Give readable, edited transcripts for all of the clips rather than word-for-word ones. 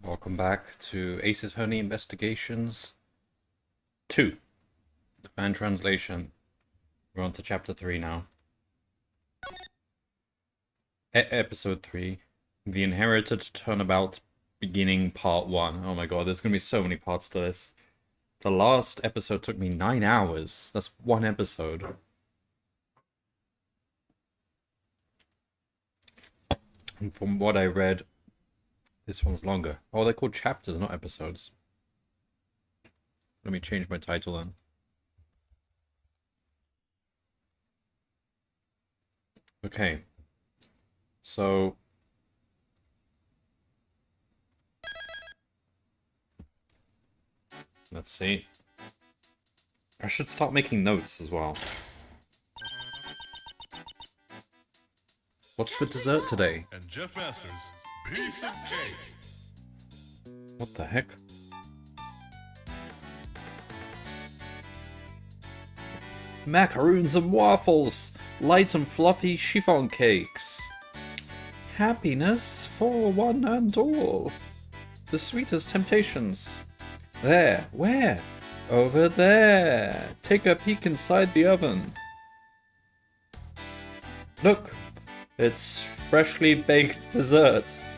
Welcome back to Ace Attorney Investigations 2. The fan translation. We're on to chapter 3 now. Episode 3. The Inherited Turnabout beginning part 1. Oh my god, there's gonna be so many parts to this. The last episode took me 9 hours. That's one episode. And from what I read, this one's longer. Oh, they're called chapters, not episodes. Let me change my title then. Okay. So... let's see. I should start making notes as well. What's for dessert today? And Jeff Masters' piece of cake. What the heck? Macaroons and waffles! Light and fluffy chiffon cakes! Happiness for one and all! The sweetest temptations! There! Where? Over there! Take a peek inside the oven! Look! It's freshly baked desserts!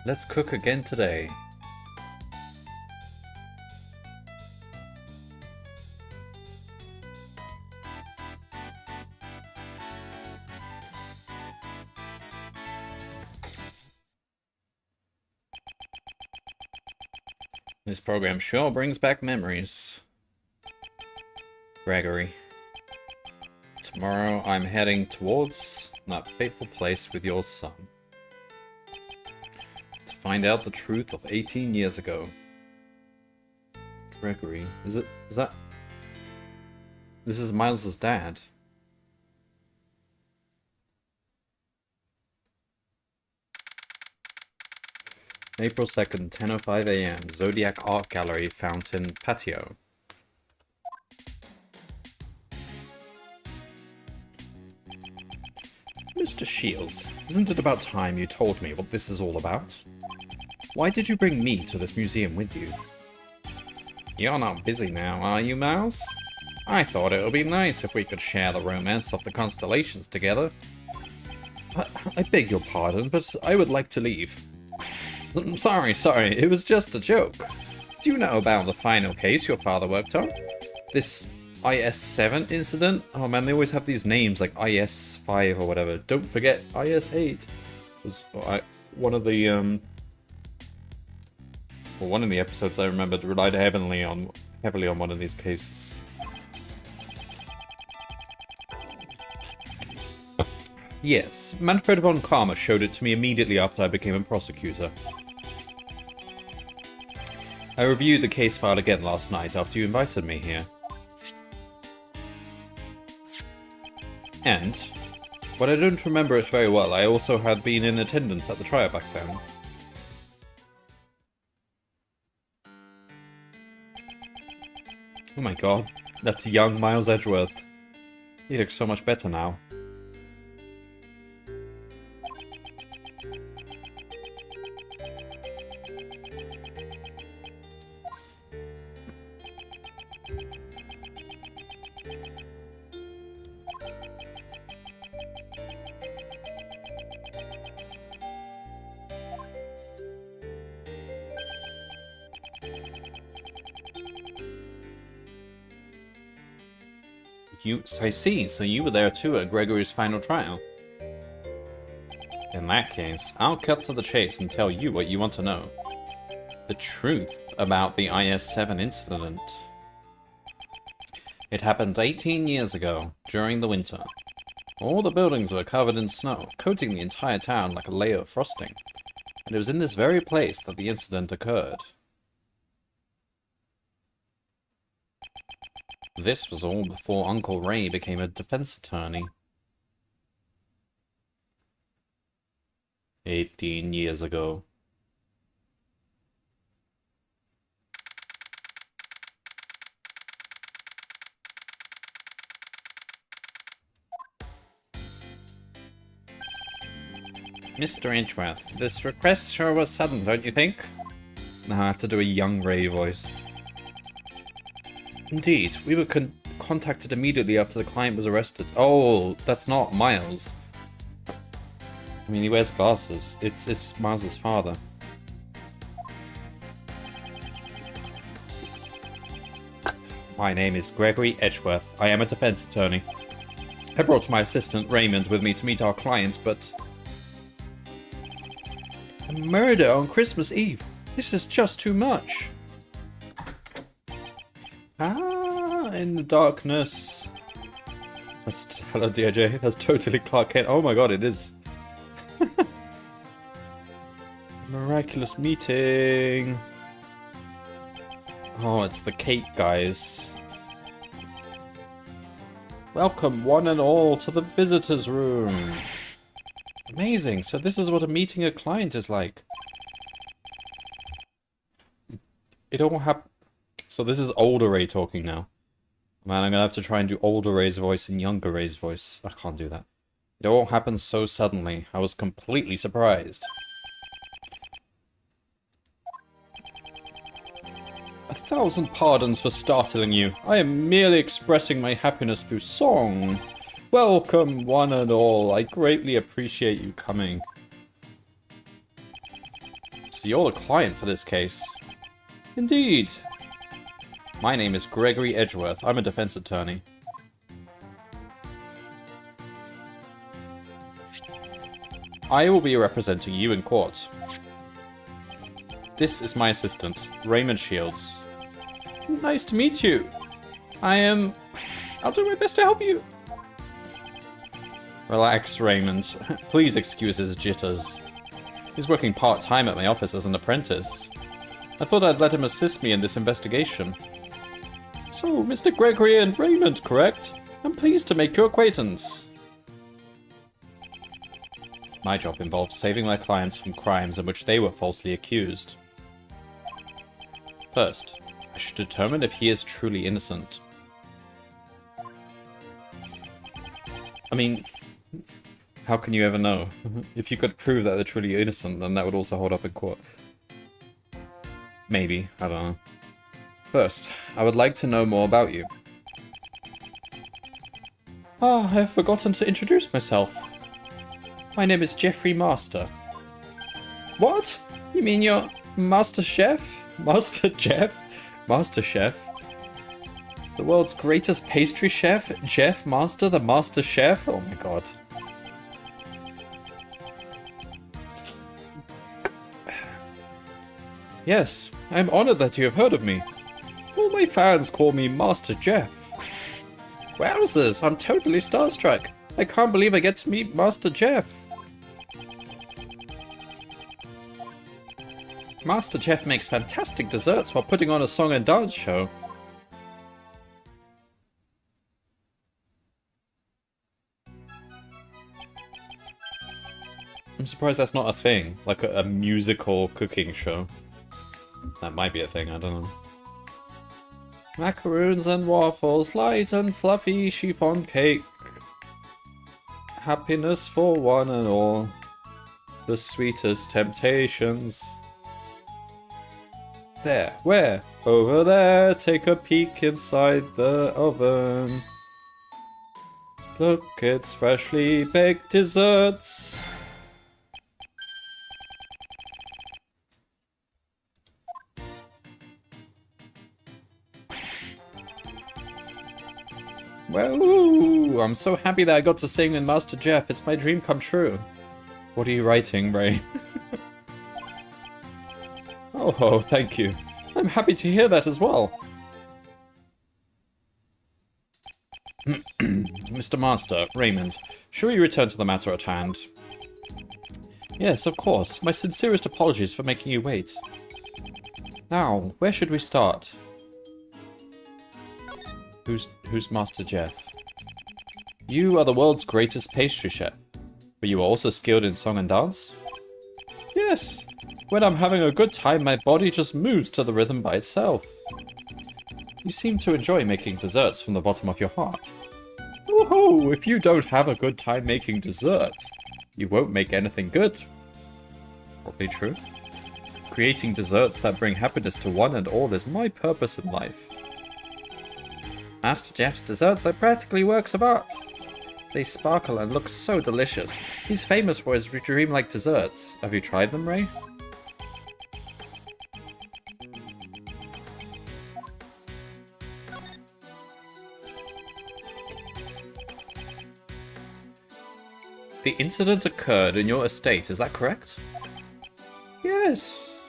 Let's cook again today. This program sure brings back memories. Gregory. Tomorrow I'm heading towards that fateful place with your son. To find out the truth of 18 years ago. Gregory. Is that... This is Miles's dad. April 2nd, 10:05 a.m. Zodiac Art Gallery, Fountain, Patio. Mr. Shields, isn't it about time you told me what this is all about? Why did you bring me to this museum with you? You're not busy now, are you, Miles? I thought it would be nice if we could share the romance of the constellations together. I beg your pardon, but I would like to leave. Sorry, it was just a joke. Do you know about the final case your father worked on? This IS-7 incident? Oh man, they always have these names like IS-5 or whatever. Don't forget, IS-8 was one of the, well, one of the episodes I remembered relied heavily on one of these cases. Yes, Manfred von Karma showed it to me immediately after I became a prosecutor. I reviewed the case file again last night after you invited me here. And, but I don't remember it very well, I also had been in attendance at the trial back then. Oh my god, that's young Miles Edgeworth. He looks so much better now. I see, so you were there too at Gregory's final trial. In that case, I'll cut to the chase and tell you what you want to know. The truth about the IS-7 incident. It happened 18 years ago, during the winter. All the buildings were covered in snow, coating the entire town like a layer of frosting. And it was in this very place that the incident occurred. This was all before Uncle Ray became a defense attorney. 18 years ago. Mr. Edgeworth, this request sure was sudden, don't you think? Now I have to do a young Ray voice. Indeed, we were contacted immediately after the client was arrested. Oh, that's not Miles. I mean, he wears glasses. It's Miles' father. My name is Gregory Edgeworth. I am a defense attorney. I brought my assistant Raymond with me to meet our client, but... A murder on Christmas Eve. This is just too much. Ah, in the darkness. That's... Hello, DIJ. That's totally Clark Kent. Oh my god, it is. Miraculous meeting. Oh, it's the cake guys. Welcome, one and all, to the visitors' room. Amazing. So this is what a meeting a client is like. It all happened. So this is older Ray talking now. Man, I'm gonna have to try and do older Ray's voice and younger Ray's voice. I can't do that. It all happened so suddenly. I was completely surprised. 1,000 pardons for startling you. I am merely expressing my happiness through song. Welcome, one and all. I greatly appreciate you coming. So you're the client for this case. Indeed. My name is Gregory Edgeworth. I'm a defense attorney. I will be representing you in court. This is my assistant, Raymond Shields. Nice to meet you. I'll do my best to help you. Relax, Raymond. Please excuse his jitters. He's working part-time at my office as an apprentice. I thought I'd let him assist me in this investigation. So, Mr. Gregory and Raymond, correct? I'm pleased to make your acquaintance. My job involves saving my clients from crimes in which they were falsely accused. First, I should determine if he is truly innocent. I mean, how can you ever know? If you could prove that they're truly innocent, then that would also hold up in court. Maybe, I don't know. First, I would like to know more about you. Ah, I have forgotten to introduce myself. My name is Jeffrey Master. What? You mean you're Master Chef? Master Jeff? Master Chef? The world's greatest pastry chef, Jeff Master, the Master Chef? Oh my god. Yes, I'm honored that you have heard of me. All my fans call me Master Jeff. Wowzers, I'm totally starstruck. I can't believe I get to meet Master Jeff. Master Jeff makes fantastic desserts while putting on a song and dance show. I'm surprised that's not a thing, like a musical cooking show. That might be a thing, I don't know. Macaroons and waffles, light and fluffy chiffon cake. Happiness for one and all. The sweetest temptations. There, where? Over there, take a peek inside the oven. Look, it's freshly baked desserts. Well, I'm so happy that I got to sing with Master Jeff. It's my dream come true. What are you writing, Ray? Oh, thank you. I'm happy to hear that as well. Mr. Master, Raymond, shall we return to the matter at hand? Yes, of course. My sincerest apologies for making you wait. Now, where should we start? Who's Master Jeff? You are the world's greatest pastry chef. But you are also skilled in song and dance? Yes. When I'm having a good time, my body just moves to the rhythm by itself. You seem to enjoy making desserts from the bottom of your heart. Oh, if you don't have a good time making desserts, You won't make anything good. Probably true. Creating desserts that bring happiness to one and all is my purpose in life. Master Jeff's desserts are practically works of art. They sparkle and look so delicious. He's famous for his dreamlike desserts. Have you tried them, Ray? The incident occurred in your estate, is that correct? Yes.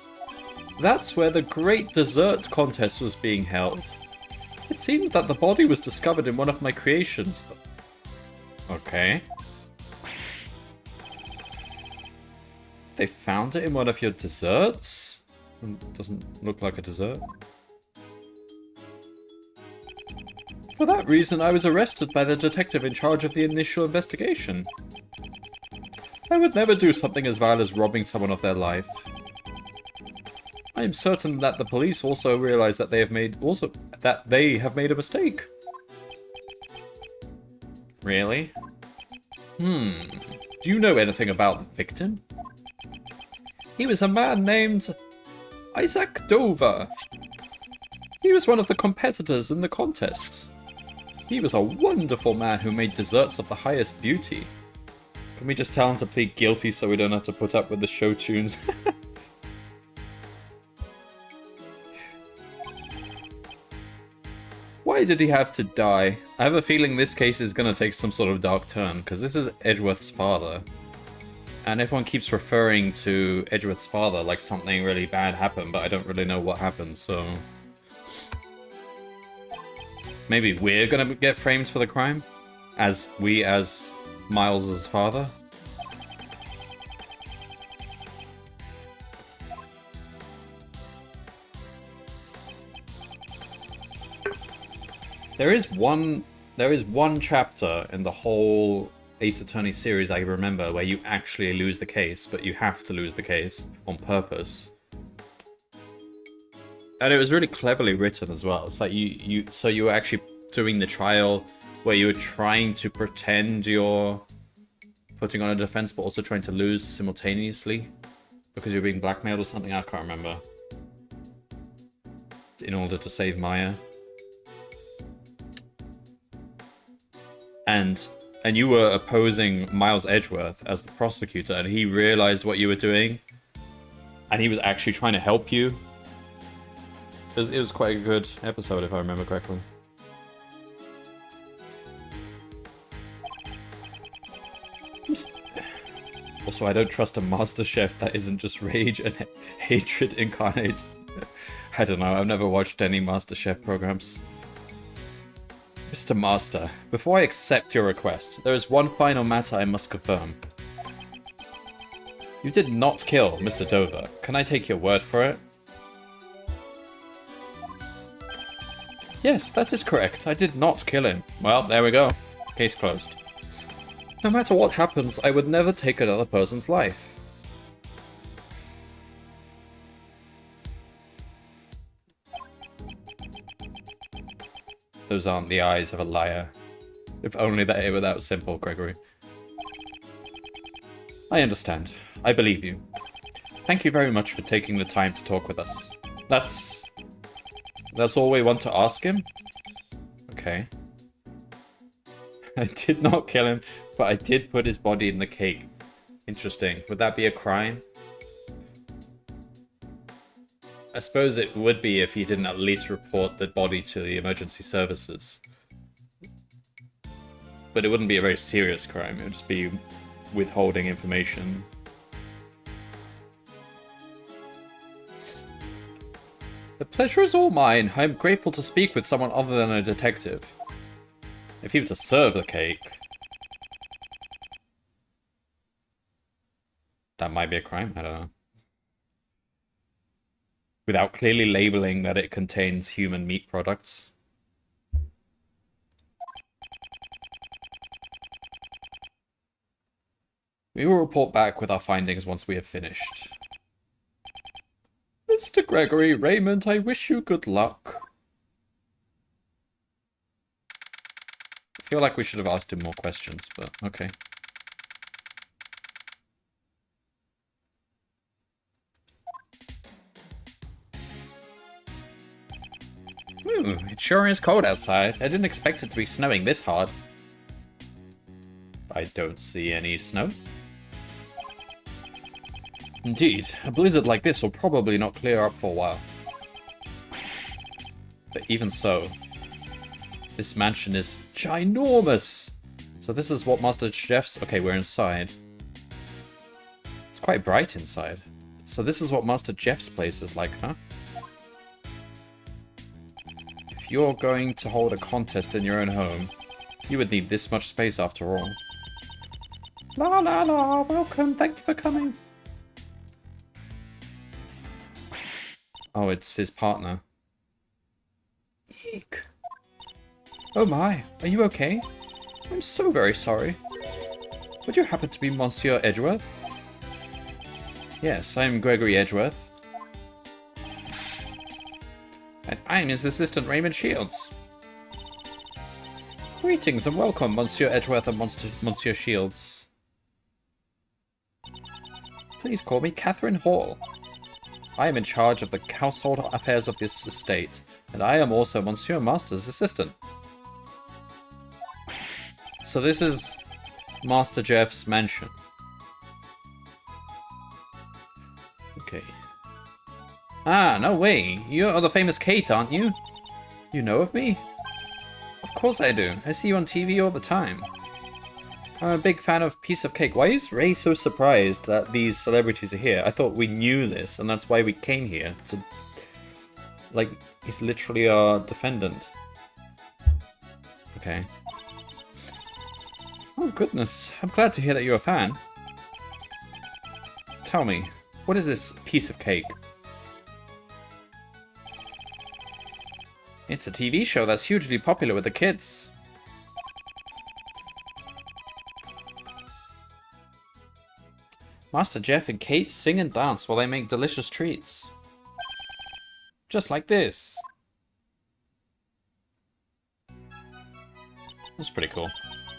That's where the great dessert contest was being held. It seems that the body was discovered in one of my creations. Okay. They found it in one of your desserts? Doesn't look like a dessert. For that reason, I was arrested by the detective in charge of the initial investigation. I would never do something as vile as robbing someone of their life. I am certain that the police also realize that they have made a mistake. Really? Do you know anything about the victim? He was a man named Isaac Dover. He was one of the competitors in the contest. He was a wonderful man who made desserts of the highest beauty. Can we just tell him to plead guilty so we don't have to put up with the show tunes? Why did he have to die? I have a feeling this case is going to take some sort of dark turn, because this is Edgeworth's father. And everyone keeps referring to Edgeworth's father like something really bad happened, but I don't really know what happened, so... Maybe we're going to get framed for the crime? As Miles's father? There is one chapter in the whole Ace Attorney series I remember where you actually lose the case, but you have to lose the case on purpose. And it was really cleverly written as well. It's like so you were actually doing the trial where you were trying to pretend you're putting on a defense, but also trying to lose simultaneously because you're being blackmailed or something. I can't remember. In order to save Maya. And you were opposing Miles Edgeworth as the prosecutor, and he realized what you were doing, and he was actually trying to help you. It was quite a good episode, if I remember correctly. Also, I don't trust a master chef that isn't just rage and hatred incarnate. I don't know, I've never watched any master chef programs. Mr. Master, before I accept your request, there is one final matter I must confirm. You did not kill Mr. Dover. Can I take your word for it? Yes, that is correct. I did not kill him. Well, there we go. Case closed. No matter what happens, I would never take another person's life. Those aren't the eyes of a liar. If only that it were that simple, Gregory. I understand. I believe you. Thank you very much for taking the time to talk with us. That's all we want to ask him? Okay. I did not kill him, but I did put his body in the cake. Interesting. Would that be a crime? I suppose it would be if he didn't at least report the body to the emergency services. But it wouldn't be a very serious crime. It would just be withholding information. The pleasure is all mine. I am grateful to speak with someone other than a detective. If he were to serve the cake, that might be a crime. I don't know. Without clearly labeling that it contains human meat products. We will report back with our findings once we have finished. Mr. Gregory, Raymond, I wish you good luck. I feel like we should have asked him more questions, but okay. Ooh, it sure is cold outside. I didn't expect it to be snowing this hard. I don't see any snow. Indeed, a blizzard like this will probably not clear up for a while. But even so, this mansion is ginormous! So this is what Master Chef's... Okay, we're inside. It's quite bright inside. So this is what Master Jeff's place is like, huh? If you're going to hold a contest in your own home, you would need this much space after all. La la la, welcome, thank you for coming. Oh, it's his partner. Eek. Oh my, are you okay? I'm so very sorry. Would you happen to be Monsieur Edgeworth? Yes, I'm Gregory Edgeworth. And I'm his assistant, Raymond Shields. Greetings and welcome, Monsieur Edgeworth and Monsieur Shields. Please call me Catherine Hall. I am in charge of the household affairs of this estate, and I am also Monsieur Master's assistant. So this is Master Jeff's mansion. Okay. Ah, no way. You are the famous Kate, aren't you? You know of me? Of course I do. I see you on TV all the time. I'm a big fan of Piece of Cake. Why is Ray so surprised that these celebrities are here? I thought we knew this, and that's why we came here. To, like, he's literally our defendant. Okay. Oh, goodness. I'm glad to hear that you're a fan. Tell me, what is this Piece of Cake? It's a TV show that's hugely popular with the kids. Master Jeff and Kate sing and dance while they make delicious treats. Just like this. That's pretty cool.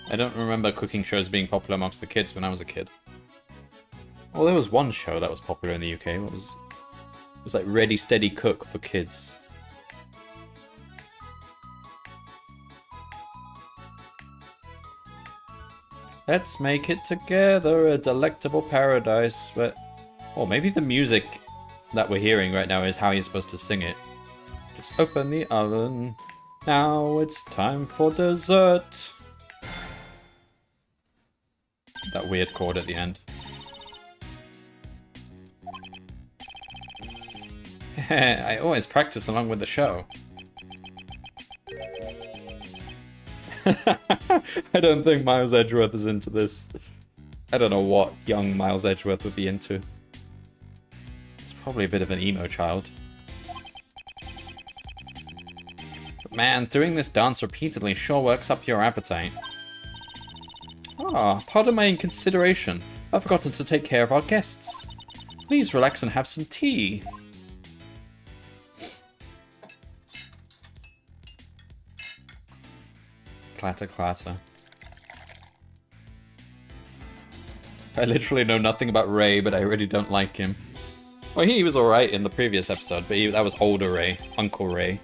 I don't remember cooking shows being popular amongst the kids when I was a kid. Well, there was one show that was popular in the UK. What was it? It was like Ready Steady Cook for kids. Let's make it together, a delectable paradise. Where... Or maybe the music that we're hearing right now is how you're supposed to sing it. Just open the oven. Now it's time for dessert. That weird chord at the end. I always practice along with the show. I don't think Miles Edgeworth is into this. I don't know what young Miles Edgeworth would be into. It's probably a bit of an emo child. But man, doing this dance repeatedly sure works up your appetite. Ah, pardon my inconsideration. I've forgotten to take care of our guests. Please relax and have some tea. Clatter, clatter. I literally know nothing about Ray, but I really don't like him. Well, he was alright in the previous episode, but that was older Ray, Uncle Ray.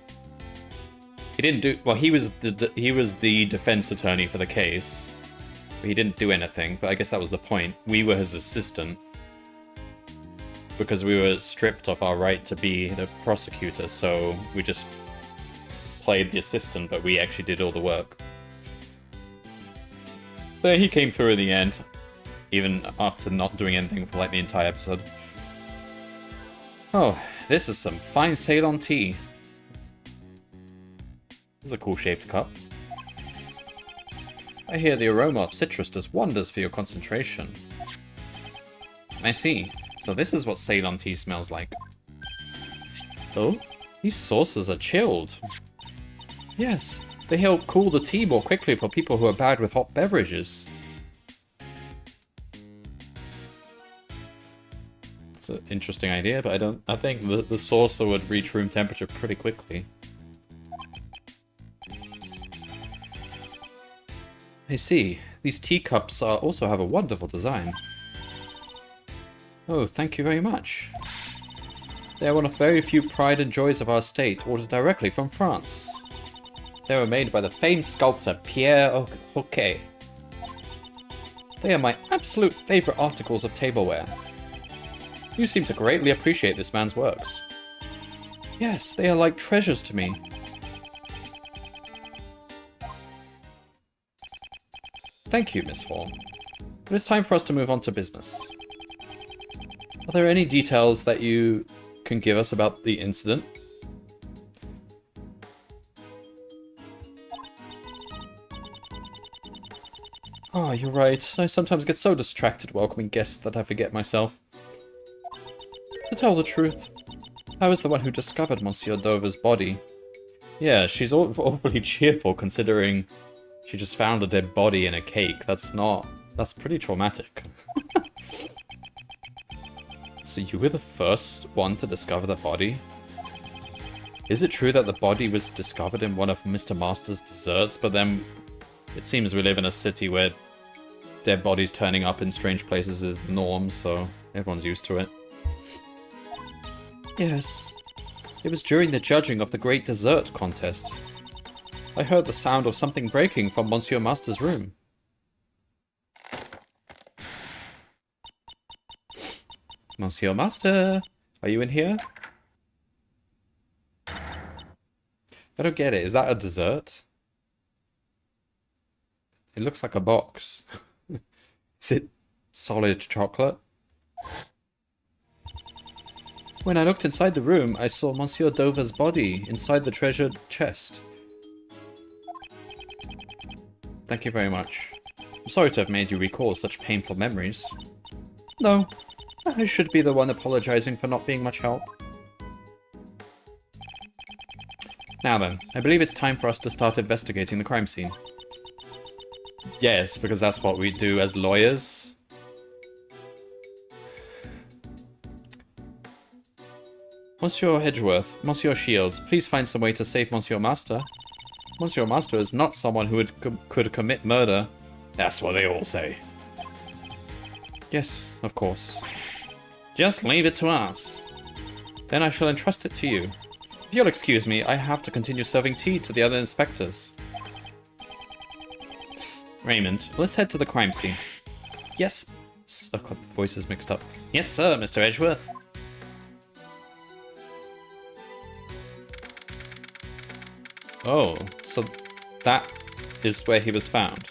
He didn't do... Well, he was the defense attorney for the case. But he didn't do anything, but I guess that was the point. We were his assistant. Because we were stripped of our right to be the prosecutor, so we just played the assistant, but we actually did all the work. But he came through in the end, even after not doing anything for like the entire episode. Oh, this is some fine Ceylon tea. This is a cool shaped cup. I hear the aroma of citrus does wonders for your concentration. I see. So this is what Ceylon tea smells like. Oh, these saucers are chilled. Yes, they help cool the tea more quickly for people who are bad with hot beverages. It's an interesting idea, but I think the saucer would reach room temperature pretty quickly. I see. These teacups also have a wonderful design. Oh, thank you very much. They are one of very few pride and joys of our state, ordered directly from France. They were made by the famed sculptor Pierre Hoquet. They are my absolute favorite articles of tableware. You seem to greatly appreciate this man's works. Yes, they are like treasures to me. Thank you, Miss Hall. It is time for us to move on to business. Are there any details that you can give us about the incident? Oh, you're right. I sometimes get so distracted welcoming guests that I forget myself. To tell the truth, I was the one who discovered Monsieur Dover's body. Yeah, she's awfully cheerful considering she just found a dead body in a cake. That's pretty traumatic. So you were the first one to discover the body? Is it true that the body was discovered in one of Mr. Master's desserts, but then it seems we live in a city where dead bodies turning up in strange places is the norm, so everyone's used to it. Yes. It was during the judging of the Great Dessert Contest. I heard the sound of something breaking from Monsieur Master's room. Monsieur Master, are you in here? I don't get it. Is that a dessert? It looks like a box. Is it solid chocolate? When I looked inside the room, I saw Monsieur Dover's body inside the treasured chest. Thank you very much. I'm sorry to have made you recall such painful memories. No, I should be the one apologizing for not being much help. Now then, I believe it's time for us to start investigating the crime scene. Yes, because that's what we do as lawyers. Monsieur Edgeworth, Monsieur Shields, please find some way to save Monsieur Master. Monsieur Master is not someone who could commit murder. That's what they all say. Yes, of course. Just leave it to us. Then I shall entrust it to you. If you'll excuse me, I have to continue serving tea to the other inspectors. Raymond, let's head to the crime scene. Yes. I've got the voices mixed up. Yes, sir, Mr. Edgeworth. Oh, so that is where he was found.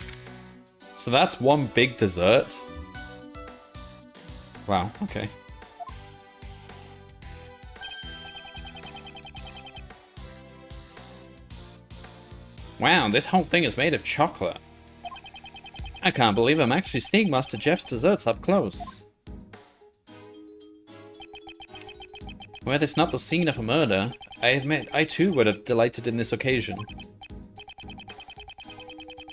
So that's one big dessert? Wow, okay. Wow, this whole thing is made of chocolate. I can't believe I'm actually seeing Master Jeff's desserts up close. Were this not the scene of a murder, I admit I too would have delighted in this occasion.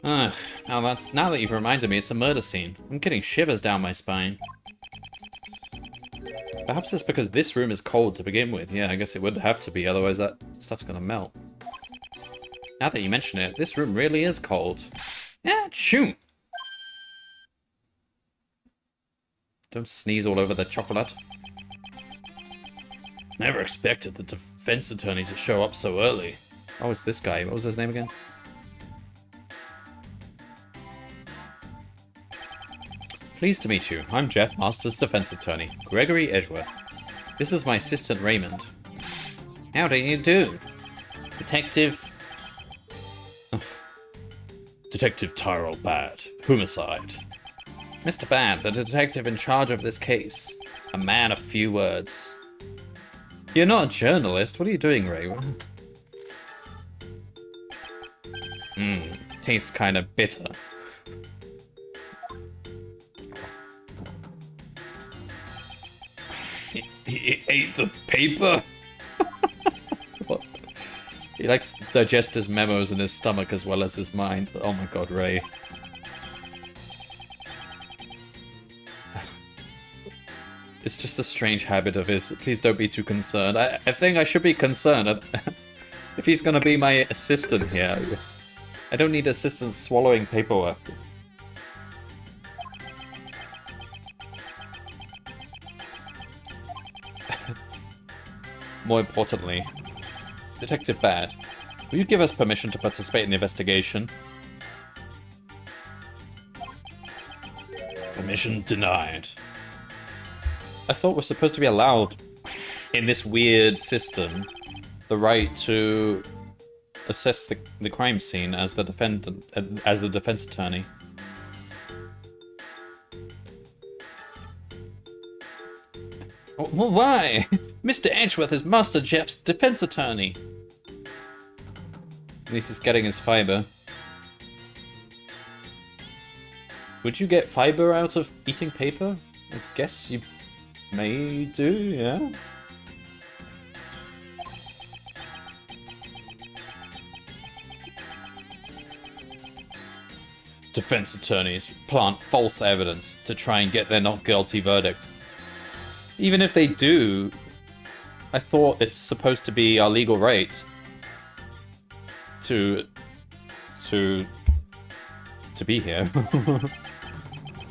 Ugh, now that you've reminded me, it's a murder scene. I'm getting shivers down my spine. Perhaps it's because this room is cold to begin with. Yeah, I guess it would have to be, otherwise that stuff's gonna melt. Now that you mention it, this room really is cold. Yeah, shoot! Don't sneeze all over the chocolate. Never expected the defense attorney to show up so early. Oh, it's this guy. What was his name again? Pleased to meet you. I'm Jeff, Master's defense attorney, Gregory Edgeworth. This is my assistant, Raymond. How do you do? Detective... Detective Tyrell Bad. Homicide. Mr. Bad, the detective in charge of this case. A man of few words. You're not a journalist. What are you doing, Ray? Tastes kind of bitter. He ate the paper? What? He likes to digest his memos in his stomach as well as his mind. Oh my god, Ray. It's just a strange habit of his. Please don't be too concerned. I think I should be concerned. If he's gonna be my assistant here. I don't need assistants swallowing paperwork. more importantly, Detective Bad, will you give us permission to participate in the investigation? Permission denied. I thought we're supposed to be allowed, in this weird system, the right to assess the crime scene as the defendant, as the defense attorney. Well, why? Mr. Edgeworth is Master Jeff's defense attorney. At least he's getting his fiber. Would you get fiber out of eating paper? I guess you may do, yeah? Defense attorneys plant false evidence to try and get their not guilty verdict. Even if they do, I thought it's supposed to be our legal right to be here.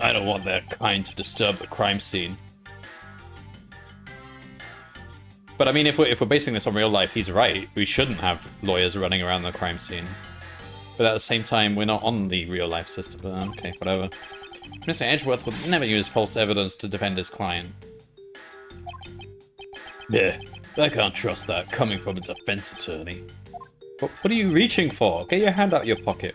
I don't want their kind to disturb the crime scene. But I mean, if we're basing this on real life, he's right. We shouldn't have lawyers running around the crime scene. But at the same time, we're not on the real life system. Okay, whatever. Mr. Edgeworth would never use false evidence to defend his client. Yeah, I can't trust that coming from a defense attorney. What are you reaching for? Get your hand out of your pocket.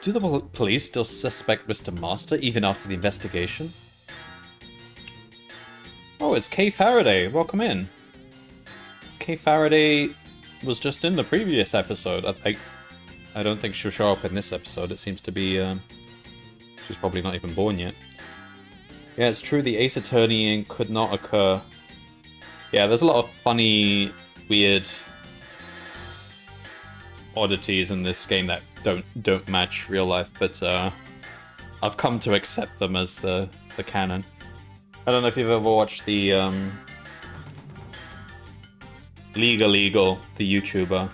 Do the police still suspect Mr. Master even after the investigation? Oh, it's Kay Faraday. Welcome in. Kay Faraday was just in the previous episode. I don't think she'll show up in this episode. It seems to be... she's probably not even born yet. Yeah, it's true, the Ace Attorneying could not occur. Yeah, there's a lot of funny, weird oddities in this game that don't match real life, but I've come to accept them as the canon. I don't know if you've ever watched the Legal, the YouTuber,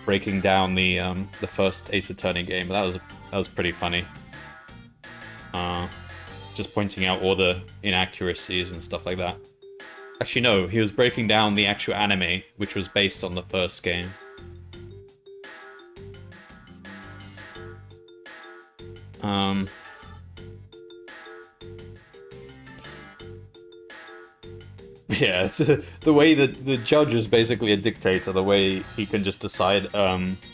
breaking down the first Ace Attorney game. That was pretty funny. Just pointing out all the inaccuracies and stuff like that. Actually, no, he was breaking down the actual anime, which was based on the first game. Yeah, it's the way that the judge is basically a dictator, the way he can just decide, well,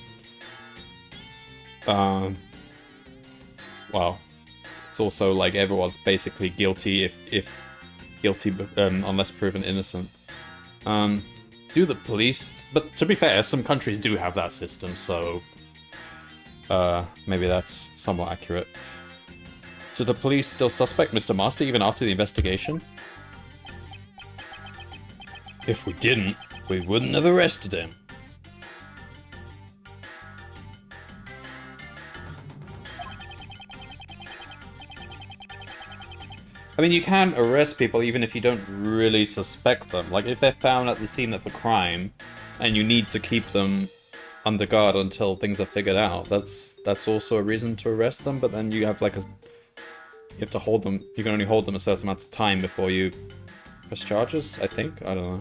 it's also like everyone's basically guilty if guilty, unless proven innocent. Do the police... But to be fair, some countries do have that system, so... maybe that's somewhat accurate. Do the police still suspect Mr. Master even after the investigation? If we didn't, we wouldn't have arrested him. I mean, you can arrest people even if you don't really suspect them. Like, if they're found at the scene of the crime, and you need to keep them under guard until things are figured out, that's also a reason to arrest them, but then you have, like, you have to hold them, you can only hold them a certain amount of time before you press charges, I think? I don't know.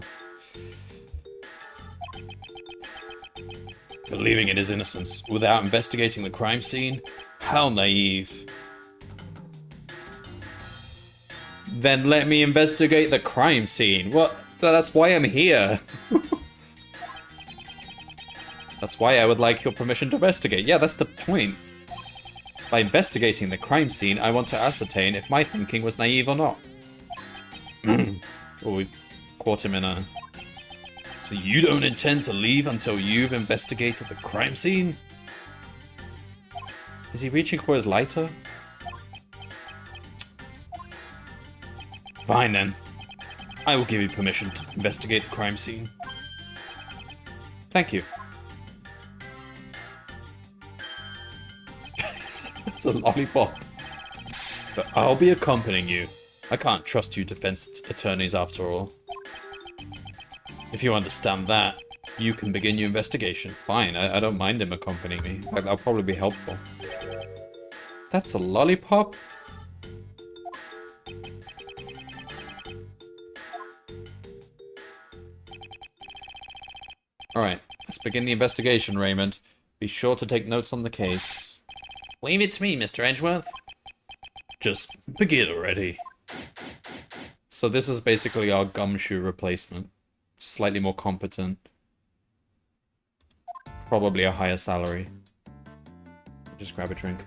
Believing in his innocence without investigating the crime scene? How naive. Then let me investigate the crime scene. What? That's why I'm here. That's why I would like your permission to investigate. Yeah, that's the point. By investigating the crime scene, I want to ascertain if my thinking was naive or not. Well, we've caught him in a... So you don't intend to leave until you've investigated the crime scene? Is he reaching for his lighter? Fine then. I will give you permission to investigate the crime scene. Thank you. It's a lollipop. But I'll be accompanying you. I can't trust you defense attorneys after all. If you understand that, you can begin your investigation. Fine, I don't mind him accompanying me. In fact, that'll probably be helpful. That's a lollipop? Alright, let's begin the investigation, Raymond. Be sure to take notes on the case. Leave it to me, Mr. Edgeworth. Just begin already. So this is basically our gumshoe replacement. Slightly more competent. Probably a higher salary. Just grab a drink.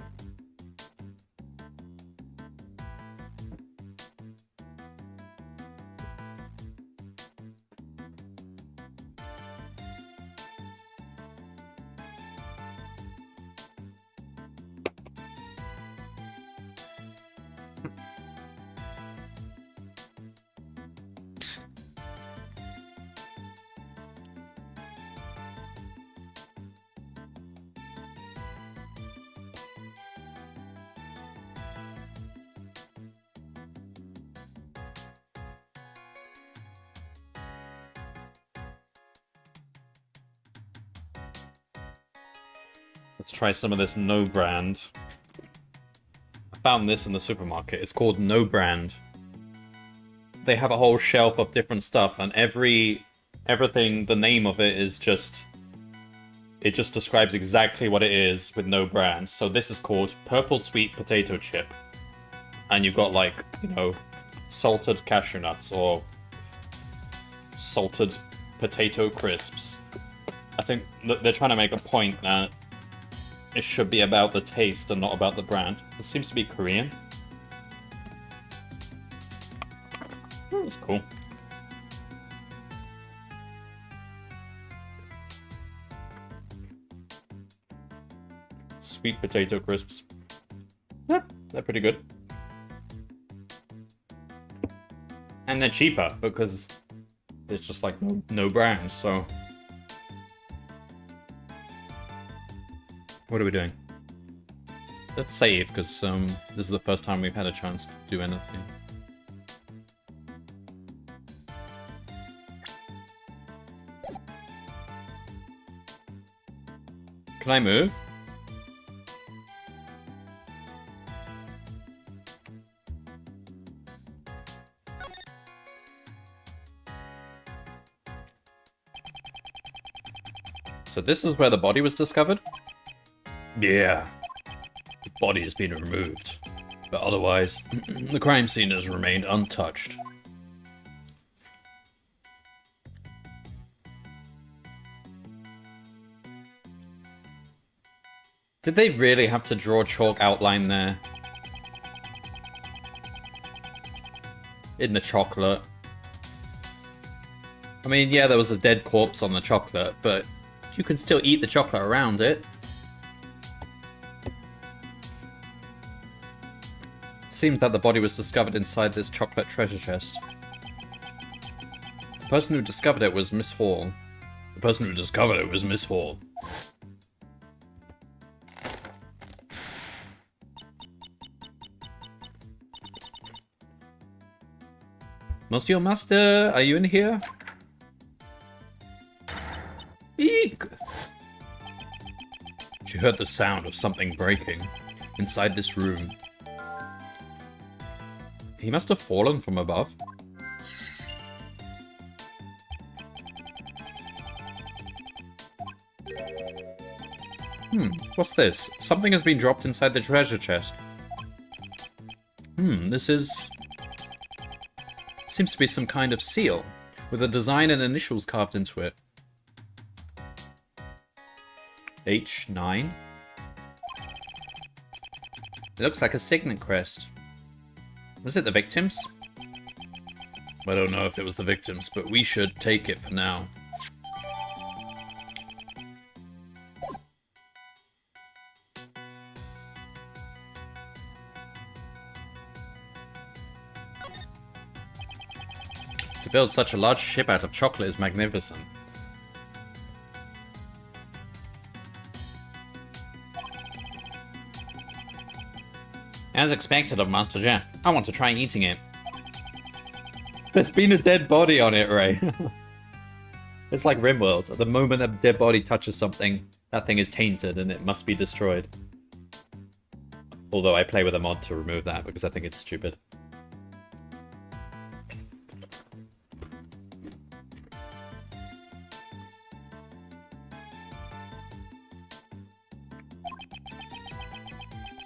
Let's try some of this No Brand. I found this in the supermarket. It's called No Brand. They have a whole shelf of different stuff, and everything, the name of it is just... It just describes exactly what it is with no brand. So this is called Purple Sweet Potato Chip. And you've got, like, you know, salted cashew nuts or salted potato crisps. I think they're trying to make a point that it should be about the taste and not about the brand. It seems to be Korean. Oh, that's cool. Sweet potato crisps. Yeah, they're pretty good. And they're cheaper because it's just like no brand, so... What are we doing? Let's save, because this is the first time we've had a chance to do anything. Can I move? So this is where the body was discovered? Yeah. The body has been removed. But otherwise, the crime scene has remained untouched. Did they really have to draw chalk outline there? In the chocolate. I mean, yeah, there was a dead corpse on the chocolate, but you can still eat the chocolate around it. Seems that the body was discovered inside this chocolate treasure chest. The person who discovered it was Miss Hall. The person who discovered it was Miss Hall. Monsieur Master, are you in here? Eek! She heard the sound of something breaking inside this room. He must have fallen from above. What's this? Something has been dropped inside the treasure chest. This is... Seems to be some kind of seal, with a design and initials carved into it. H9? It looks like a signet crest. Was it the victims? I don't know if it was the victims, but we should take it for now. To build such a large ship out of chocolate is magnificent. As expected of Master Jeff, I want to try eating it. There's been a dead body on it, Ray. It's like RimWorld. At the moment a dead body touches something, that thing is tainted and it must be destroyed. Although I play with a mod to remove that because I think it's stupid.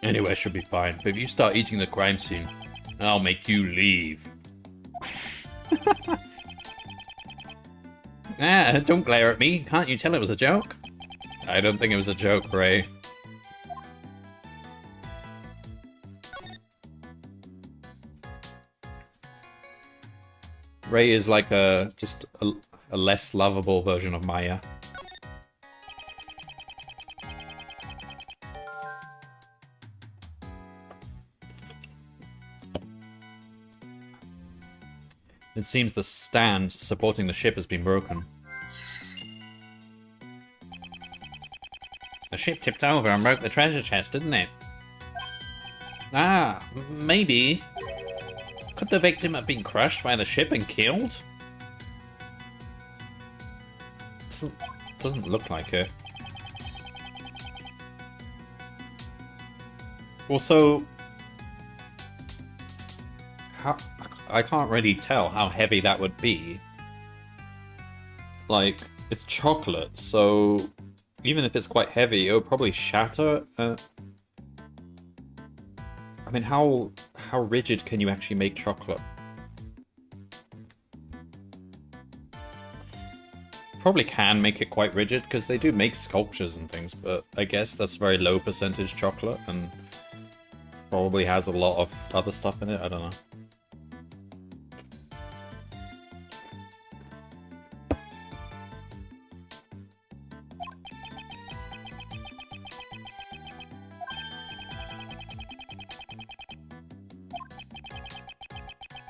Anywhere should be fine, but if you start eating the crime scene, I'll make you leave. Ah, don't glare at me. Can't you tell it was a joke? I don't think it was a joke, Ray. Ray is like just a less lovable version of Maya. It seems the stand supporting the ship has been broken. The ship tipped over and broke the treasure chest, didn't it? Ah, maybe. Could the victim have been crushed by the ship and killed? Doesn't look like it. Also, I can't really tell how heavy that would be. Like, it's chocolate, so even if it's quite heavy, it would probably shatter. I mean, how rigid can you actually make chocolate? Probably can make it quite rigid, because they do make sculptures and things, but I guess that's very low percentage chocolate, and probably has a lot of other stuff in it, I don't know.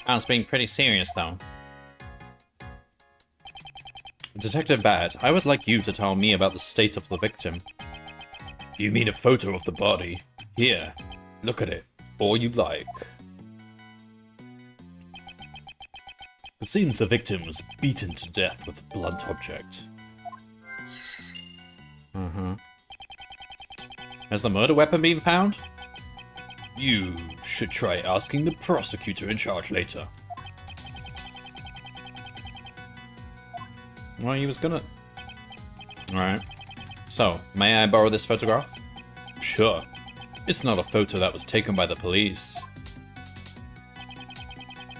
Sounds being pretty serious, though. Detective Bad, I would like you to tell me about the state of the victim. If you mean a photo of the body, here, look at it, all you like. It seems the victim was beaten to death with a blunt object. Has the murder weapon been found? You should try asking the prosecutor in charge later. Well, he was gonna... Alright. So, may I borrow this photograph? Sure. It's not a photo that was taken by the police.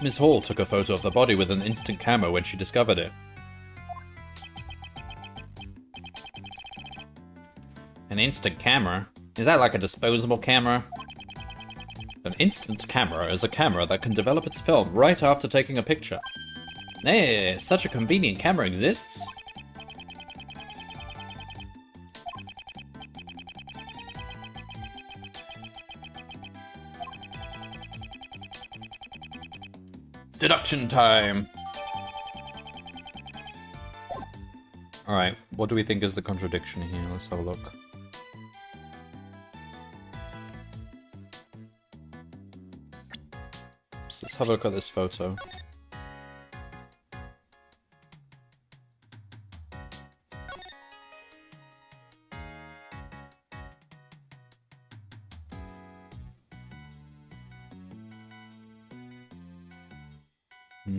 Miss Hall took a photo of the body with an instant camera when she discovered it. An instant camera? Is that like a disposable camera? An instant camera is a camera that can develop its film right after taking a picture. Hey, such a convenient camera exists. Deduction time! Alright, what do we think is the contradiction here? Let's have a look. Let's have a look at this photo.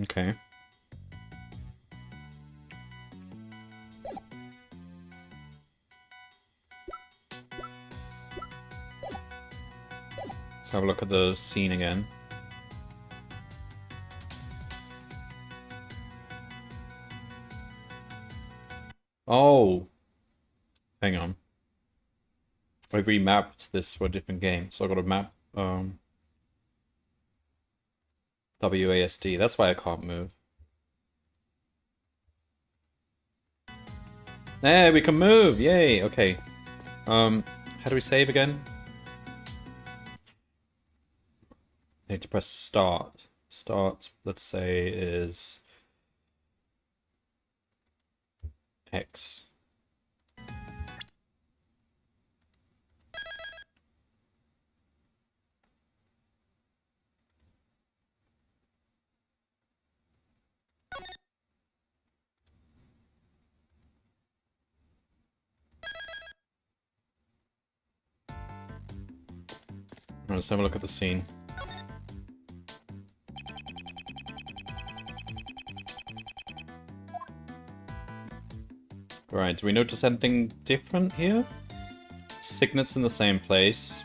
Okay. Let's have a look at the scene again. Oh! Hang on. I remapped this for a different game, so I gotta map, WASD. That's why I can't move. There, we can move! Yay! Okay. How do we save again? I need to press start. Start, let's say, is X. Let's have a look at the scene. Right, do we notice anything different here? Signet's in the same place.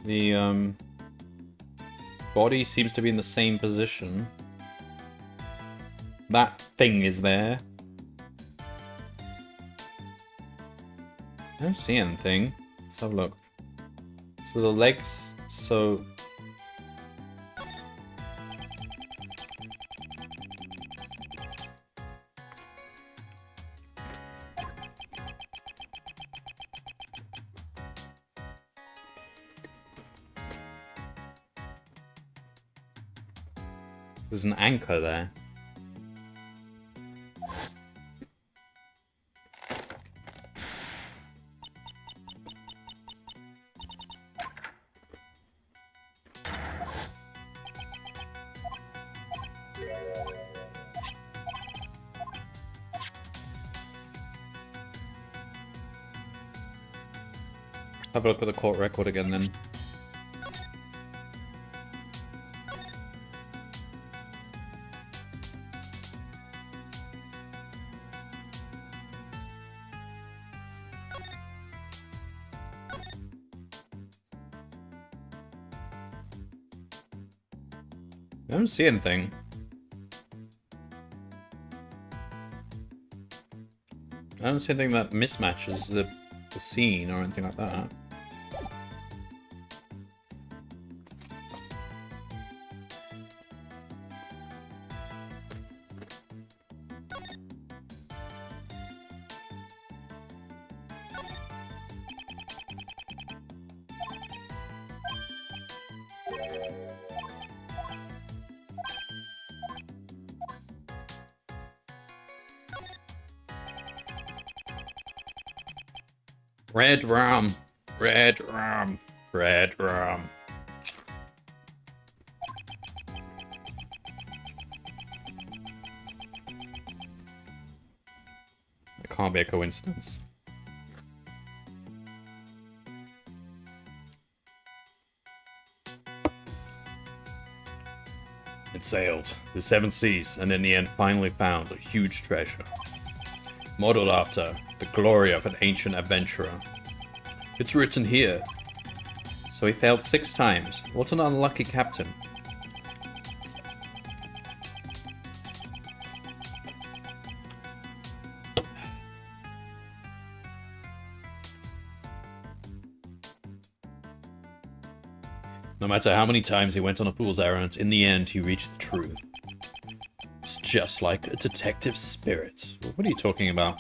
The body seems to be in the same position. That thing is there. I don't see anything. Let's have a look. So the legs, so... There's an anchor there. Have a look at the court record again then. I don't see anything. I don't see anything that mismatches the scene or anything like that. Red rum. Red rum. Red rum. It can't be a coincidence. It sailed the seven seas and in the end finally found a huge treasure. Modeled after the glory of an ancient adventurer. It's written here. So he failed 6 times. What an unlucky captain. No matter how many times he went on a fool's errand, in the end he reached the truth. It's just like a detective spirit. What are you talking about?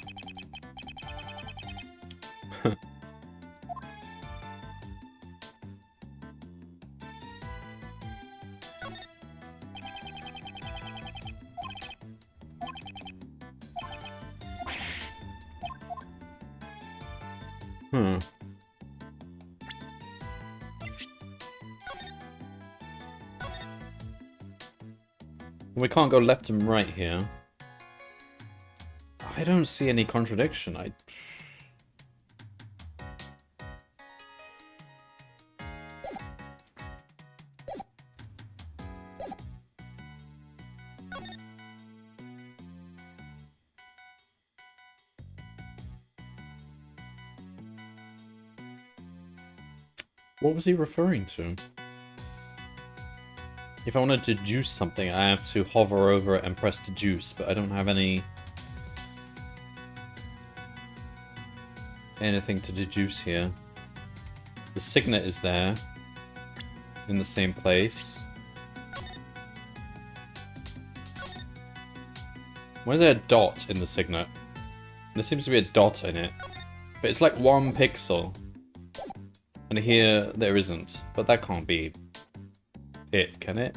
We can't go left and right here. I don't see any contradiction. What was he referring to? If I want to deduce something, I have to hover over it and press deduce, but I don't have anything to deduce here. The signet is there, in the same place. Why is there a dot in the signet? There seems to be a dot in it, but it's like 1 pixel. And here, there isn't, but that can't be it, can it?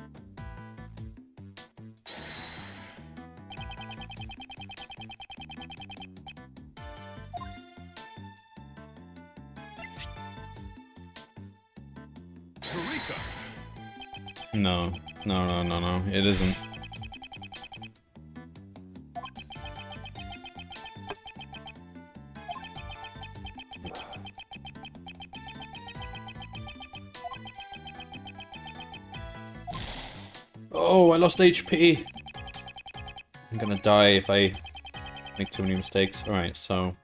No, it isn't. Oh, I lost HP. I'm gonna die if I make too many mistakes. Alright, so...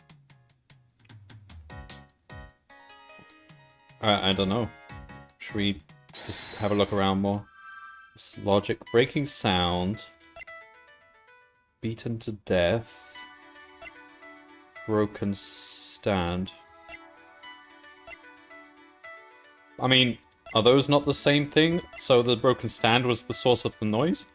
I don't know. Should we just have a look around more? Logic. Breaking sound. Beaten to death. Broken stand. I mean, are those not the same thing? So the broken stand was the source of the noise?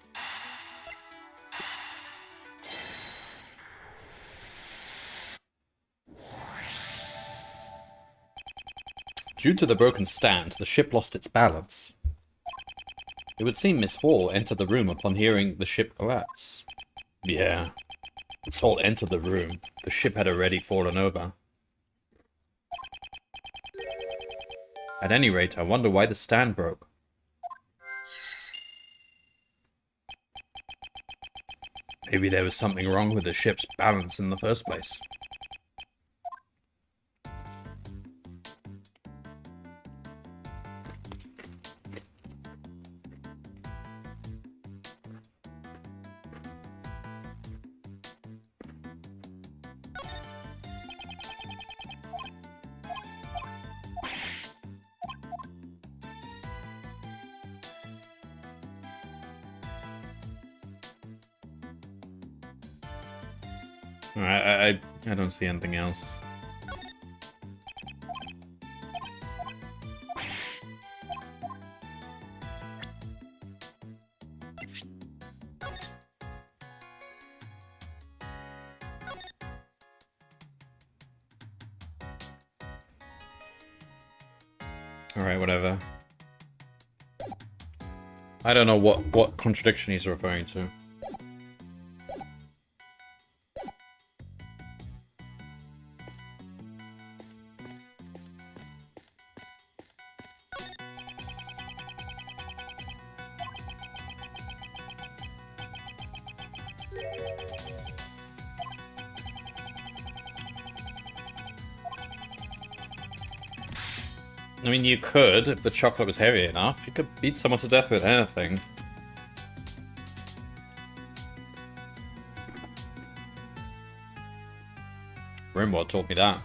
Due to the broken stand, the ship lost its balance. It would seem Miss Hall entered the room upon hearing the ship collapse. Yeah. Miss Hall entered the room. The ship had already fallen over. At any rate, I wonder why the stand broke. Maybe there was something wrong with the ship's balance in the first place. I don't see anything else. Alright, whatever. I don't know what contradiction he's referring to. I mean, you could, if the chocolate was heavy enough. You could beat someone to death with anything. Rimwald taught me that.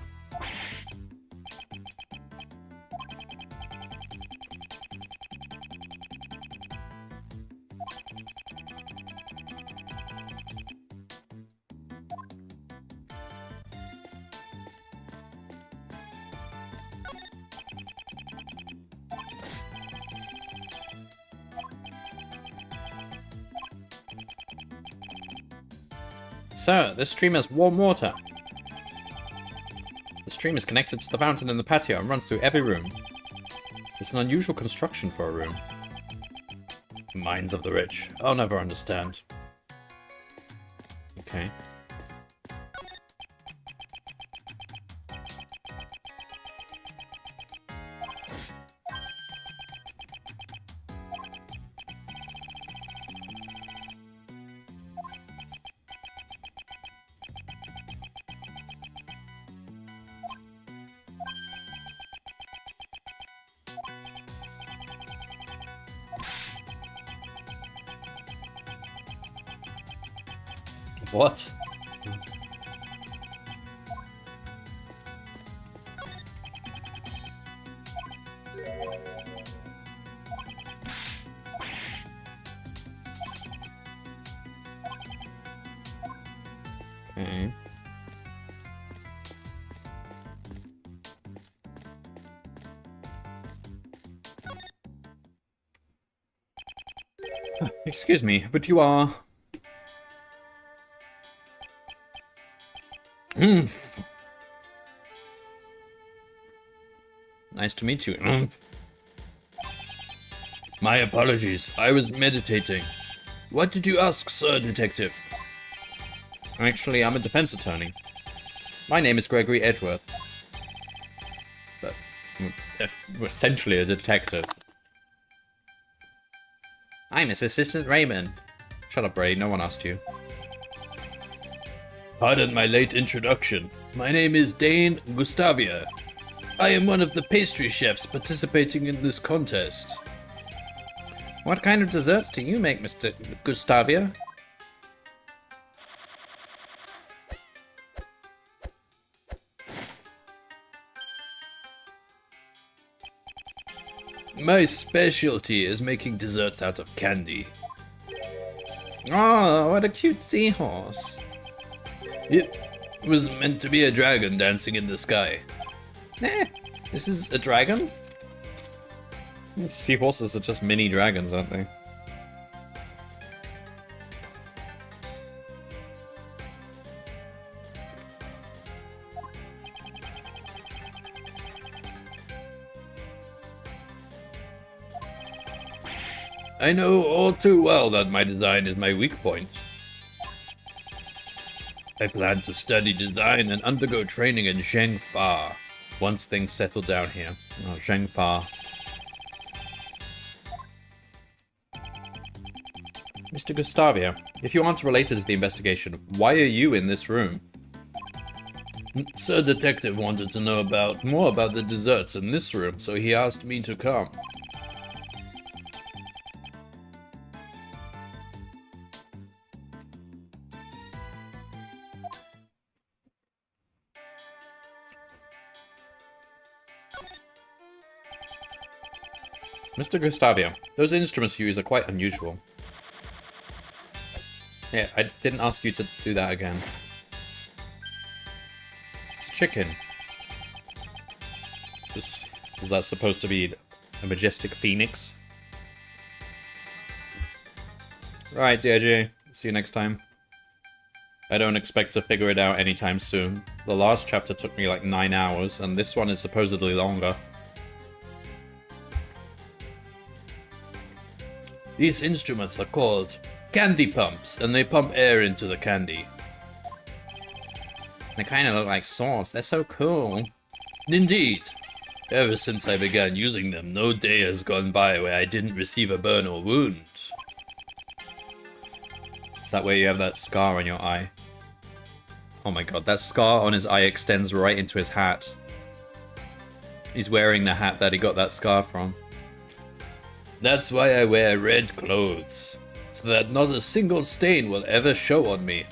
Sir, this stream has warm water. The stream is connected to the fountain in the patio and runs through every room. It's an unusual construction for a room. Minds of the rich. I'll never understand. Okay. What? Okay. Excuse me, but you are... Oomph. Nice to meet you. Oomph. My apologies. I was meditating. What did you ask, Sir Detective? Actually, I'm a defense attorney. My name is Gregory Edgeworth. But we're essentially a detective. I'm his assistant Raymond. Shut up, Ray. No one asked you. Pardon my late introduction. My name is Dane Gustavia. I am one of the pastry chefs participating in this contest. What kind of desserts do you make, Mr. Gustavia? My specialty is making desserts out of candy. Oh, what a cute seahorse. It was meant to be a dragon dancing in the sky. Eh, this is a dragon? Seahorses are just mini dragons, aren't they? I know all too well that my design is my weak point. I plan to study design and undergo training in Zhengfa once things settle down here. Oh, Zhengfa. Mr. Gustavia, if you aren't related to the investigation, why are you in this room? Sir Detective wanted to know more about the desserts in this room, so he asked me to come. Mr. Gustavia, those instruments you use are quite unusual. Yeah, I didn't ask you to do that again. It's a chicken. Was that supposed to be a majestic phoenix? Right, DIJ. See you next time. I don't expect to figure it out anytime soon. The last chapter took me like 9 hours, and this one is supposedly longer. These instruments are called candy pumps, and they pump air into the candy. They kind of look like swords. They're so cool. Indeed. Ever since I began using them, no day has gone by where I didn't receive a burn or wound. Is that where you have that scar on your eye? Oh my god, that scar on his eye extends right into his hat. He's wearing the hat that he got that scar from. That's why I wear red clothes, so that not a single stain will ever show on me.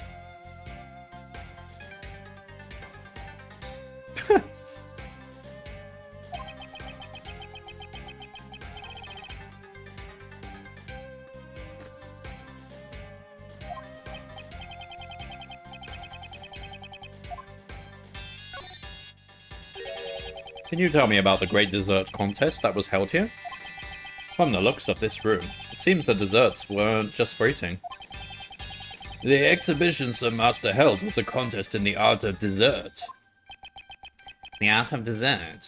Can you tell me about the great dessert contest that was held here? From the looks of this room, it seems the desserts weren't just for eating. The exhibition Sir Master held was a contest in the art of dessert. The art of dessert?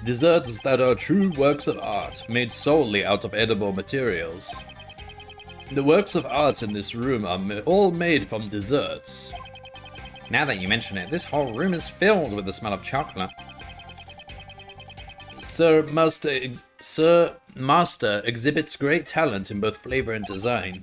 Desserts that are true works of art, made solely out of edible materials. The works of art in this room are all made from desserts. Now that you mention it, this whole room is filled with the smell of chocolate. Sir Master exhibits great talent in both flavor and design.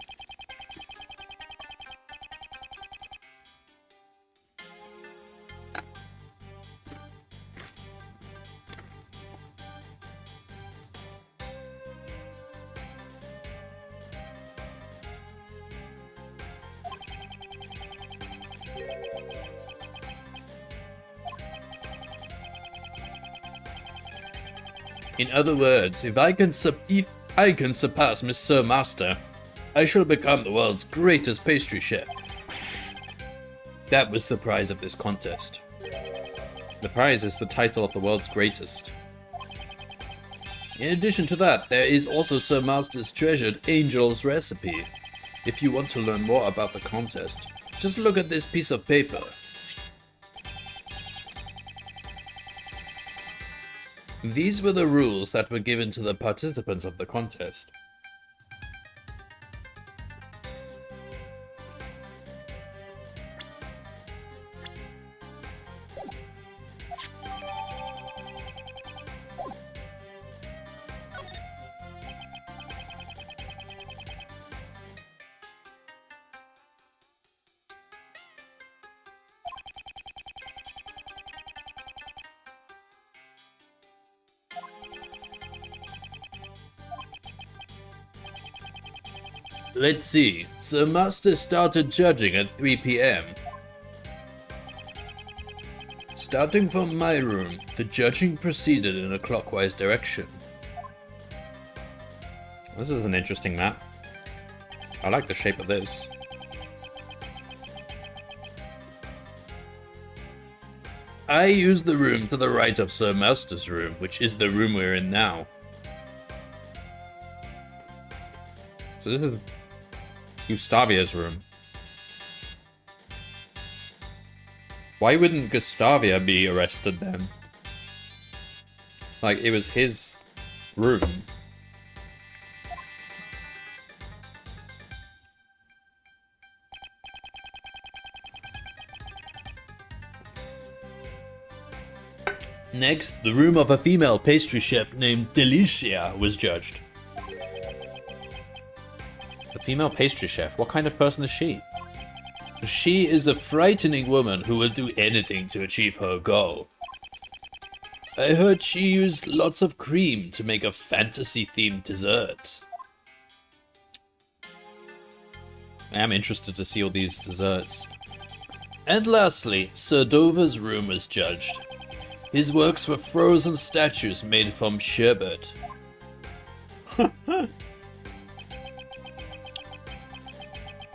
In other words, if I can surpass Miss Sir Master, I shall become the world's greatest pastry chef. That was the prize of this contest. The prize is the title of the world's greatest. In addition to that, there is also Sir Master's treasured Angel's recipe. If you want to learn more about the contest, just look at this piece of paper. These were the rules that were given to the participants of the contest. Let's see, Sir Master started judging at 3 PM. Starting from my room, the judging proceeded in a clockwise direction. This is an interesting map. I like the shape of this. I use the room to the right of Sir Master's room, which is the room we're in now. So this is Gustavia's room. Why wouldn't Gustavia be arrested then? Like, it was his room. Next, the room of a female pastry chef named Delicia was judged. A female pastry chef? What kind of person is she? She is a frightening woman who will do anything to achieve her goal. I heard she used lots of cream to make a fantasy-themed dessert. I am interested to see all these desserts. And lastly, Sir Dover's room was judged. His works were frozen statues made from sherbet.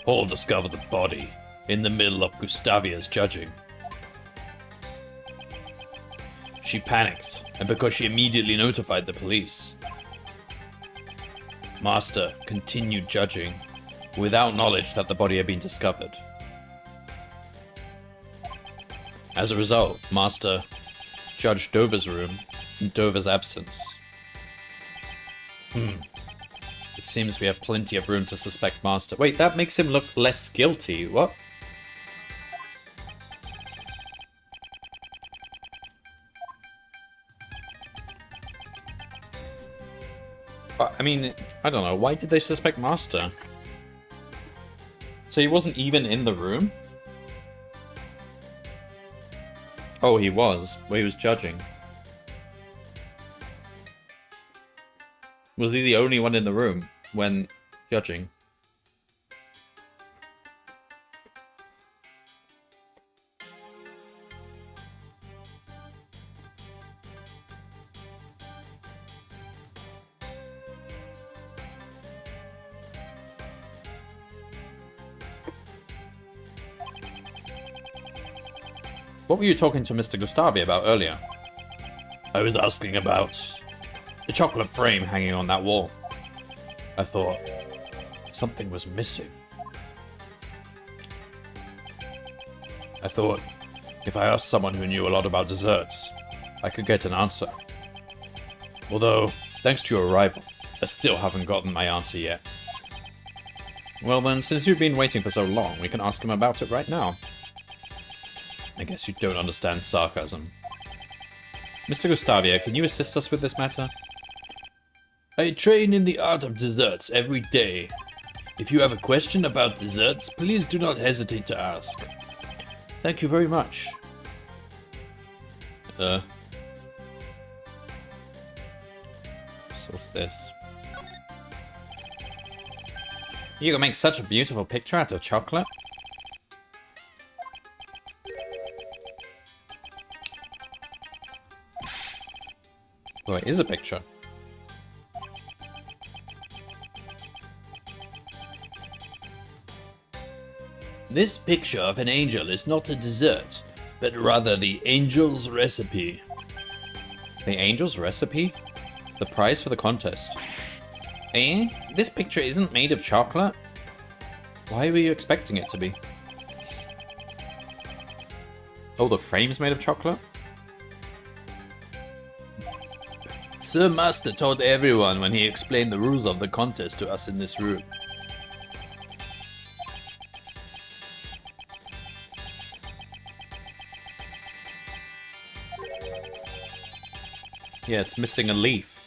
Paul discovered the body in the middle of Gustavia's judging. She panicked, and because she immediately notified the police. Master continued judging, without knowledge that the body had been discovered. As a result, Master judged Dover's room in Dover's absence. It seems we have plenty of room to suspect Master. Wait, that makes him look less guilty. What? I mean, I don't know. Why did they suspect Master? So he wasn't even in the room? Oh, he was. Well, he was judging. Was he the only one in the room when judging? What were you talking to Mr. Gustavi about earlier? I was asking about the chocolate frame hanging on that wall. I thought something was missing. I thought if I asked someone who knew a lot about desserts, I could get an answer. Although, thanks to your arrival, I still haven't gotten my answer yet. Well then, since you've been waiting for so long, we can ask him about it right now. I guess you don't understand sarcasm. Mr. Gustavia, can you assist us with this matter? I train in the art of desserts every day. If you have a question about desserts, please do not hesitate to ask. Thank you very much. So what's this? You can make such a beautiful picture out of chocolate. Oh, it is a picture. This picture of an angel is not a dessert, but rather the angel's recipe. The angel's recipe? The prize for the contest. Eh? This picture isn't made of chocolate? Why were you expecting it to be? Oh, the frame's made of chocolate? Sir Master told everyone when he explained the rules of the contest to us in this room. Yeah, it's missing a leaf.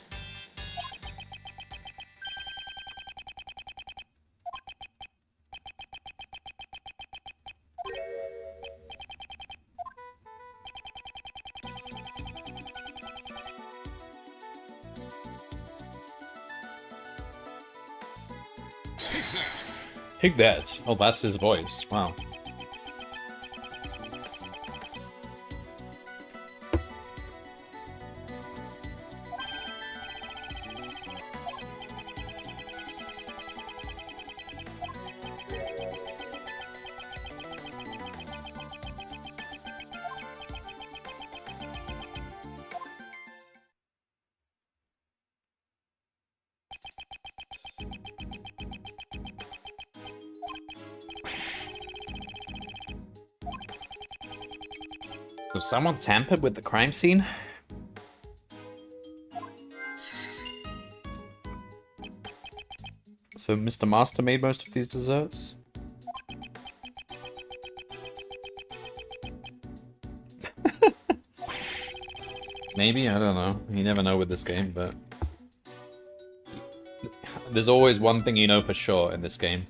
Take that. Oh, that's his voice. Wow. So someone tampered with the crime scene? So Mr. Master made most of these desserts? Maybe, I don't know. You never know with this game, but... There's always one thing you know for sure in this game.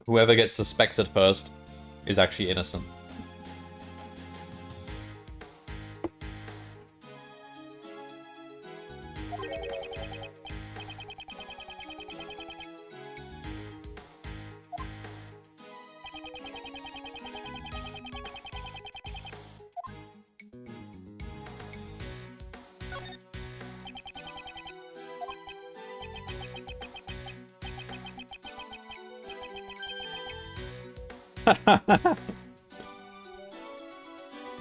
Whoever gets suspected first is actually innocent.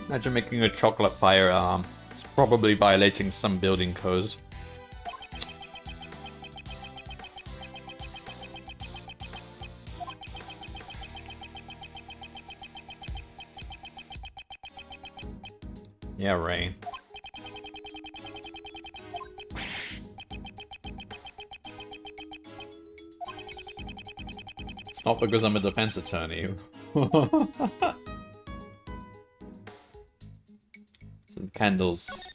Imagine making a chocolate firearm. It's probably violating some building code. Yeah, Ray. It's not because I'm a defense attorney. Some candles.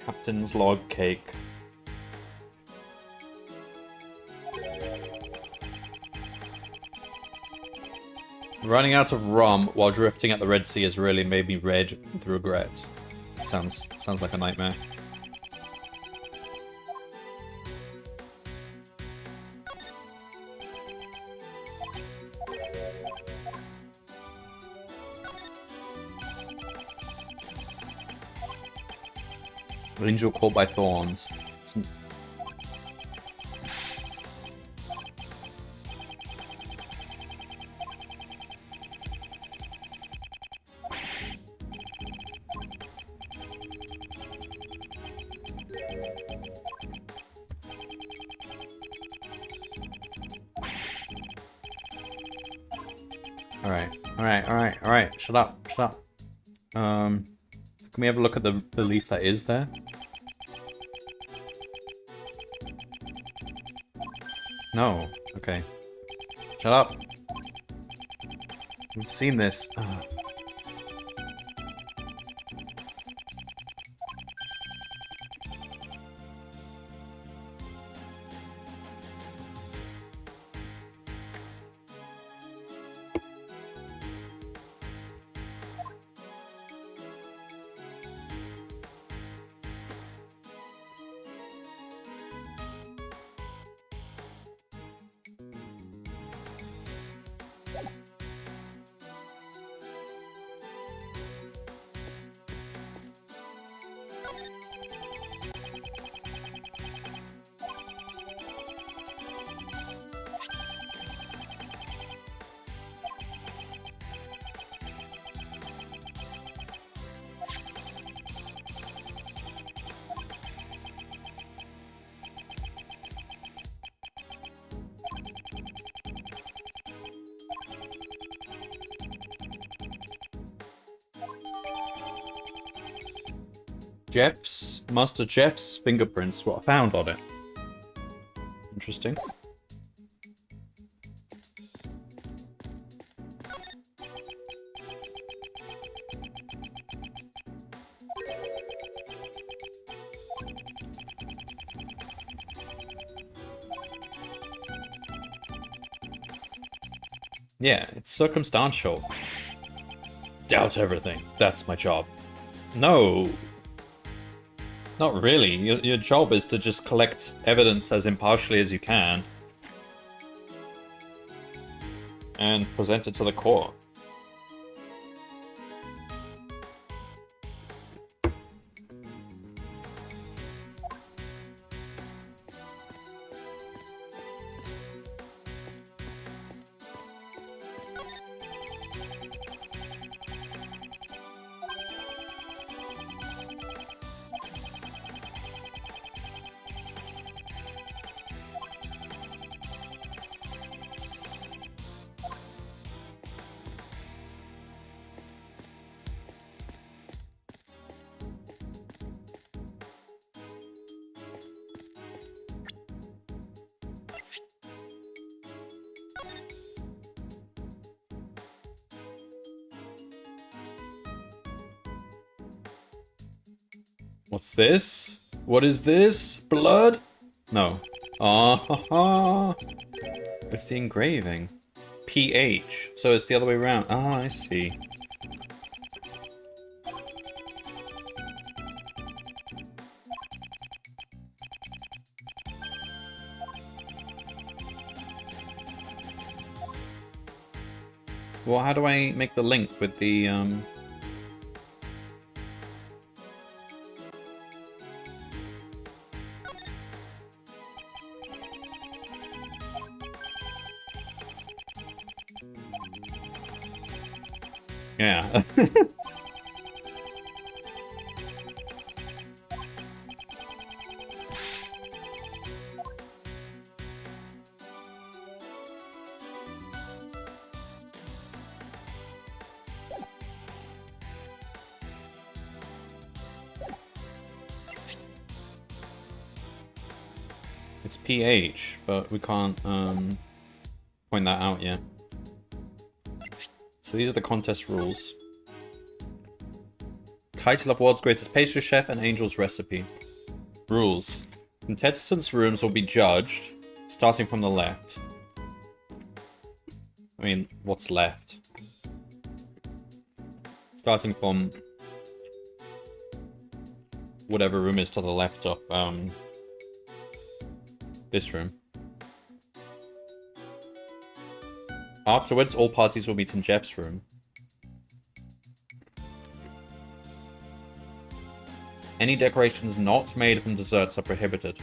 Captain's log cake. Running out of rum while drifting at the Red Sea has really made me red with regret. Sounds like a nightmare. Angel caught by thorns. Alright. Shut up. Can we have a look at the leaf that is there? No. Okay. Shut up. We've seen this. Master Jeff's fingerprints were found on it. Interesting. Yeah, it's circumstantial. Doubt everything. That's my job. No. Not really. Your job is to just collect evidence as impartially as you can. And present it to the court. What's this? What is this? Blood? No. Ah ha ha. It's the engraving. PH. So it's the other way around. Ah, I see. Well, how do I make the link with the, Yeah. It's PH, but we can't, point that out yet. So these are the contest rules. Title of World's Greatest Pastry Chef and Angel's Recipe. Rules. Contestants' rooms will be judged, starting from the left. I mean, what's left? Starting from whatever room is to the left of, this room. Afterwards, all parties will meet in Jeff's room. Any decorations not made from desserts are prohibited.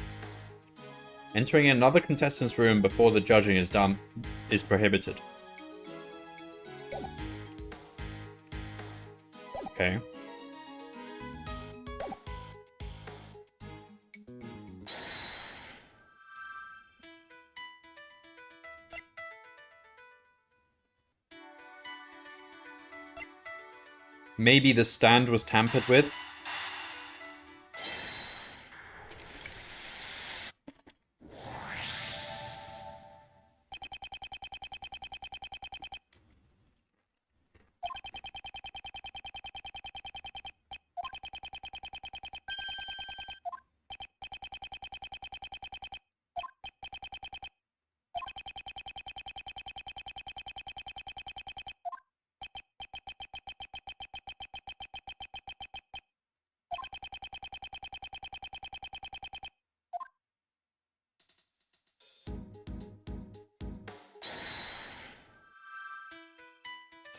Entering another contestant's room before the judging is done is prohibited. Okay. Maybe the stand was tampered with?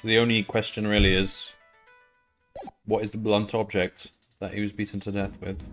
So the only question really is, what is the blunt object that he was beaten to death with?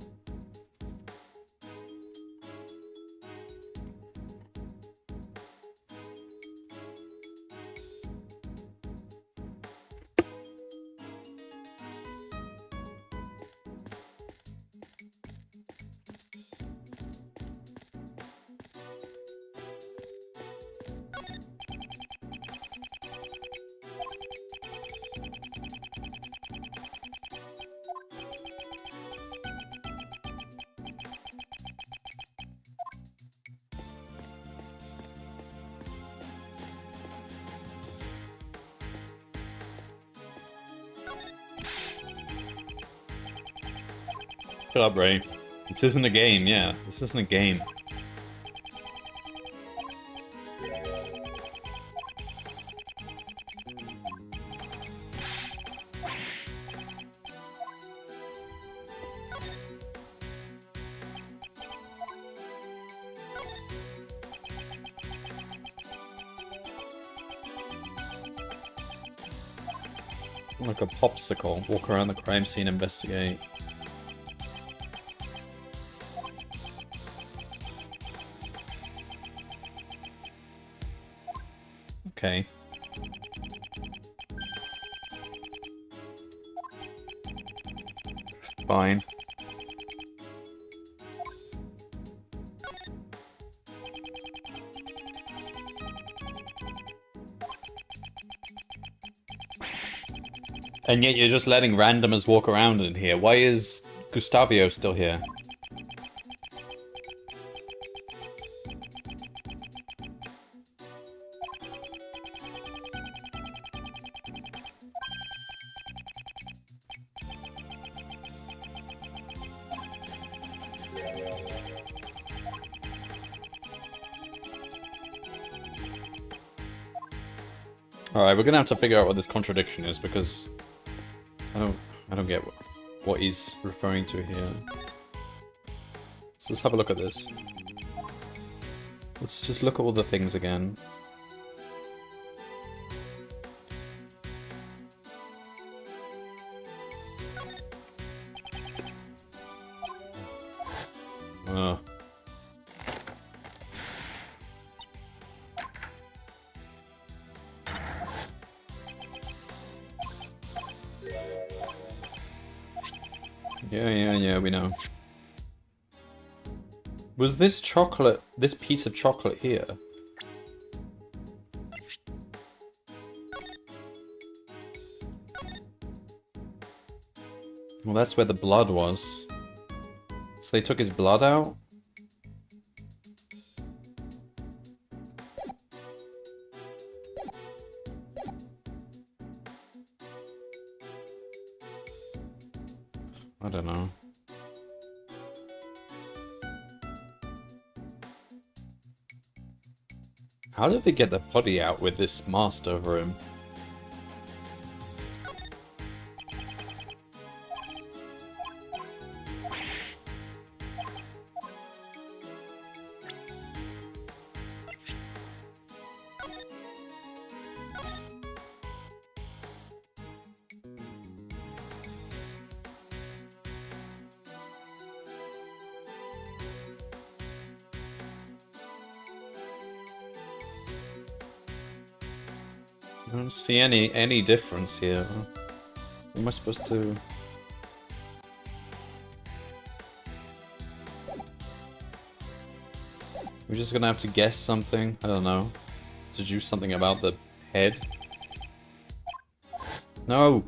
Shut up, Ray. This isn't a game, yeah. This isn't a game. Like a popsicle. Walk around the crime scene, investigate. Okay. Fine. And yet you're just letting randomers walk around in here. Why is Gustavio still here? Alright, we're gonna have to figure out what this contradiction is, because I don't get what he's referring to here. So let's have a look at this. Let's just look at all the things again. Yeah, we know. Was this chocolate, this piece of chocolate here? Well, that's where the blood was. So they took his blood out? I don't know. How did they get the body out with this mask over him? I don't see any difference here. What am I supposed to... We're just gonna have to guess something? I don't know. Deduce something about the head? No!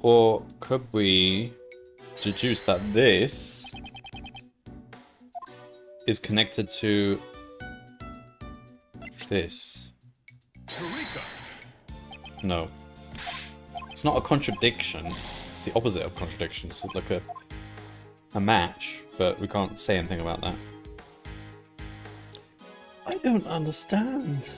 Or could we deduce that this is connected to this? Eureka! No. It's not a contradiction. It's the opposite of contradiction. It's like a match, but we can't say anything about that. I don't understand.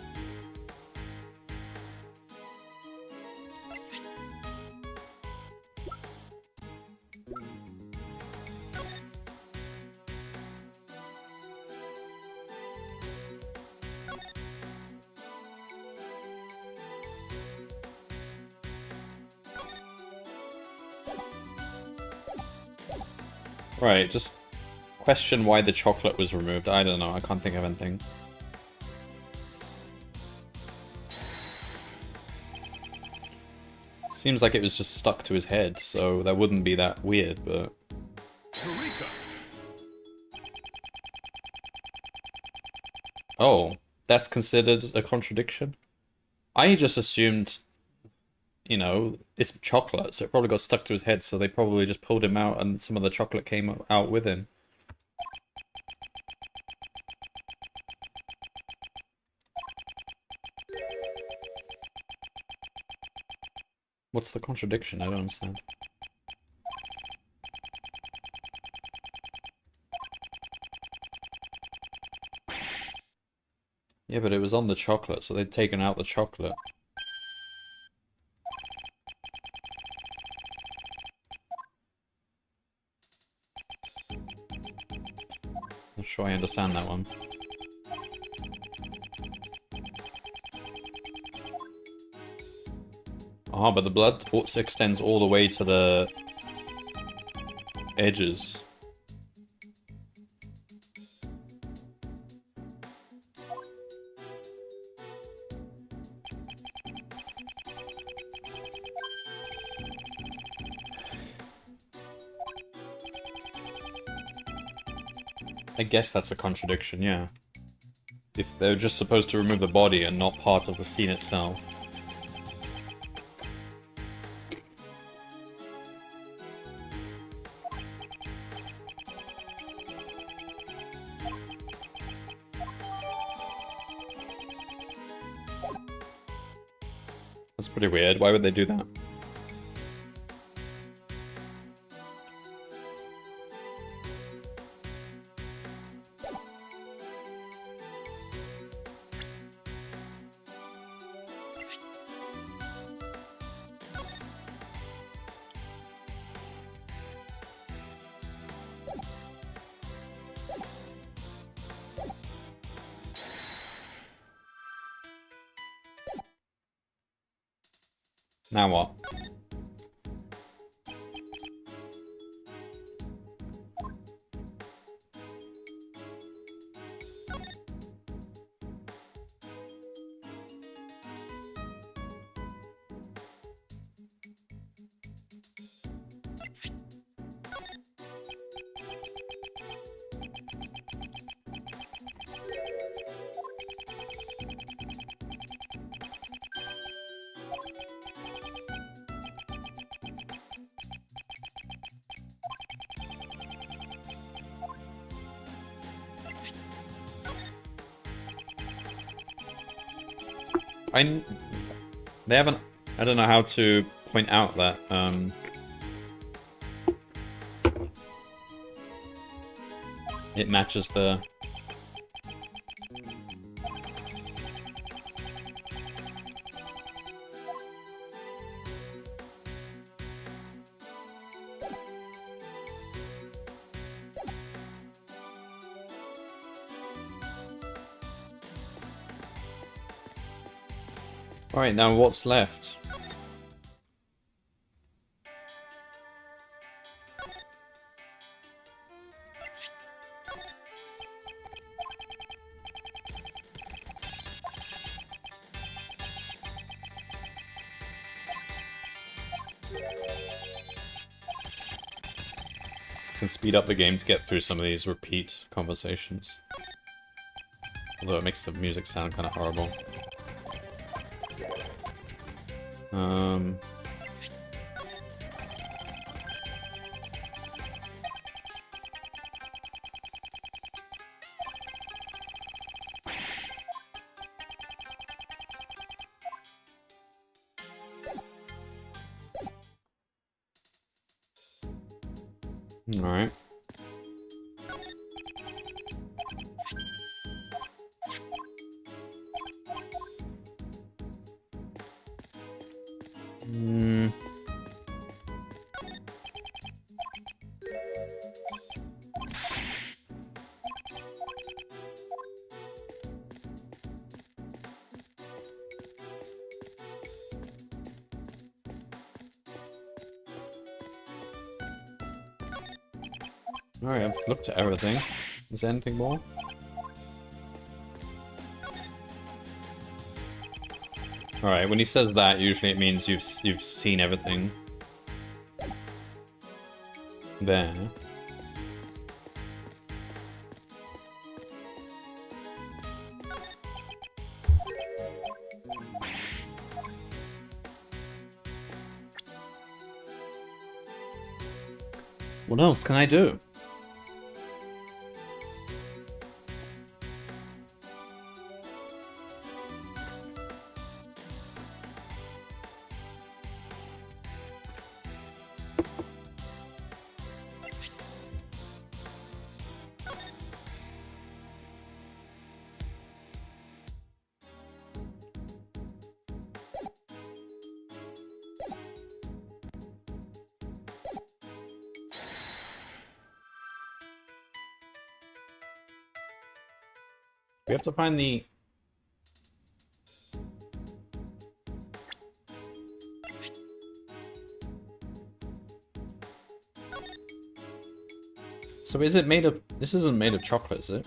Right, just question why the chocolate was removed. I don't know, I can't think of anything. Seems like it was just stuck to his head, so that wouldn't be that weird, but... Eureka! Oh, that's considered a contradiction? I just assumed, you know, it's chocolate, so it probably got stuck to his head, so they probably just pulled him out and some of the chocolate came out with him. What's the contradiction? I don't understand. Yeah, but it was on the chocolate, so they'd taken out the chocolate. Not sure I understand that one. Ah, but the blood extends all the way to the edges. I guess that's a contradiction, yeah. If they're just supposed to remove the body and not part of the scene itself. That's pretty weird. Why would they do that? Now what? They haven't. I don't know how to point out that. It matches the. Alright, now what's left? Can speed up the game to get through some of these repeat conversations. Although it makes the music sound kind of horrible. Alright. Alright, I've looked at everything. Is there anything more? Alright, when he says that, usually it means you've seen everything. There. What else can I do? We have to find the... So is it made of... This isn't made of chocolate, is it?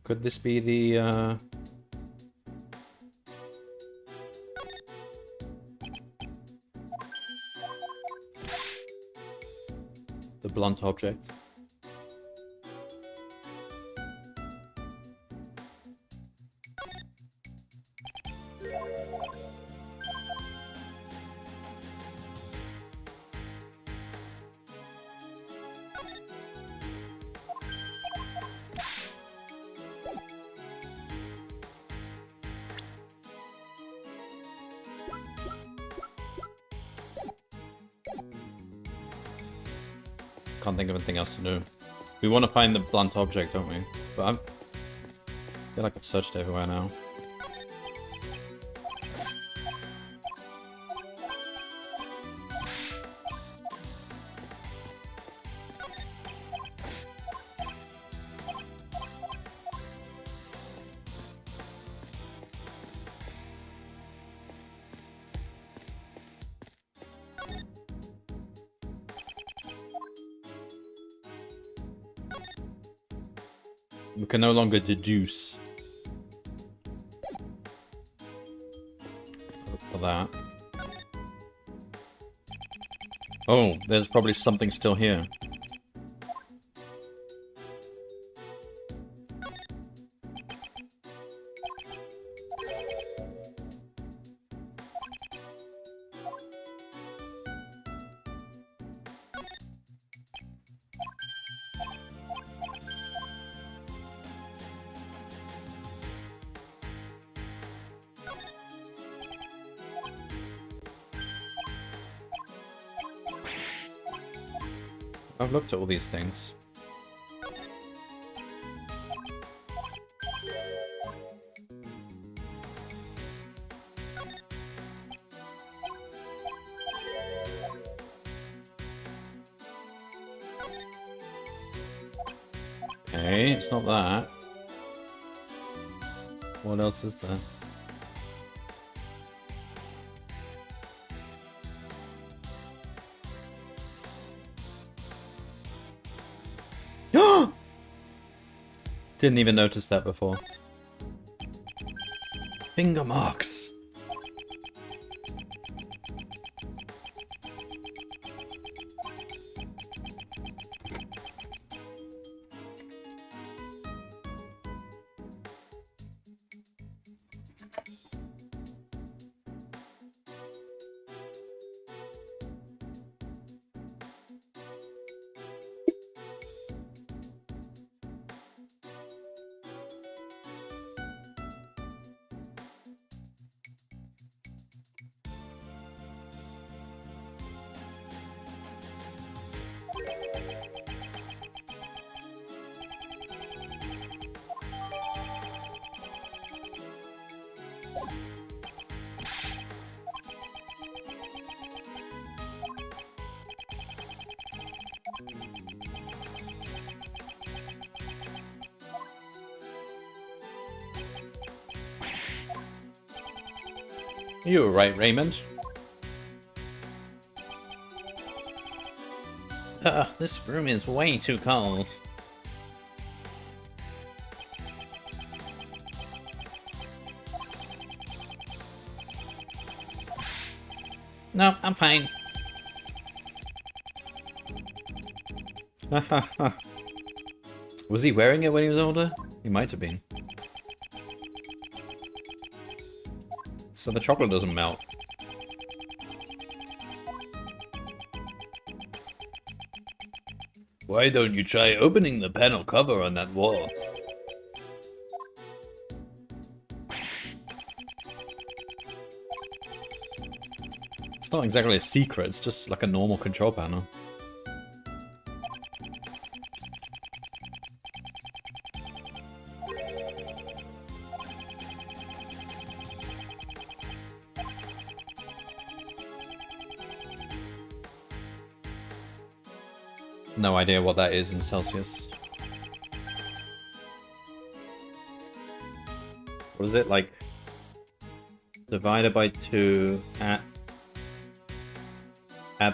Could this be the, the blunt object? Can't think of anything else to do. We want to find the blunt object, don't we? But I feel like I've searched everywhere now. We can no longer deduce. Look for that. Oh, there's probably something still here. I've looked at all these things. Okay, it's not that. What else is there? Didn't even notice that before. Finger marks. You were right, Raymond. This room is way too cold. No, I'm fine. Was he wearing it when he was older? He might have been. So the chocolate doesn't melt. Why don't you try opening the panel cover on that wall? It's not exactly a secret, it's just like a normal control panel. No idea what that is in Celsius. What is it, like, divided by 2 at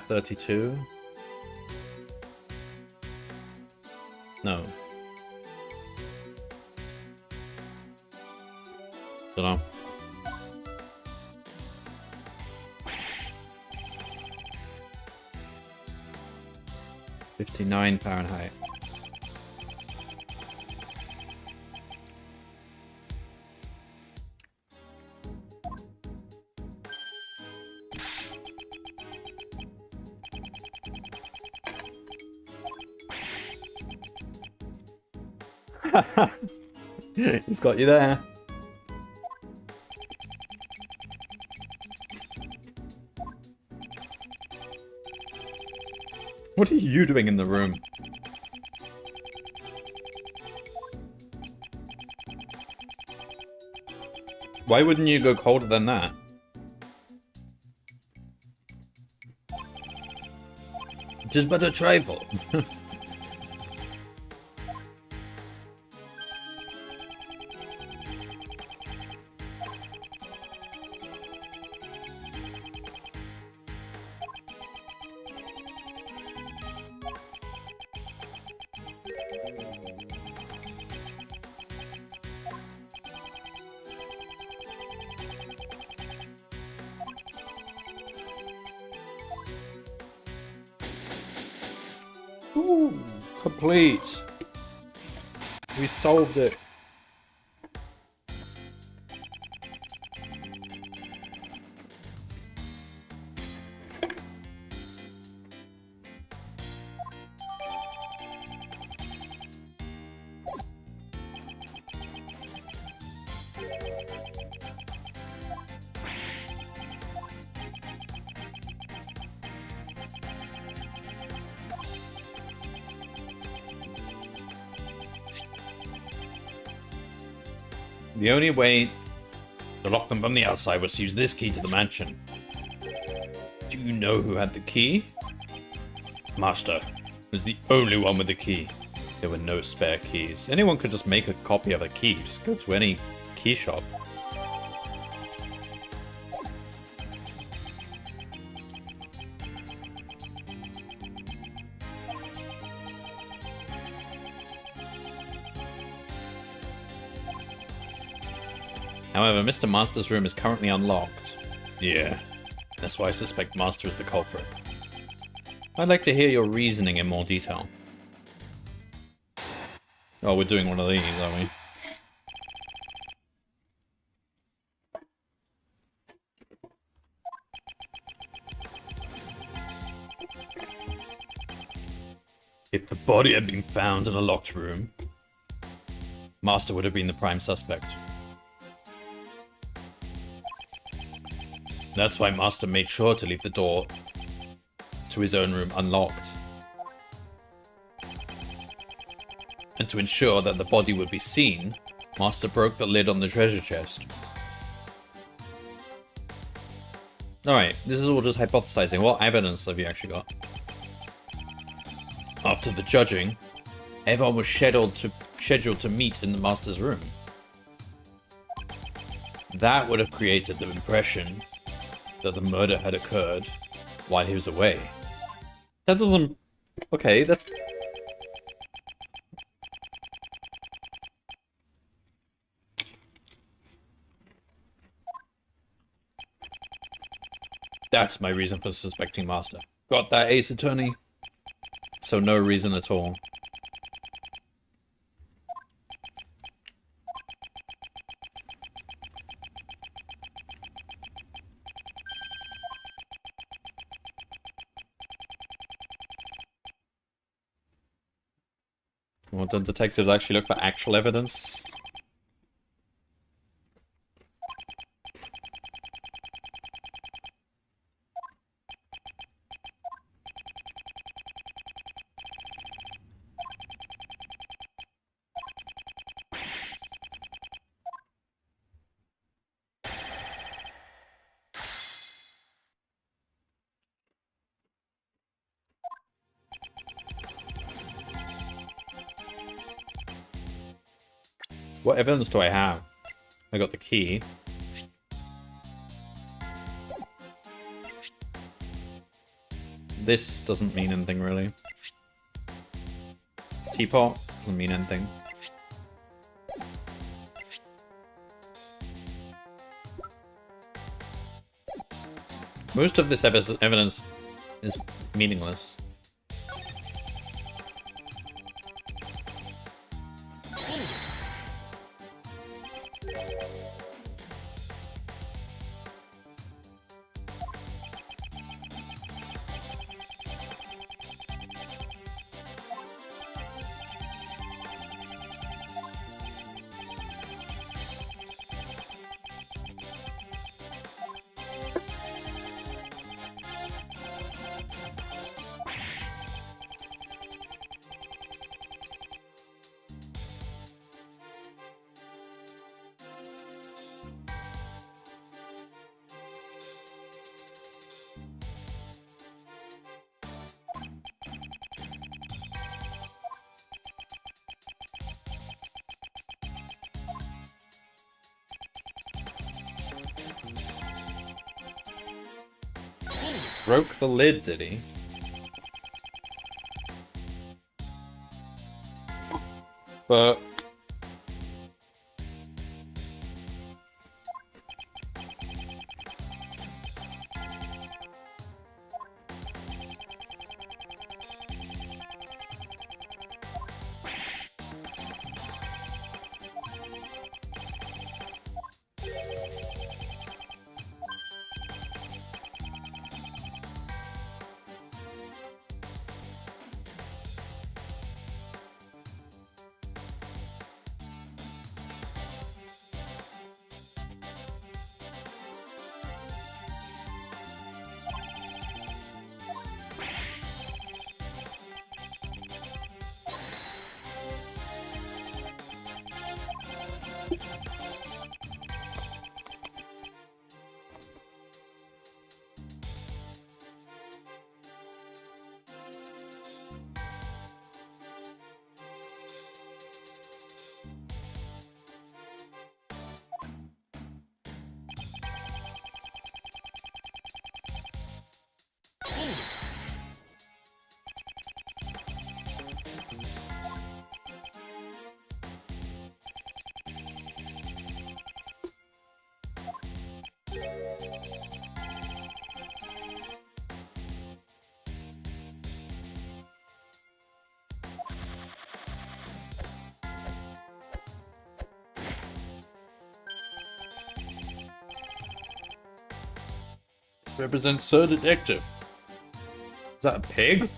32? No. Dunno. 59 Fahrenheit. He's got you there. What are you doing in the room? Why wouldn't you go colder than that? Just but a trifle. Ooh, complete. We solved it. The only way to lock them from the outside was to use this key to the mansion. Do you know who had the key? Master was the only one with the key. There were no spare keys. Anyone could just make a copy of a key. Just go to any key shop. However, Mr. Master's room is currently unlocked. Yeah, that's why I suspect Master is the culprit. I'd like to hear your reasoning in more detail. Oh, we're doing one of these, aren't we? If the body had been found in a locked room, Master would have been the prime suspect. That's why Master made sure to leave the door to his own room unlocked. And to ensure that the body would be seen, Master broke the lid on the treasure chest. Alright, this is all just hypothesizing. What evidence have you actually got? After the judging, everyone was scheduled to meet in the Master's room. That would have created the impression that the murder had occurred while he was away. That doesn't... Okay, that's... That's my reason for suspecting Master. Got that, Ace Attorney? So no reason at all. Well, do detectives actually look for actual evidence? What evidence do I have? I got the key. This doesn't mean anything, really. Teapot doesn't mean anything. Most of this evidence is meaningless. broke the lid, did he? But... represents Sir Detective. Is that a pig?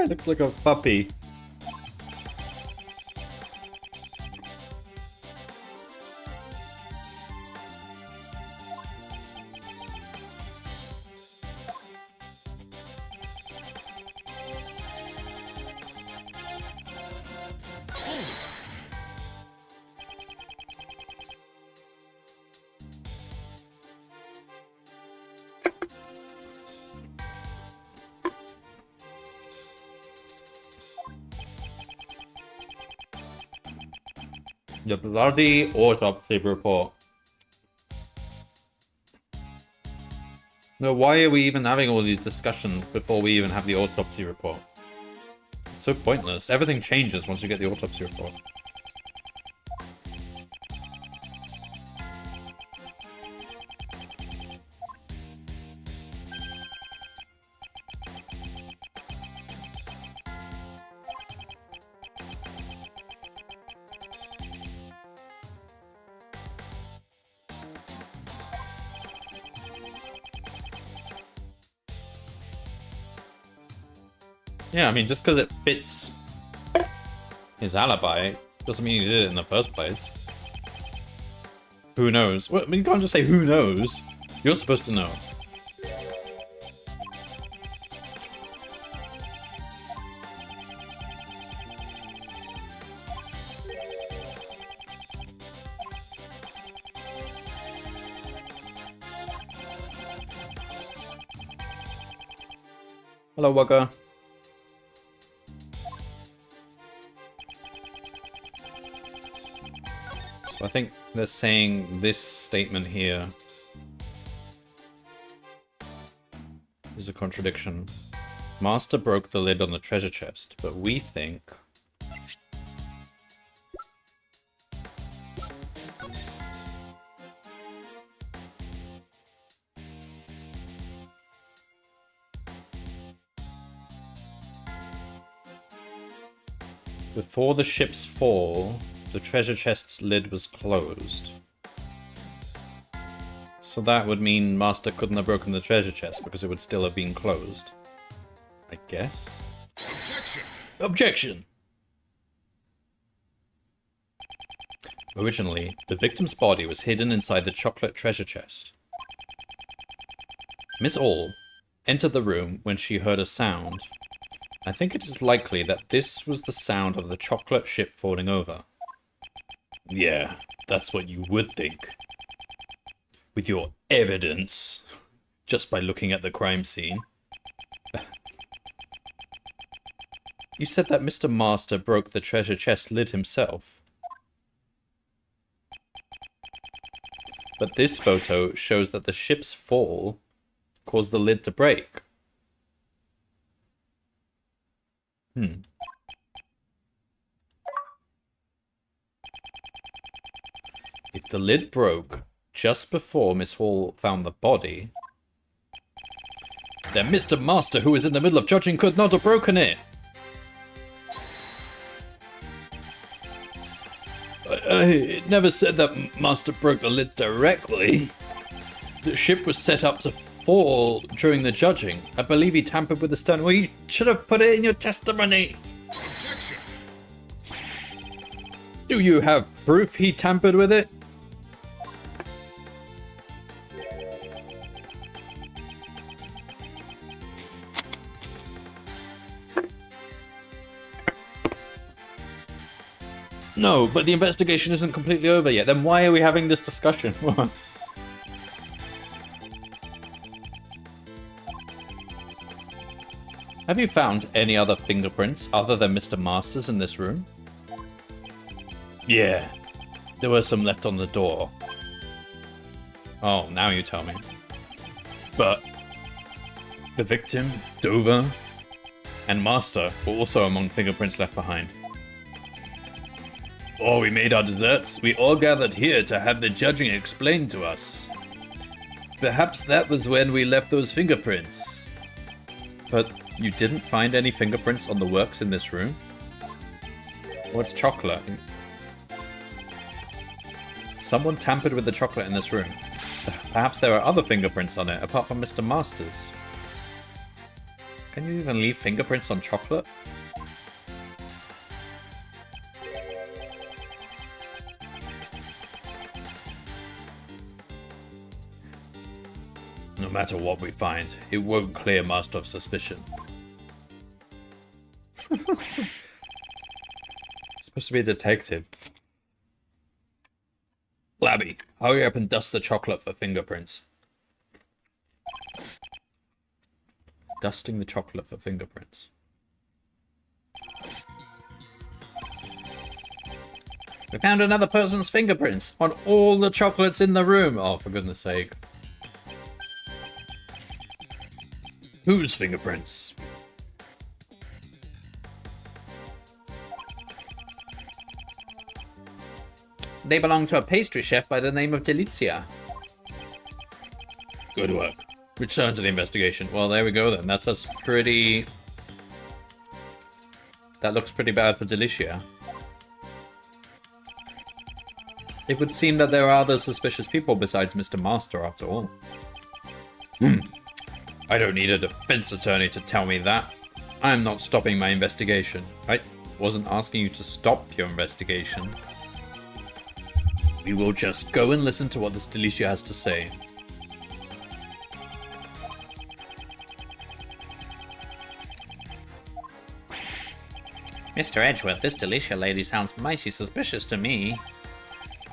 Looks like a puppy. The bloody autopsy report. No, why are we even having all these discussions before we even have the autopsy report? It's so pointless. Everything changes once you get the autopsy report. Yeah, I mean, just because it fits his alibi doesn't mean he did it in the first place. Who knows? Well, I mean, you can't just say who knows. You're supposed to know. Hello, Wugger. So I think they're saying this statement here is a contradiction. Master broke the lid on the treasure chest, but we think... Before the ship's fall, the treasure chest's lid was closed. So that would mean Master couldn't have broken the treasure chest because it would still have been closed. I guess? Objection! Objection! Originally, the victim's body was hidden inside the chocolate treasure chest. Miss All entered the room when she heard a sound. I think it is likely that this was the sound of the chocolate ship falling over. Yeah, that's what you would think. With your evidence, just by looking at the crime scene. You said that Mr. Master broke the treasure chest lid himself. But this photo shows that the ship's fall caused the lid to break. If the lid broke just before Miss Hall found the body, then Mr. Master, who was in the middle of judging, could not have broken it. It never said that Master broke the lid directly. The ship was set up to fall during the judging. I believe he tampered with the stone. Well, you should have put it in your testimony. Objection. Do you have proof he tampered with it? No, but the investigation isn't completely over yet. Then why are we having this discussion? Have you found any other fingerprints other than Mr. Master's in this room? Yeah, there were some left on the door. Oh, now you tell me. But the victim, Dover, and Master were also among fingerprints left behind. Oh, we made our desserts. We all gathered here to have the judging explained to us. Perhaps that was when we left those fingerprints. But you didn't find any fingerprints on the works in this room? What's chocolate? Someone tampered with the chocolate in this room. So perhaps there are other fingerprints on it, apart from Mr. Master's. Can you even leave fingerprints on chocolate? No matter what we find, it won't clear Master of suspicion. Supposed to be a detective. Labby, hurry up and dust the chocolate for fingerprints. Dusting the chocolate for fingerprints. We found another person's fingerprints on all the chocolates in the room. Oh, for goodness sake. Whose fingerprints? They belong to a pastry chef by the name of Delizia. Good work. Return to the investigation. Well, there we go then. That's a pretty... That looks pretty bad for Delicia. It would seem that there are other suspicious people besides Mr. Master, after all. I don't need a defense attorney to tell me that. I'm not stopping my investigation. I wasn't asking you to stop your investigation. We will just go and listen to what this Delicia has to say. Mr. Edgeworth, this Delicia lady sounds mighty suspicious to me.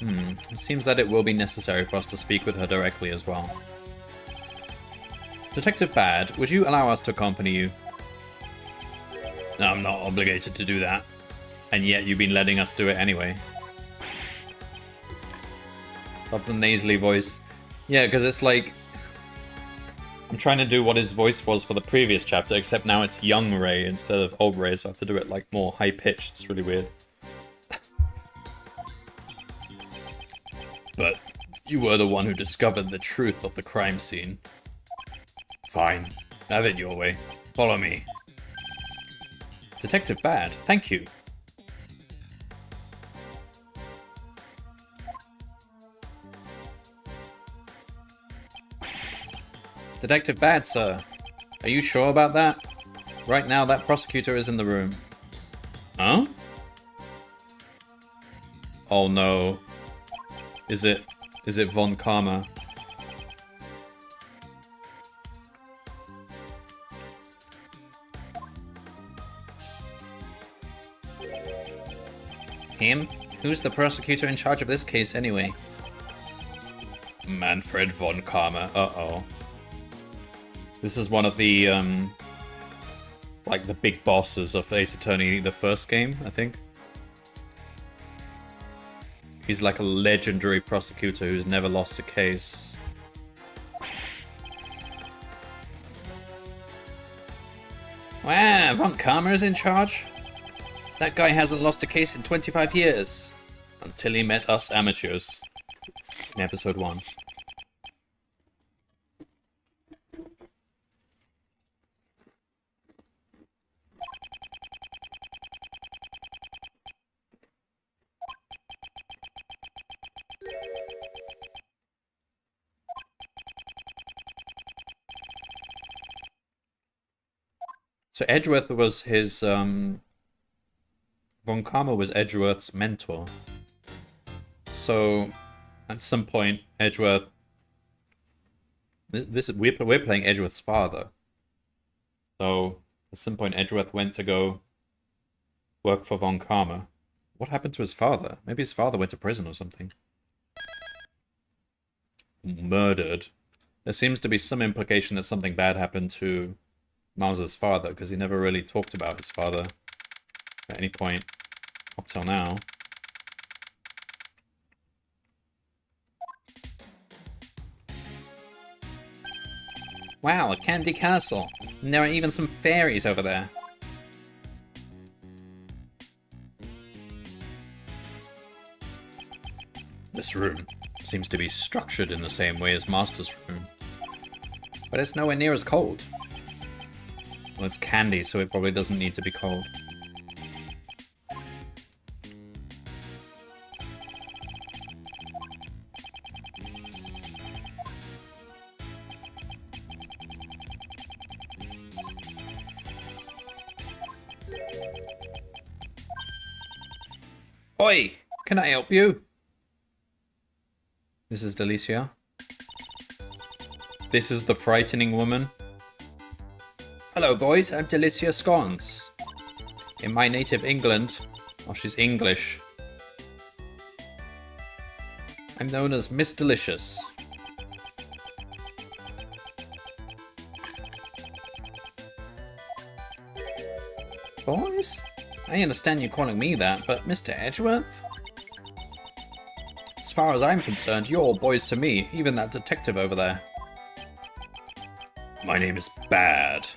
It seems that it will be necessary for us to speak with her directly as well. Detective Bad, would you allow us to accompany you? No, I'm not obligated to do that. And yet you've been letting us do it anyway. Love the nasally voice. Yeah, because it's like... I'm trying to do what his voice was for the previous chapter, except now it's young Ray instead of old Ray, so I have to do it like more high-pitched. It's really weird. But you were the one who discovered the truth of the crime scene. Fine. Have it your way. Follow me. Detective Bad, thank you. Detective Bad, sir. Are you sure about that? Right now, that prosecutor is in the room. Huh? Oh no. Is it Von Karma? Him? Who's the prosecutor in charge of this case anyway? Manfred Von Karma. Uh-oh. This is one of the, like the big bosses of Ace Attorney, the first game, I think. He's like a legendary prosecutor who's never lost a case. Wow, Von Karma is in charge? That guy hasn't lost a case in 25 years. Until he met us amateurs. In episode 1. So Edgeworth was his, Von Karma was Edgeworth's mentor. So, at some point, Edgeworth... We're playing Edgeworth's father. So, at some point, Edgeworth went to go work for Von Karma. What happened to his father? Maybe his father went to prison or something. Murdered. There seems to be some implication that something bad happened to Mouse's father, because he never really talked about his father at any point up till now. Wow, a candy castle. And there are even some fairies over there. This room seems to be structured in the same way as Master's room. But it's nowhere near as cold. Well, it's candy, so it probably doesn't need to be cold. Oi! Can I help you? This is Delicia. This is the frightening woman. Hello boys, I'm Delicia Scones. In my native England, oh she's English, I'm known as Miss Delicious. Boys? I understand you calling me that, but Mr. Edgeworth? As far as I'm concerned, you're all boys to me, even that detective over there. My name is Bad,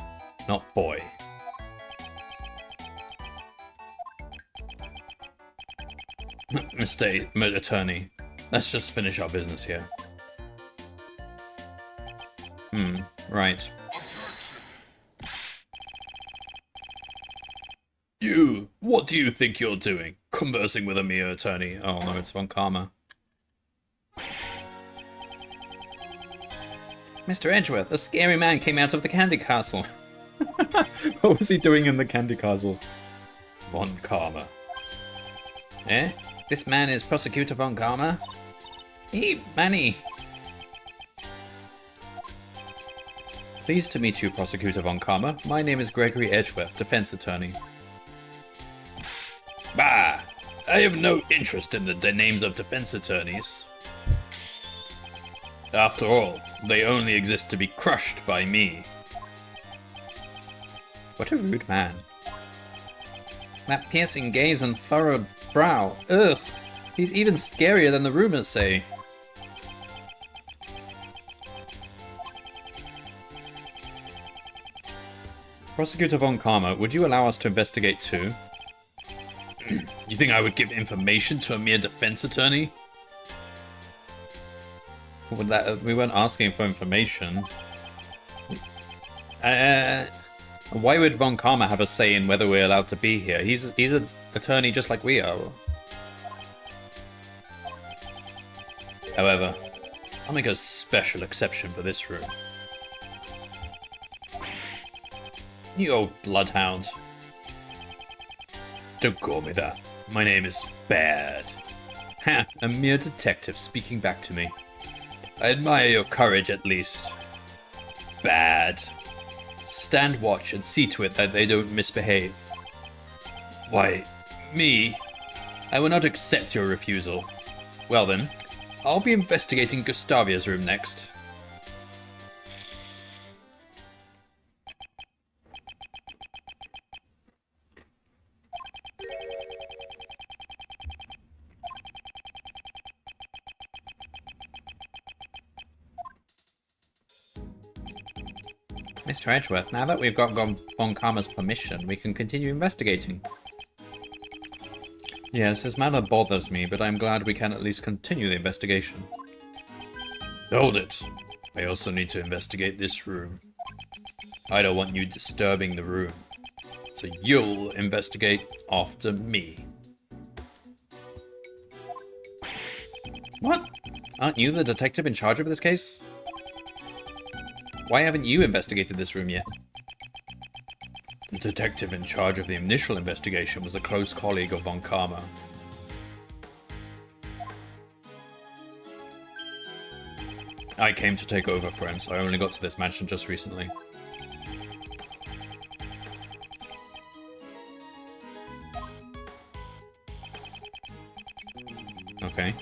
not Boy. Mr. Attorney, let's just finish our business here. Right. You, what do you think you're doing? Conversing with a mere attorney. Oh no, it's Von Karma. Mr. Edgeworth, a scary man came out of the candy castle. What was he doing in the candy castle? Von Karma. Eh? This man is Prosecutor Von Karma? Manny. Pleased to meet you, Prosecutor Von Karma. My name is Gregory Edgeworth, defense attorney. Bah! I have no interest in the names of defense attorneys. After all, they only exist to be crushed by me. What a rude man. That piercing gaze and furrowed brow. Ugh! He's even scarier than the rumors say. Prosecutor Von Karma, would you allow us to investigate too? You think I would give information to a mere defense attorney? We weren't asking for information. Why would Von Karma have a say in whether we're allowed to be here? He's an attorney just like we are. However, I'll make a special exception for this room. You old bloodhound. Don't call me that. My name is Bad. Ha, a mere detective speaking back to me. I admire your courage at least. Bad. Stand watch and see to it that they don't misbehave. Why, me? I will not accept your refusal. Well then, I'll be investigating Gustavia's room next. Mr. Edgeworth, now that we've got Von Karma's permission, we can continue investigating. Yes, his manner bothers me, but I'm glad we can at least continue the investigation. Hold it. I also need to investigate this room. I don't want you disturbing the room. So you'll investigate after me. What? Aren't you the detective in charge of this case? Why haven't you investigated this room yet? The detective in charge of the initial investigation was a close colleague of Von Karma. I came to take over for him, so I only got to this mansion just recently. Okay.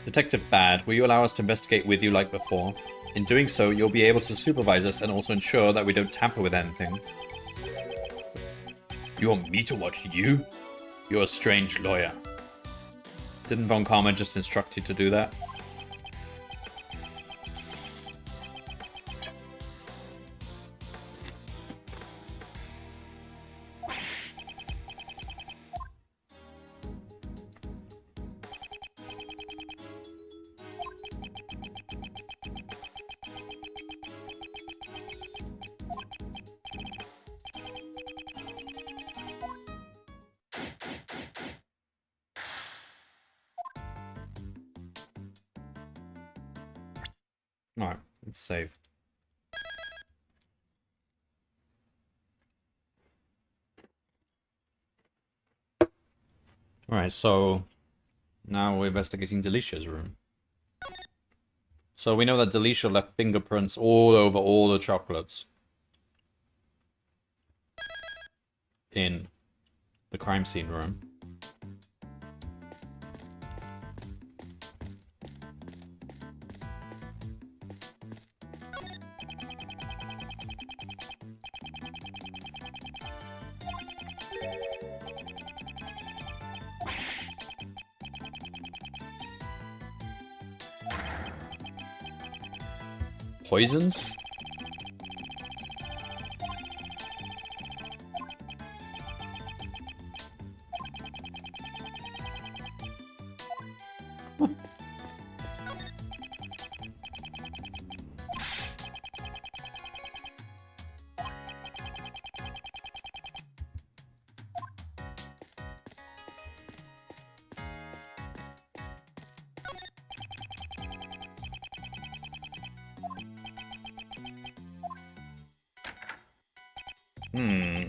Detective Bad, will you allow us to investigate with you like before? In doing so, you'll be able to supervise us and also ensure that we don't tamper with anything. You want me to watch you? You're a strange lawyer. Didn't Von Karma just instruct you to do that? Alright, let's save. Alright, so now we're investigating Delicia's room. So we know that Delicia left fingerprints all over all the chocolates in the crime scene room. Poisons?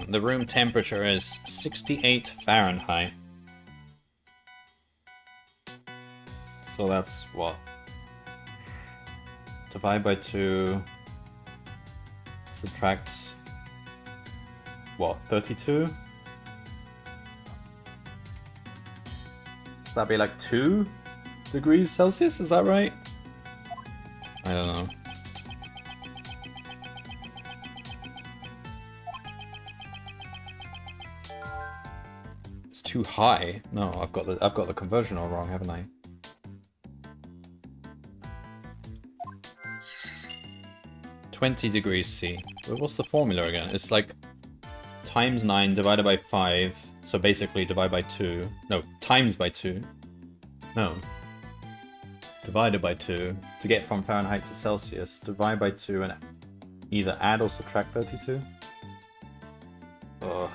The room temperature is 68 Fahrenheit. So that's what? Divide by 2. Subtract what? 32? Does that be like 2 degrees Celsius? Is that right? I don't know. Too high. No, I've got the conversion all wrong, haven't I? (20 degrees C). But what's the formula again? It's like times 9 divided by 5. So basically divide by 2. No, times by 2. No. Divided by 2 to get from Fahrenheit to Celsius. Divide by 2 and either add or subtract 32. Ugh.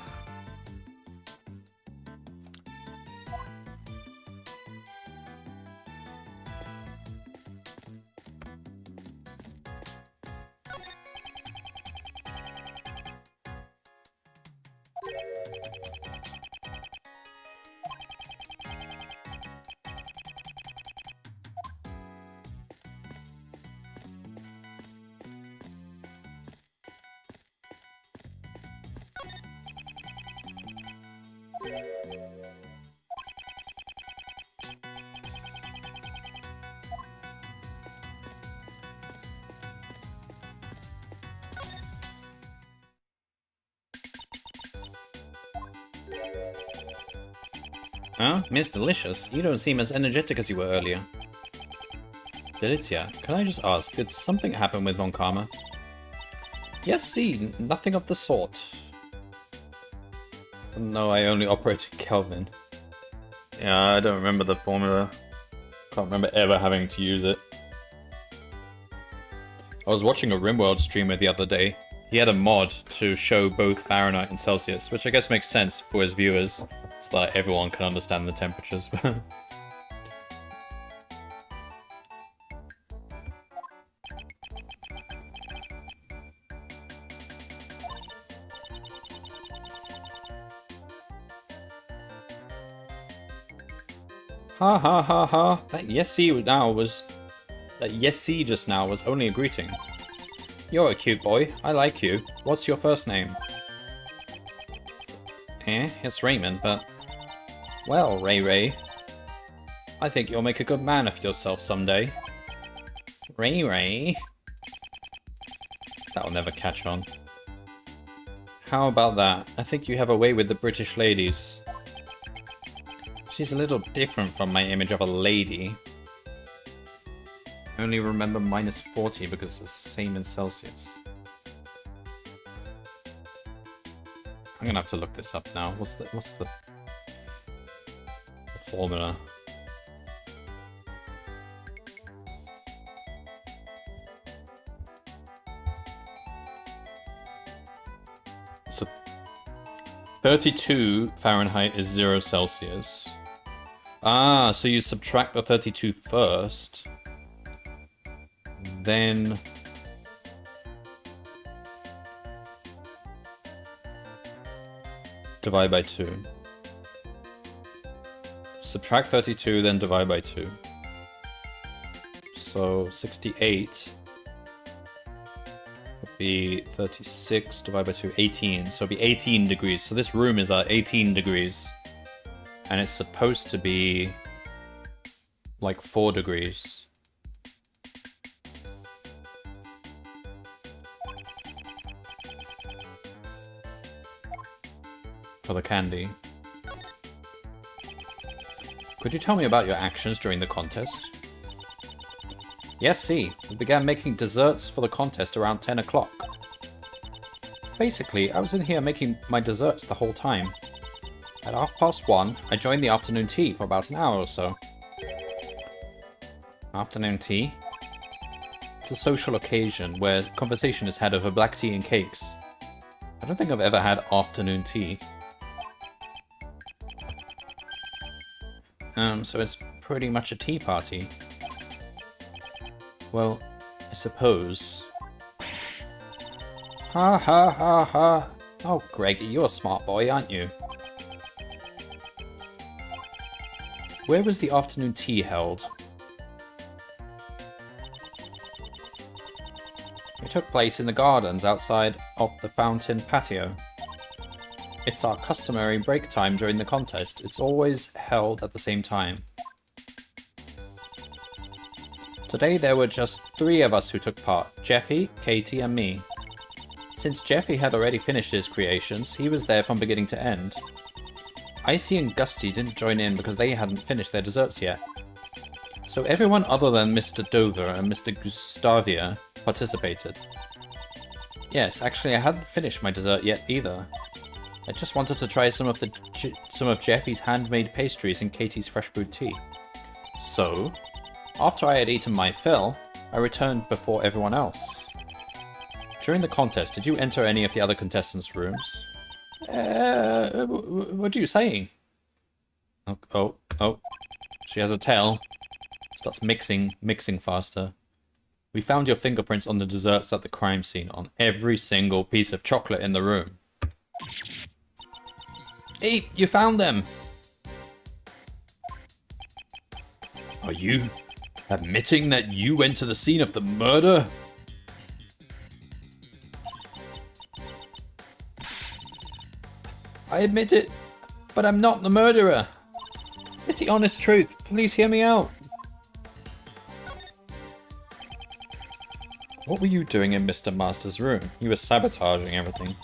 Huh? Miss Delicious, you don't seem as energetic as you were earlier. Delicia, can I just ask, did something happen with Von Karma? Yes, see, nothing of the sort. No, I only operate in Kelvin. Yeah, I don't remember the formula. Can't remember ever having to use it. I was watching a RimWorld streamer the other day. He had a mod to show both Fahrenheit and Celsius, which I guess makes sense for his viewers, so that everyone can understand the temperatures. Ha ha ha ha. That yesy just now was only a greeting. You're a cute boy. I like you. What's your first name? It's Raymond, but... Well, Ray. I think you'll make a good man of yourself someday. Ray. That'll never catch on. How about that? I think you have a way with the British ladies. She's a little different from my image of a lady. I only remember -40 because it's the same in Celsius. I'm gonna have to look this up now. What's the formula? So 32 Fahrenheit is 0 Celsius. Ah, so you subtract the 32 first, then divide by 2. Subtract 32, then divide by 2. So 68 would be 36 divided by 2, 18. So it'd be 18 degrees. So this room is at 18 degrees. And it's supposed to be like 4 degrees. For the candy. Could you tell me about your actions during the contest? Yes, see. We began making desserts for the contest around 10 o'clock. Basically, I was in here making my desserts the whole time. At 1:30, I joined the afternoon tea for about an hour or so. Afternoon tea? It's a social occasion where conversation is had over black tea and cakes. I don't think I've ever had afternoon tea. So it's pretty much a tea party. Well, I suppose. Ha ha ha ha. Oh, Greg, you're a smart boy, aren't you? Where was the afternoon tea held? It took place in the gardens outside of the fountain patio. It's our customary break time during the contest. It's always held at the same time. Today there were just 3 of us who took part, Jeffy, Katie and me. Since Jeffy had already finished his creations, he was there from beginning to end. Icy and Gusty didn't join in because they hadn't finished their desserts yet. So everyone other than Mr. Dover and Mr. Gustavia participated. Yes, actually I hadn't finished my dessert yet either. I just wanted to try some of Jeffy's handmade pastries and Katie's fresh brewed tea. So, after I had eaten my fill, I returned before everyone else. During the contest, did you enter any of the other contestants' rooms? What are you saying? Oh. She has a tail. Starts mixing faster. We found your fingerprints on the desserts at the crime scene on every single piece of chocolate in the room. Hey, you found them! Are you admitting that you went to the scene of the murder? I admit it, but I'm not the murderer. It's the honest truth. Please hear me out. What were you doing in Mr. Master's room? You were sabotaging everything.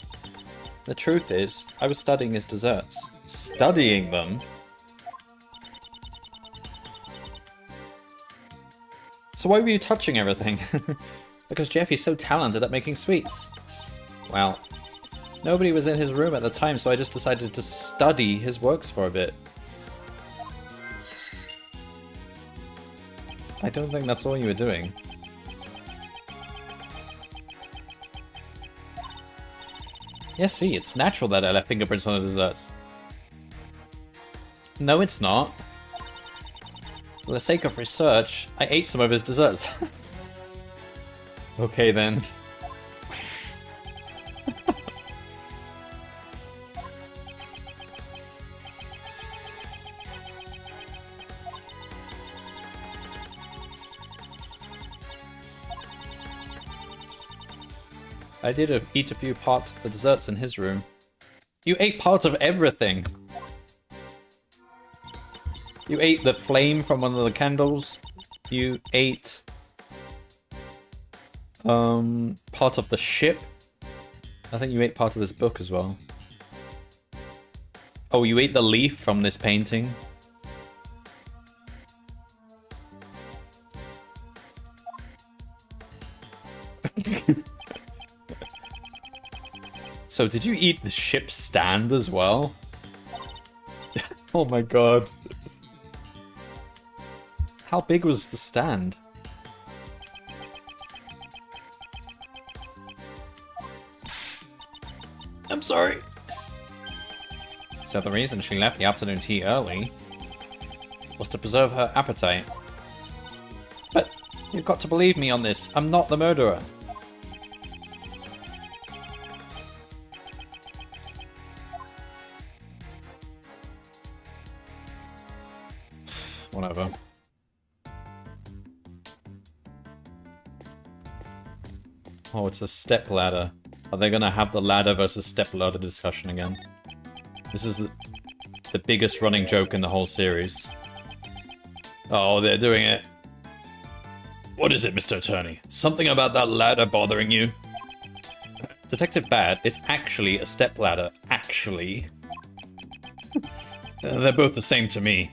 The truth is, I was studying his desserts. Studying them? So why were you touching everything? Because Jeffy's so talented at making sweets. Well, nobody was in his room at the time, so I just decided to study his works for a bit. I don't think that's all you were doing. Yeah, see, it's natural that I left fingerprints on the desserts. No, it's not. For the sake of research, I ate some of his desserts. Okay, then. I did eat a few parts of the desserts in his room. You ate part of everything! You ate the flame from one of the candles. You ate... part of the ship. I think you ate part of this book as well. Oh, you ate the leaf from this painting. So, did you eat the ship's stand as well? Oh my god. How big was the stand? I'm sorry. So the reason she left the afternoon tea early was to preserve her appetite. But you've got to believe me on this. I'm not the murderer. Whatever. Oh, it's a step ladder. Are they gonna have the ladder versus step ladder discussion again? This is the biggest running joke in the whole series. Oh, they're doing it. What is it, Mr. Attorney? Something about that ladder bothering you? Detective Bad, it's actually a step ladder. Actually. They're both the same to me.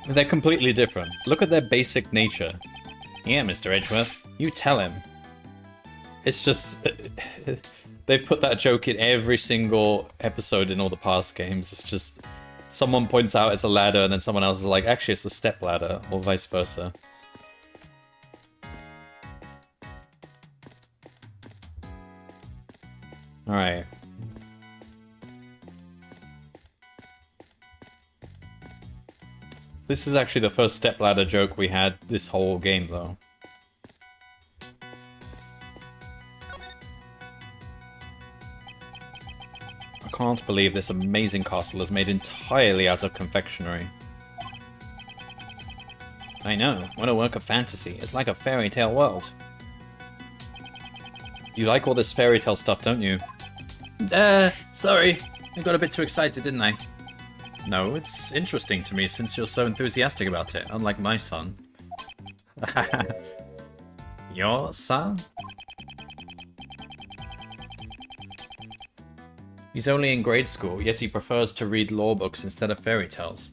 They're completely different. Look at their basic nature. Yeah, Mr. Edgeworth, you tell him. It's just... They've put that joke in every single episode in all the past games. It's just... Someone points out it's a ladder and then someone else is like, actually it's a step ladder, or vice versa. Alright. This is actually the first stepladder joke we had this whole game, though. I can't believe this amazing castle is made entirely out of confectionery. I know, what a work of fantasy. It's like a fairy tale world. You like all this fairy tale stuff, don't you? Sorry. I got a bit too excited, didn't I? No, it's interesting to me since you're so enthusiastic about it, unlike my son. Your son? He's only in grade school, yet he prefers to read law books instead of fairy tales.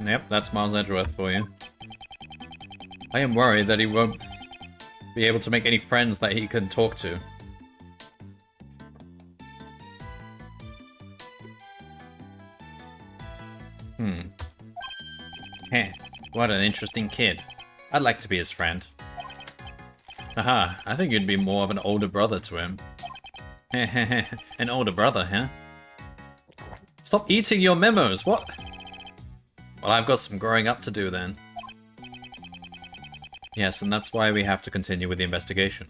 Yep, that's Miles Edgeworth for you. I am worried that he won't be able to make any friends that he can talk to. Heh, what an interesting kid. I'd like to be his friend. Aha, I think you'd be more of an older brother to him. Heh, an older brother, huh? Stop eating your memos, what? Well, I've got some growing up to do then. Yes, and that's why we have to continue with the investigation.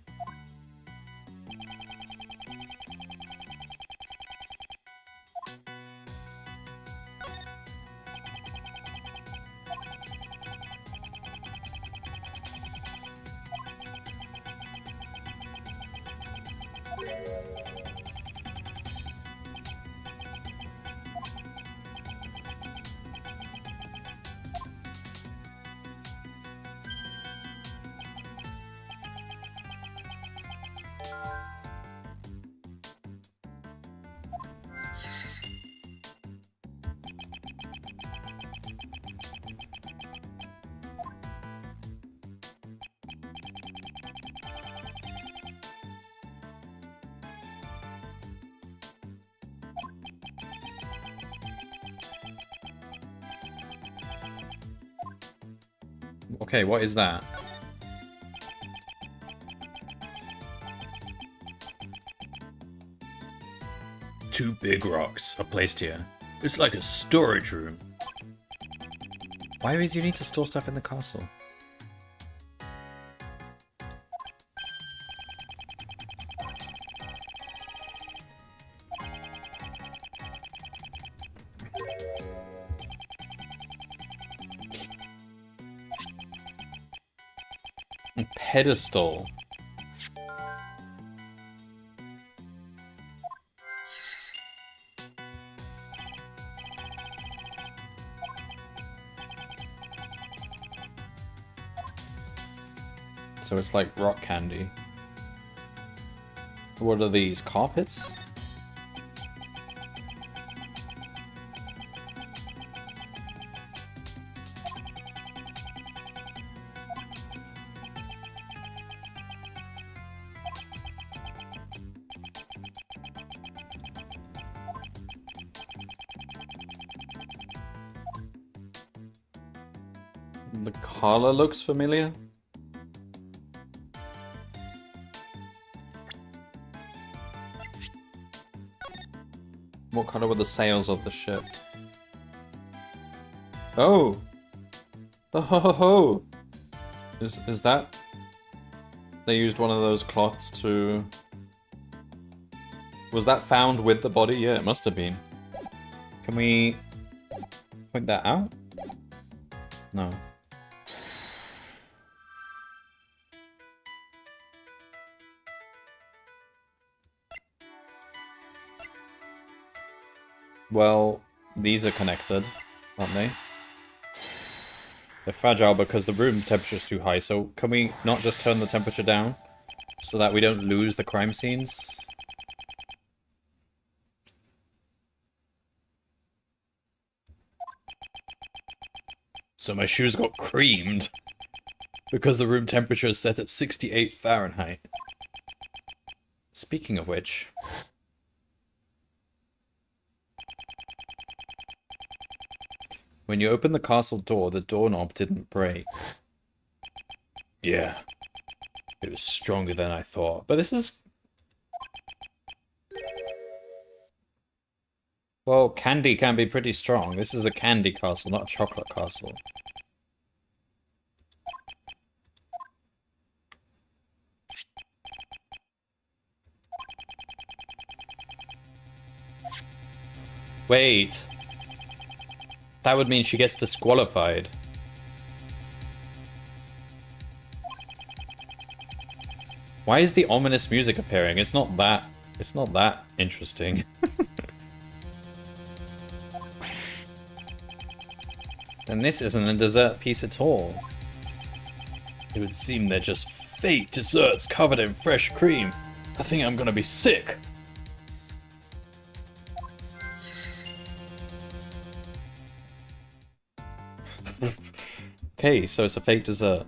Okay, what is that? Two big rocks are placed here. It's like a storage room. Why would you need to store stuff in the castle? A pedestal. So it's like rock candy. What are these, carpets? The color looks familiar. What color were the sails of the ship? Oh! Oh ho ho ho! Is that... They used one of those cloths to... Was that found with the body? Yeah, it must have been. Can we... point that out? No. Well, these are connected, aren't they? They're fragile because the room temperature is too high, so can we not just turn the temperature down? So that we don't lose the crime scenes? So my shoes got creamed because the room temperature is set at 68 Fahrenheit. Speaking of which... When you open the castle door, the doorknob didn't break. Yeah. It was stronger than I thought. But this is... Well, candy can be pretty strong. This is a candy castle, not a chocolate castle. Wait. That would mean she gets disqualified. Why is the ominous music appearing? It's not that interesting. Then this isn't a dessert piece at all. It would seem they're just fake desserts covered in fresh cream. I think I'm gonna be sick. Okay, so it's a fake dessert.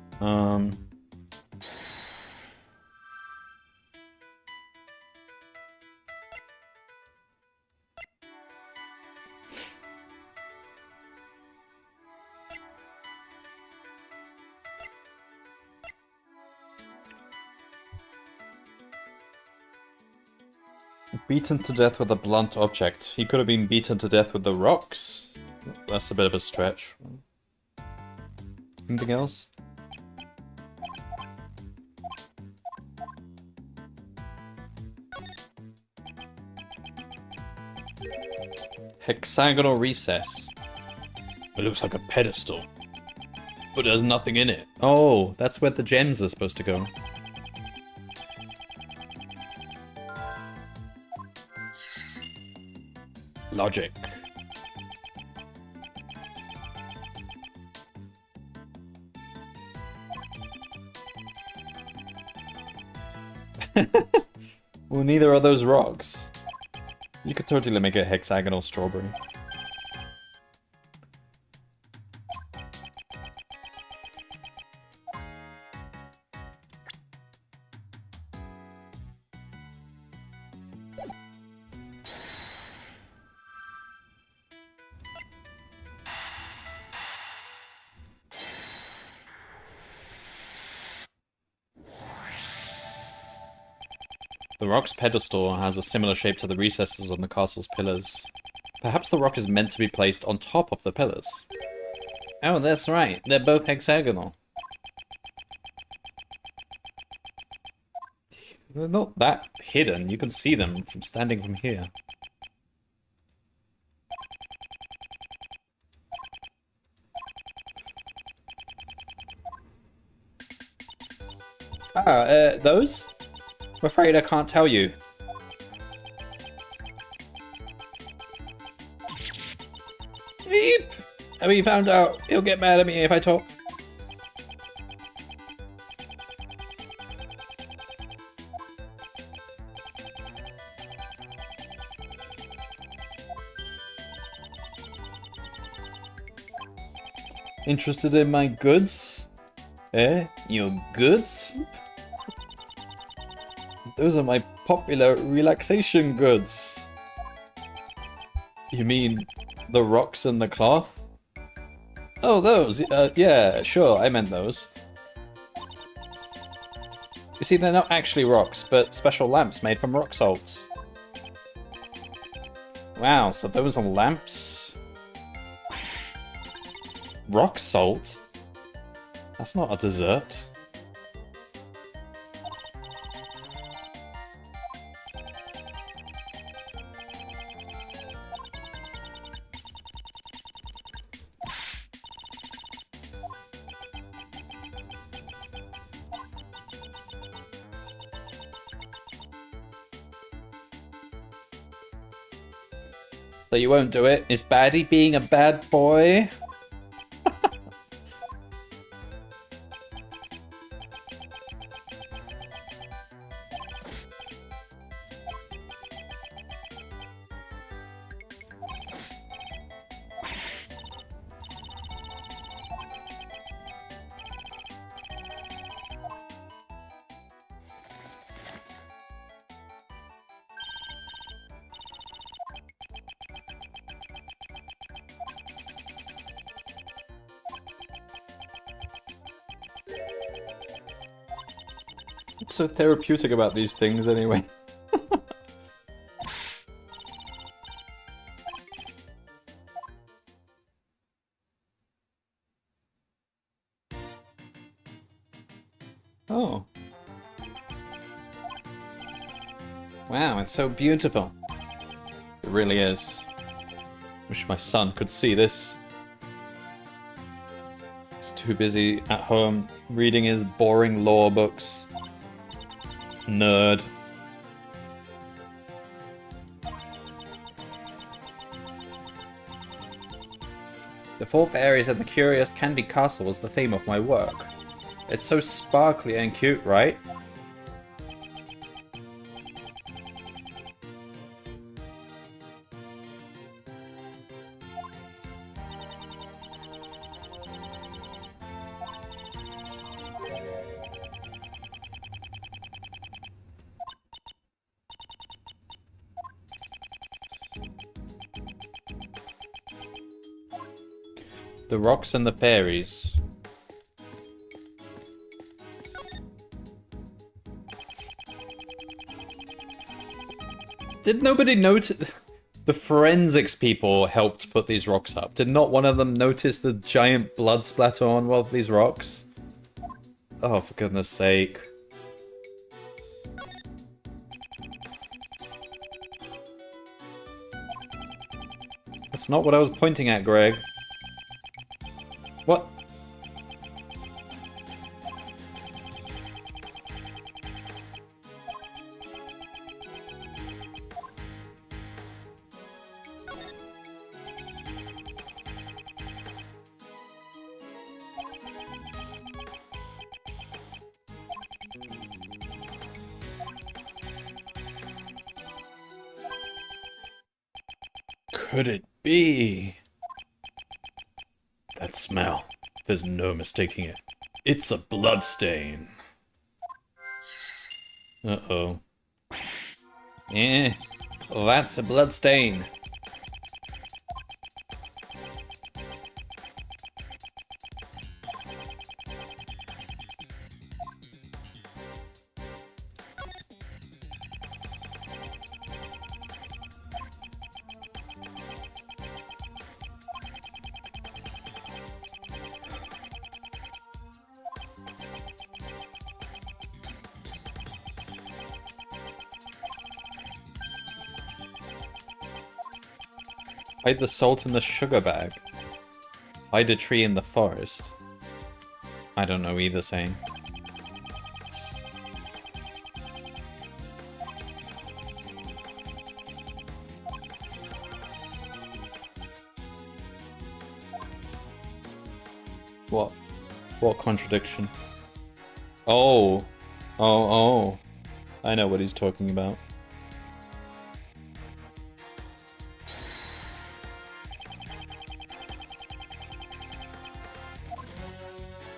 Beaten to death with a blunt object. He could have been beaten to death with the rocks. That's a bit of a stretch. Anything else? Hexagonal recess. It looks like a pedestal, but there's nothing in it. Oh, that's where the gems are supposed to go. Logic. Well, neither are those rocks. You could totally make a hexagonal strawberry. The rock's pedestal has a similar shape to the recesses on the castle's pillars. Perhaps the rock is meant to be placed on top of the pillars. Oh, that's right. They're both hexagonal. They're not that hidden. You can see them from standing from here. Those? I'm afraid I can't tell you. Beep! Have you found out? He'll get mad at me if I talk. Interested in my goods? Eh? Your goods? Those are my popular relaxation goods. You mean the rocks and the cloth? Oh, those. Yeah, sure, I meant those. You see, they're not actually rocks, but special lamps made from rock salt. Wow, so those are lamps? Rock salt? That's not a dessert. So you won't do it? Is Baddie being a bad boy? What's so therapeutic about these things anyway? Oh. Wow, it's so beautiful. It really is. Wish my son could see this. He's too busy at home reading his boring lore books. Nerd. The four fairies and the curious candy castle was the theme of my work. It's so sparkly and cute, right? The rocks and the fairies. Did nobody notice? The forensics people helped put these rocks up. Did not one of them notice the giant blood splatter on one of these rocks? Oh, for goodness sake. That's not what I was pointing at, Greg. What? Could it be? That smell. There's no mistaking it. It's a bloodstain. Uh-oh. That's a bloodstain. Hide the salt in the sugar bag. Hide a tree in the forest. I don't know either saying. What? What contradiction? Oh. Oh. I know what he's talking about.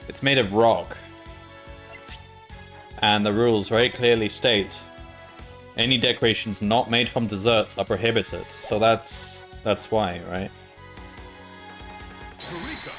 It's made of rock. And the rules very clearly state any decorations not made from desserts are prohibited. So that's why, right? Eureka!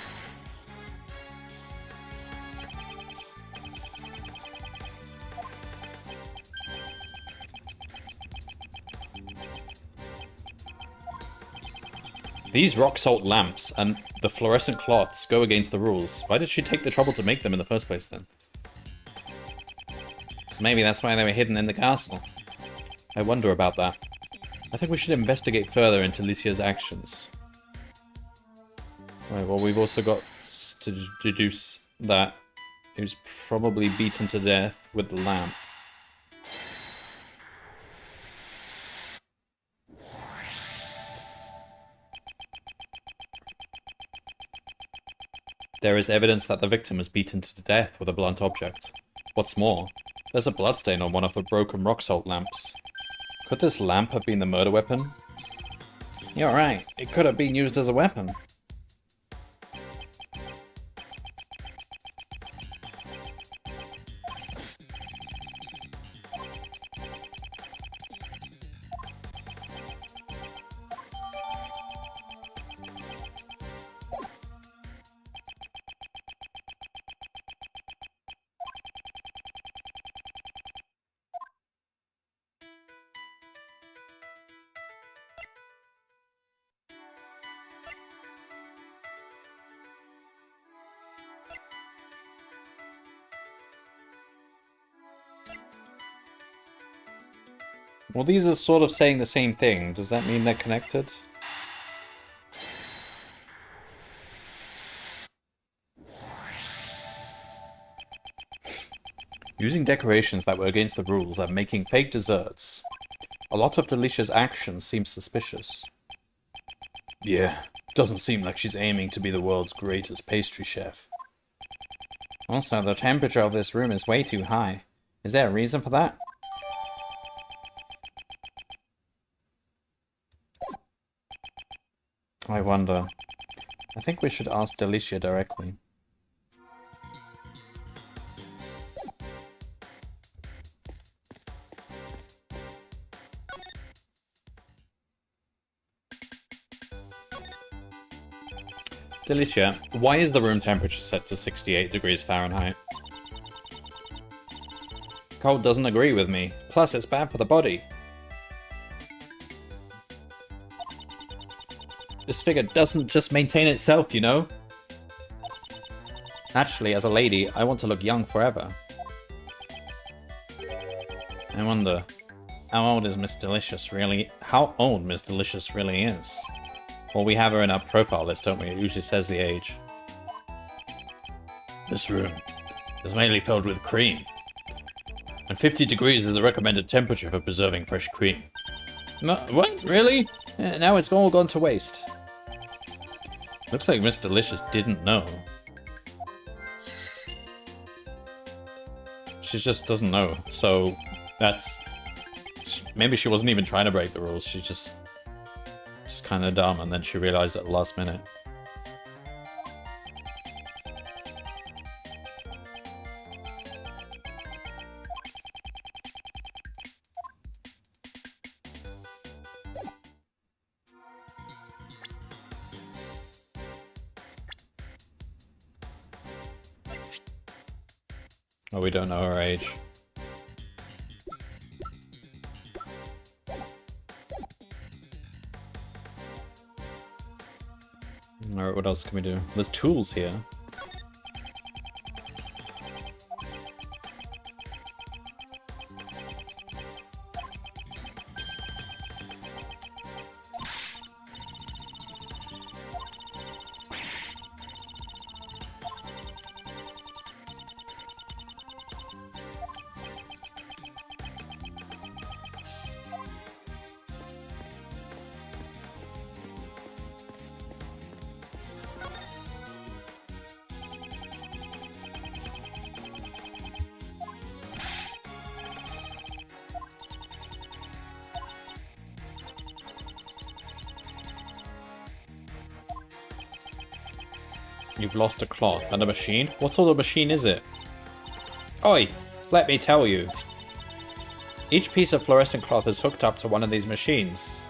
These rock salt lamps and the fluorescent cloths go against the rules. Why did she take the trouble to make them in the first place then? So maybe that's why they were hidden in the castle. I wonder about that. I think we should investigate further into Lycia's actions. Right, well, we've also got to deduce that he was probably beaten to death with the lamp. There is evidence that the victim was beaten to death with a blunt object. What's more, there's a bloodstain on one of the broken rock salt lamps. Could this lamp have been the murder weapon? You're right, it could have been used as a weapon. Well, these are sort of saying the same thing. Does that mean they're connected? Using decorations that were against the rules and making fake desserts. A lot of Delicia's actions seem suspicious. Yeah, doesn't seem like she's aiming to be the world's greatest pastry chef. Also, the temperature of this room is way too high. Is there a reason for that? I wonder. I think we should ask Delicia directly. Delicia, why is the room temperature set to 68 degrees Fahrenheit? Cold doesn't agree with me. Plus, it's bad for the body. This figure doesn't just maintain itself, you know? Naturally, as a lady, I want to look young forever. I wonder, how old Miss Delicious really is? Well, we have her in our profile list, don't we? It usually says the age. This room is mainly filled with cream. And 50 degrees is the recommended temperature for preserving fresh cream. No, what? Really? Now it's all gone to waste. Looks like Miss Delicious didn't know. She just doesn't know, so that's... Maybe she wasn't even trying to break the rules, she's just kind of dumb, and then she realized at the last minute. Oh, we don't know her age. Alright, what else can we do? There's tools here. You've lost a cloth and a machine? What sort of machine is it? Oi! Let me tell you. Each piece of fluorescent cloth is hooked up to one of these machines.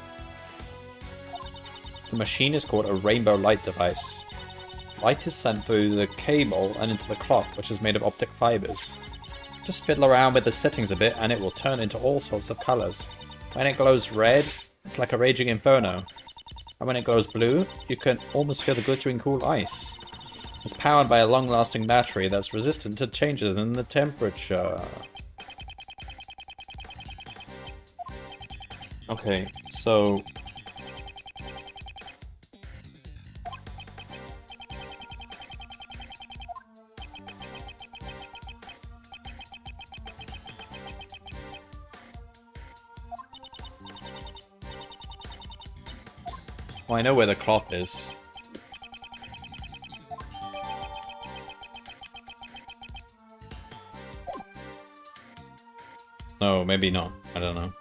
The machine is called a rainbow light device. Light is sent through the cable and into the cloth, which is made of optic fibers. Just fiddle around with the settings a bit and it will turn into all sorts of colors. When it glows red, it's like a raging inferno. And when it glows blue, you can almost feel the glittering cool ice. It's powered by a long-lasting battery that's resistant to changes in the temperature. Okay, so... Well, I know where the cloth is. No, maybe not. I don't know.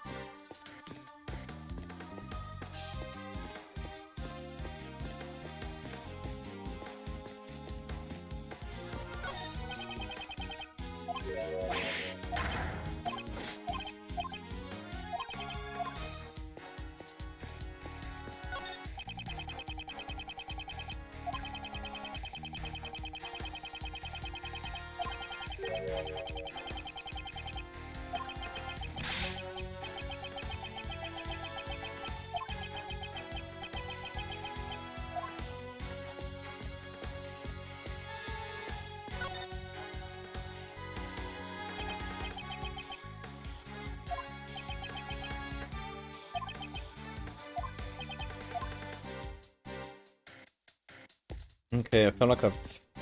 Okay, I feel like I've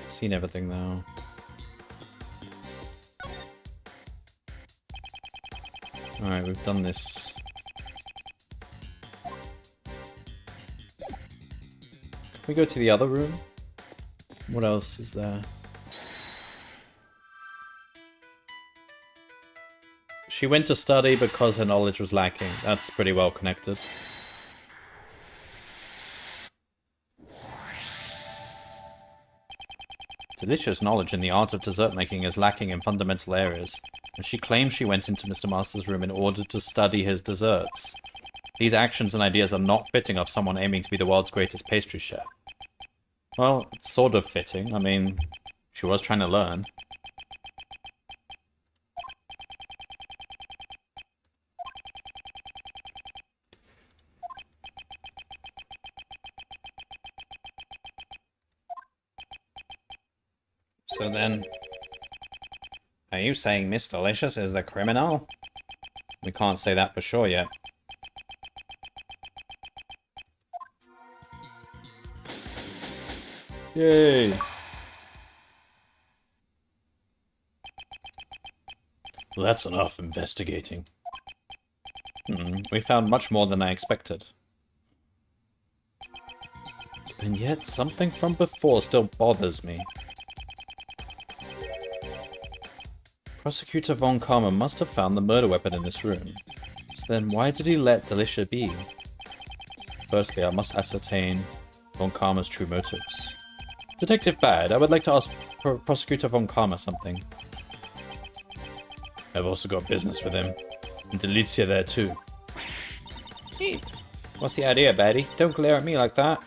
seen everything now. Alright, we've done this. Can we go to the other room? What else is there? She went to study because her knowledge was lacking. That's pretty well connected. Delicious knowledge in the art of dessert making is lacking in fundamental areas, and she claims she went into Mr. Master's room in order to study his desserts. These actions and ideas are not fitting of someone aiming to be the world's greatest pastry chef. Well, it's sort of fitting. I mean, she was trying to learn. So then, are you saying Miss Delicious is the criminal? We can't say that for sure yet. Yay! Well, that's enough investigating. We found much more than I expected. And yet, something from before still bothers me. Prosecutor Von Karma must have found the murder weapon in this room. So then why did he let Delicia be? Firstly, I must ascertain Von Karma's true motives. Detective Bad, I would like to ask Prosecutor Von Karma something. I've also got business with him. And Delicia there too. Hey, what's the idea, Baddie? Don't glare at me like that.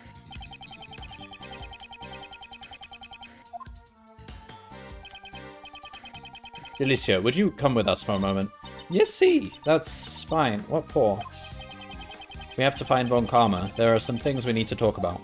Delicia, would you come with us for a moment? Yes, see. That's fine. What for? We have to find Von Karma. There are some things we need to talk about.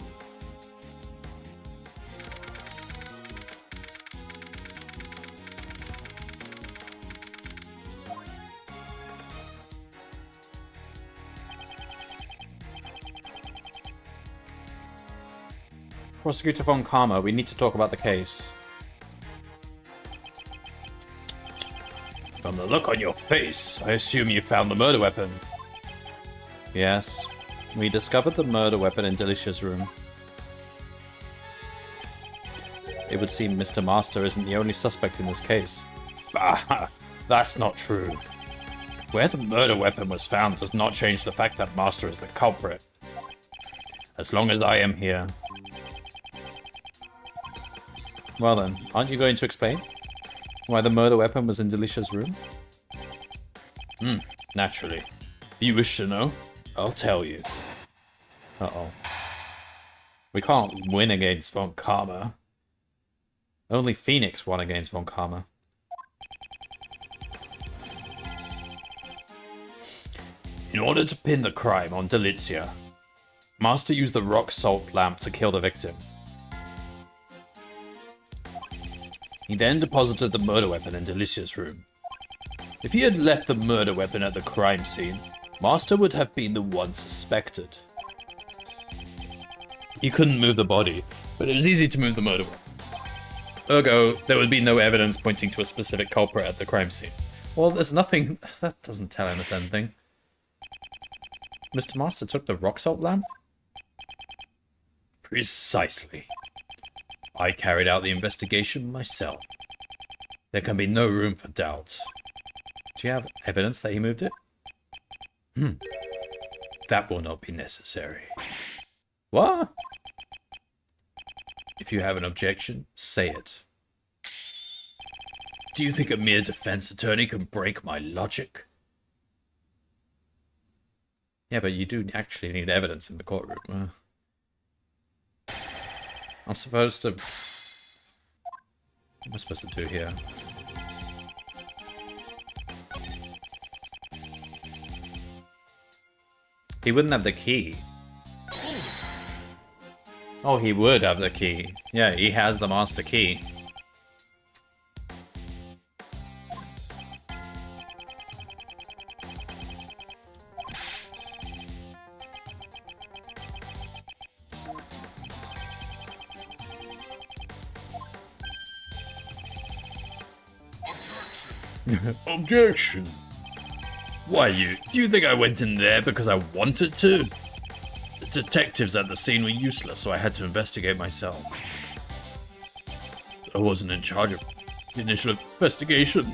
Prosecutor Von Karma, we need to talk about the case. From the look on your face, I assume you found the murder weapon. Yes. We discovered the murder weapon in Delicia's room. It would seem Mr. Master isn't the only suspect in this case. Bah! That's not true. Where the murder weapon was found does not change the fact that Master is the culprit. As long as I am here. Well then, aren't you going to explain why the murder weapon was in Delicia's room? Naturally. If you wish to know, I'll tell you. Uh-oh. We can't win against Von Karma. Only Phoenix won against Von Karma. In order to pin the crime on Delicia, Master used the rock salt lamp to kill the victim. He then deposited the murder weapon in Delicia's room. If he had left the murder weapon at the crime scene, Master would have been the one suspected. He couldn't move the body, but it was easy to move the murder weapon. Ergo, there would be no evidence pointing to a specific culprit at the crime scene. Well, there's nothing... That doesn't tell us anything. Mr. Master took the rock salt lamp? Precisely. I carried out the investigation myself. There can be no room for doubt. Do you have evidence that he moved it? That will not be necessary. What? If you have an objection, say it. Do you think a mere defense attorney can break my logic? Yeah, but you do actually need evidence in the courtroom. I'm supposed to... What am I supposed to do here? He wouldn't have the key. Oh, he would have the key. Yeah, he has the master key. Objection. Why do you think I went in there because I wanted to? The detectives at the scene were useless, so I had to investigate myself. I wasn't in charge of the initial investigation.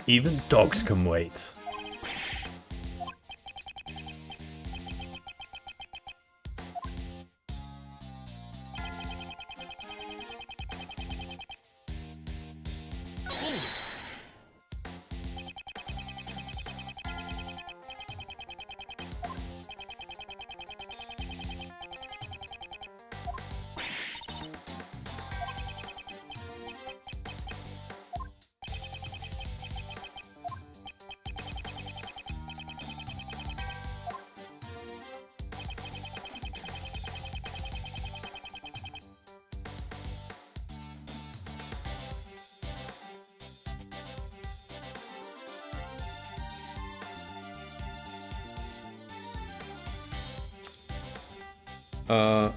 Even dogs can wait. Well,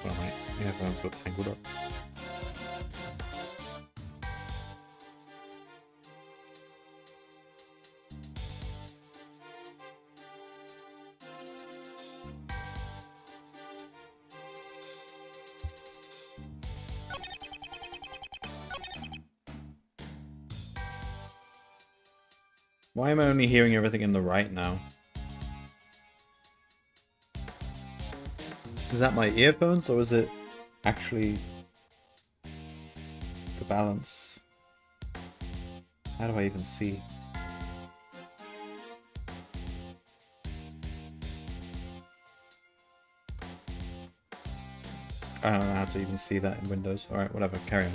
my earphones got tangled up. Why am I only hearing everything in the right now? Is that my earphones, or is it actually the balance? How do I even see? I don't know how to even see that in Windows. Alright, whatever, carry on.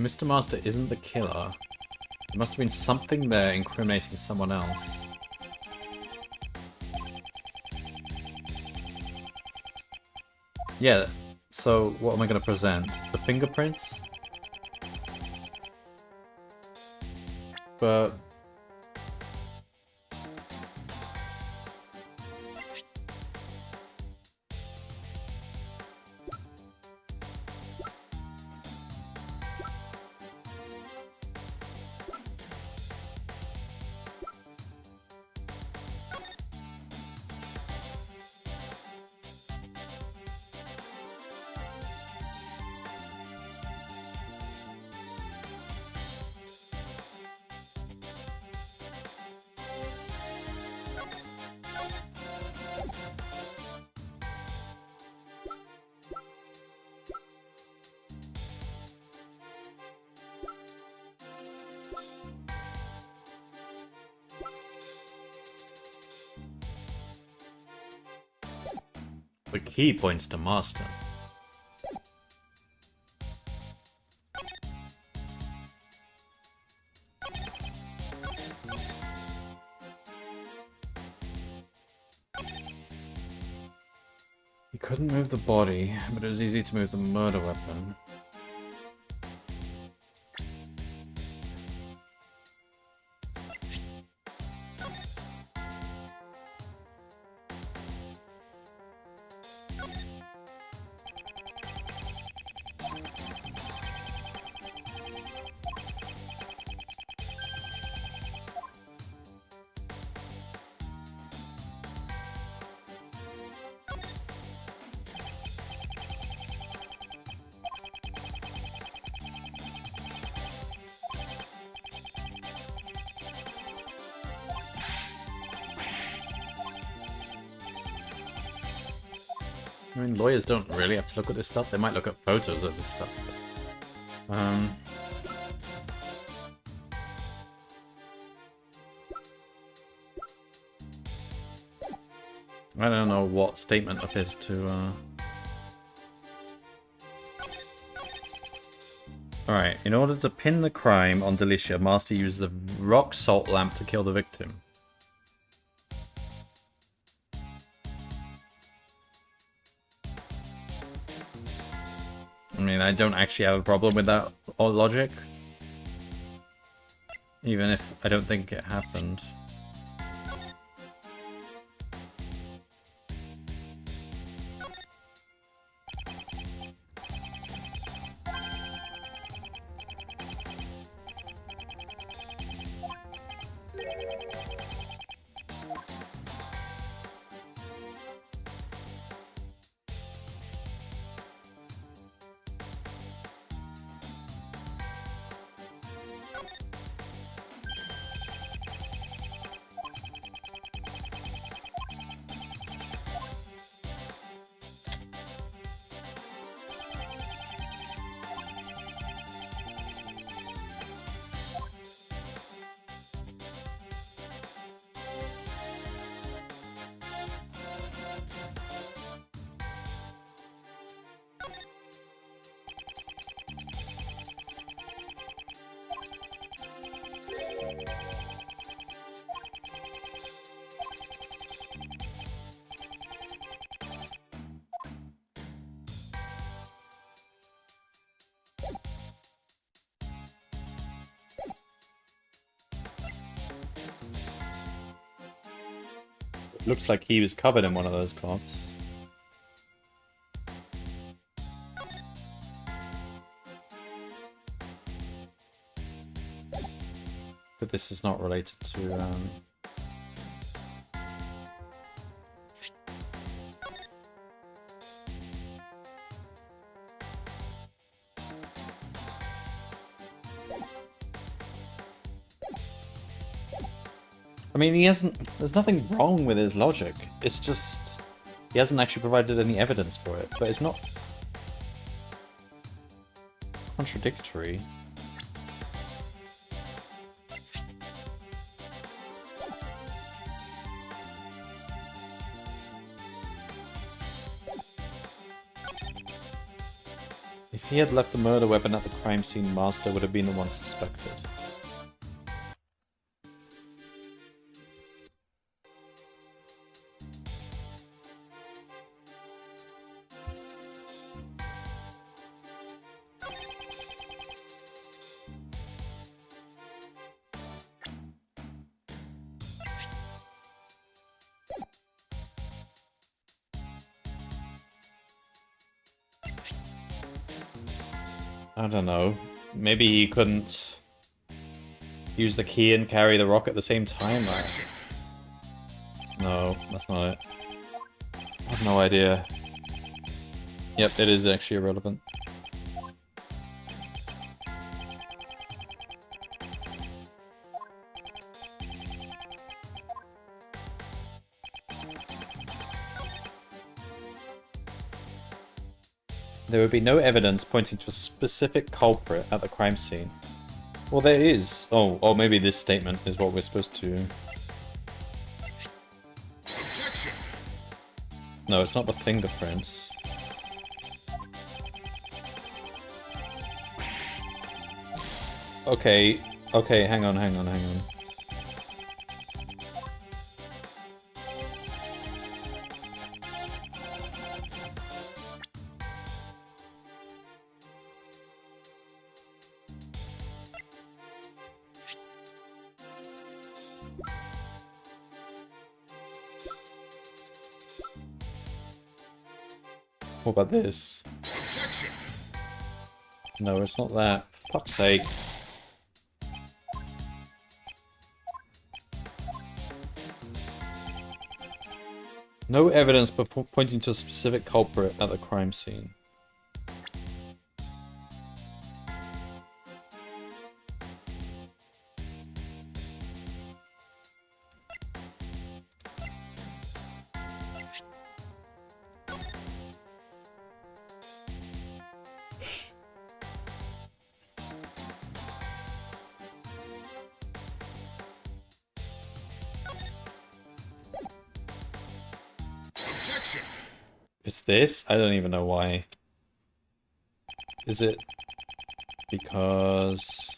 Mr. Master isn't the killer, there must have been something there incriminating someone else. Yeah, so what am I going to present? The fingerprints? But... the key points to Master. He couldn't move the body, but it was easy to move the murder weapon. I mean, lawyers don't really have to look at this stuff. They might look at photos of this stuff. But, I don't know what statement of his to... Alright, in order to pin the crime on Delicia, Master uses a rock salt lamp to kill the victim. I mean, I don't actually have a problem with that logic. Even if I don't think it happened. Looks like he was covered in one of those cloths. But this is not related to... I mean, he hasn't... There's nothing wrong with his logic. It's just... He hasn't actually provided any evidence for it. But it's not... contradictory. If he had left the murder weapon at the crime scene, Master would have been the one suspected. I don't know. Maybe he couldn't use the key and carry the rock at the same time? No, that's not it. I have no idea. Yep, it is actually irrelevant. There would be no evidence pointing to a specific culprit at the crime scene. Well, there is. Oh, maybe this statement is what we're supposed to... Objection. No, it's not the fingerprints. Okay, hang on. What about this? Objection. No, it's not that. For fuck's sake. No evidence before pointing to a specific culprit at the crime scene. Objection. It's this? I don't even know why. Is it because...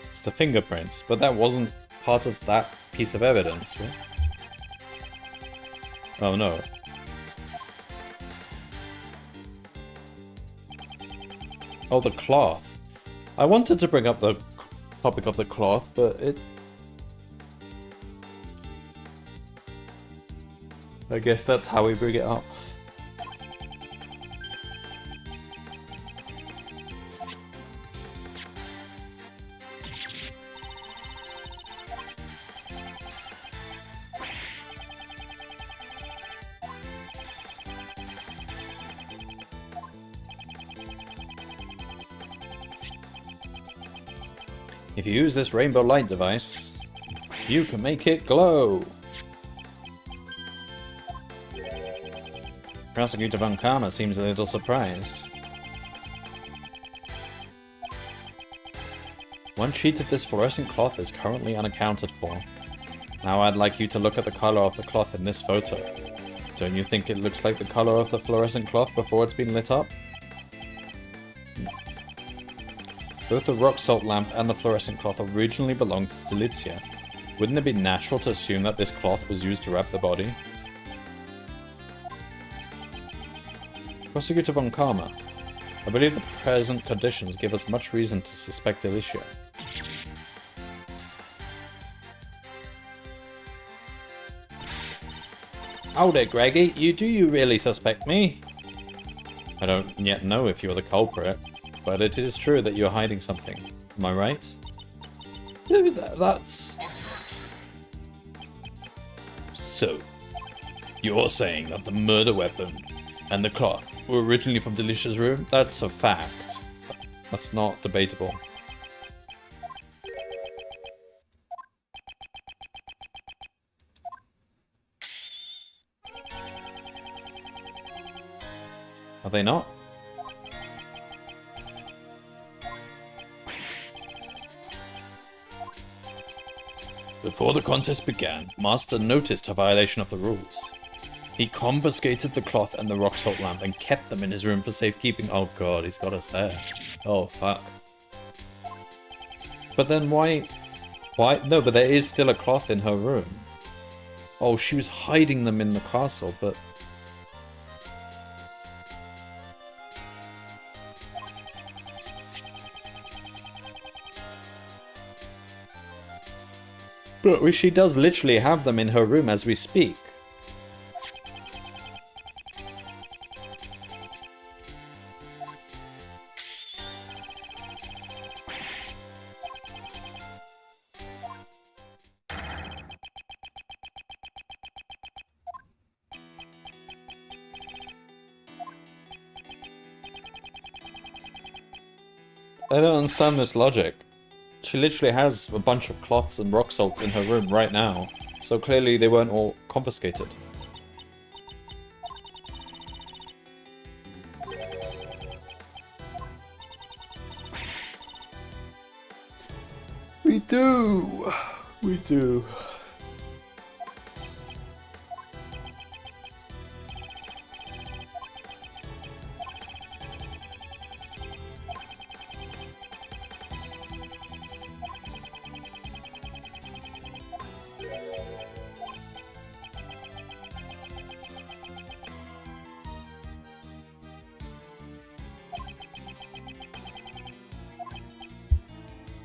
It's the fingerprints, but that wasn't part of that piece of evidence, right? Oh no. Oh, the cloth. I wanted to bring up the topic of the cloth, but it... I guess that's how we bring it up. If you use this rainbow light device, you can make it glow. Prosecutor Von Karma seems a little surprised. One sheet of this fluorescent cloth is currently unaccounted for. Now I'd like you to look at the color of the cloth in this photo. Don't you think it looks like the color of the fluorescent cloth before it's been lit up? Both the rock salt lamp and the fluorescent cloth originally belonged to Delitzia. Wouldn't it be natural to assume that this cloth was used to wrap the body? Prosecutor Von Karma, I believe the present conditions give us much reason to suspect Delicia. Oh there, Greggy, do you really suspect me? I don't yet know if you're the culprit, but it is true that you're hiding something. Am I right? That's... So, you're saying that the murder weapon and the cloth were originally from Delicia's room? That's a fact. That's not debatable. Are they not? Before the contest began, Master noticed a violation of the rules. He confiscated the cloth and the rock salt lamp and kept them in his room for safekeeping. Oh god, he's got us there. Oh fuck. But then why? No, but there is still a cloth in her room. Oh, she was hiding them in the castle, but... But she does literally have them in her room as we speak. I don't understand this logic. She literally has a bunch of cloths and rock salts in her room right now, so clearly they weren't all confiscated. We do! We do.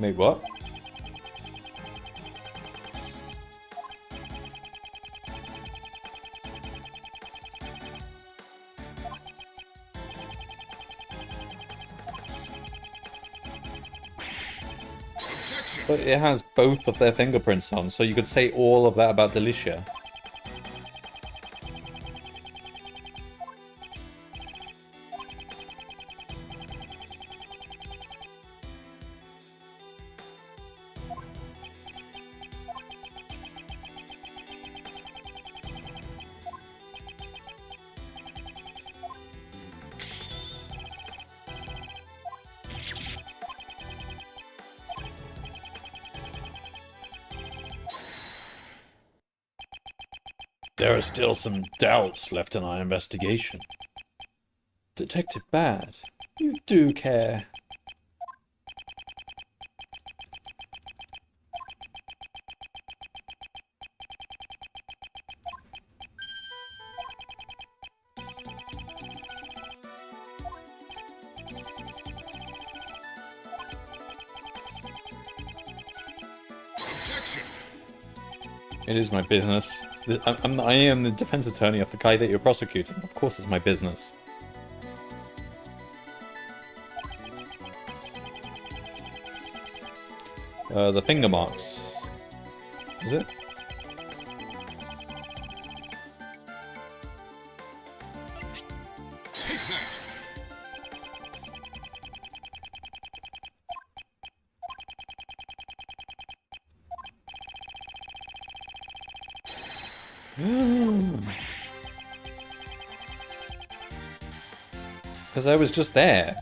Wait, what? But it has both of their fingerprints on, so you could say all of that about Delicia. There are still some doubts left in our investigation. Detective Bad, you do care. Objection. It is my business. I am the defense attorney of the guy that you're prosecuting. Of course it's my business. The finger marks. Is it? Take that. Because I was just there.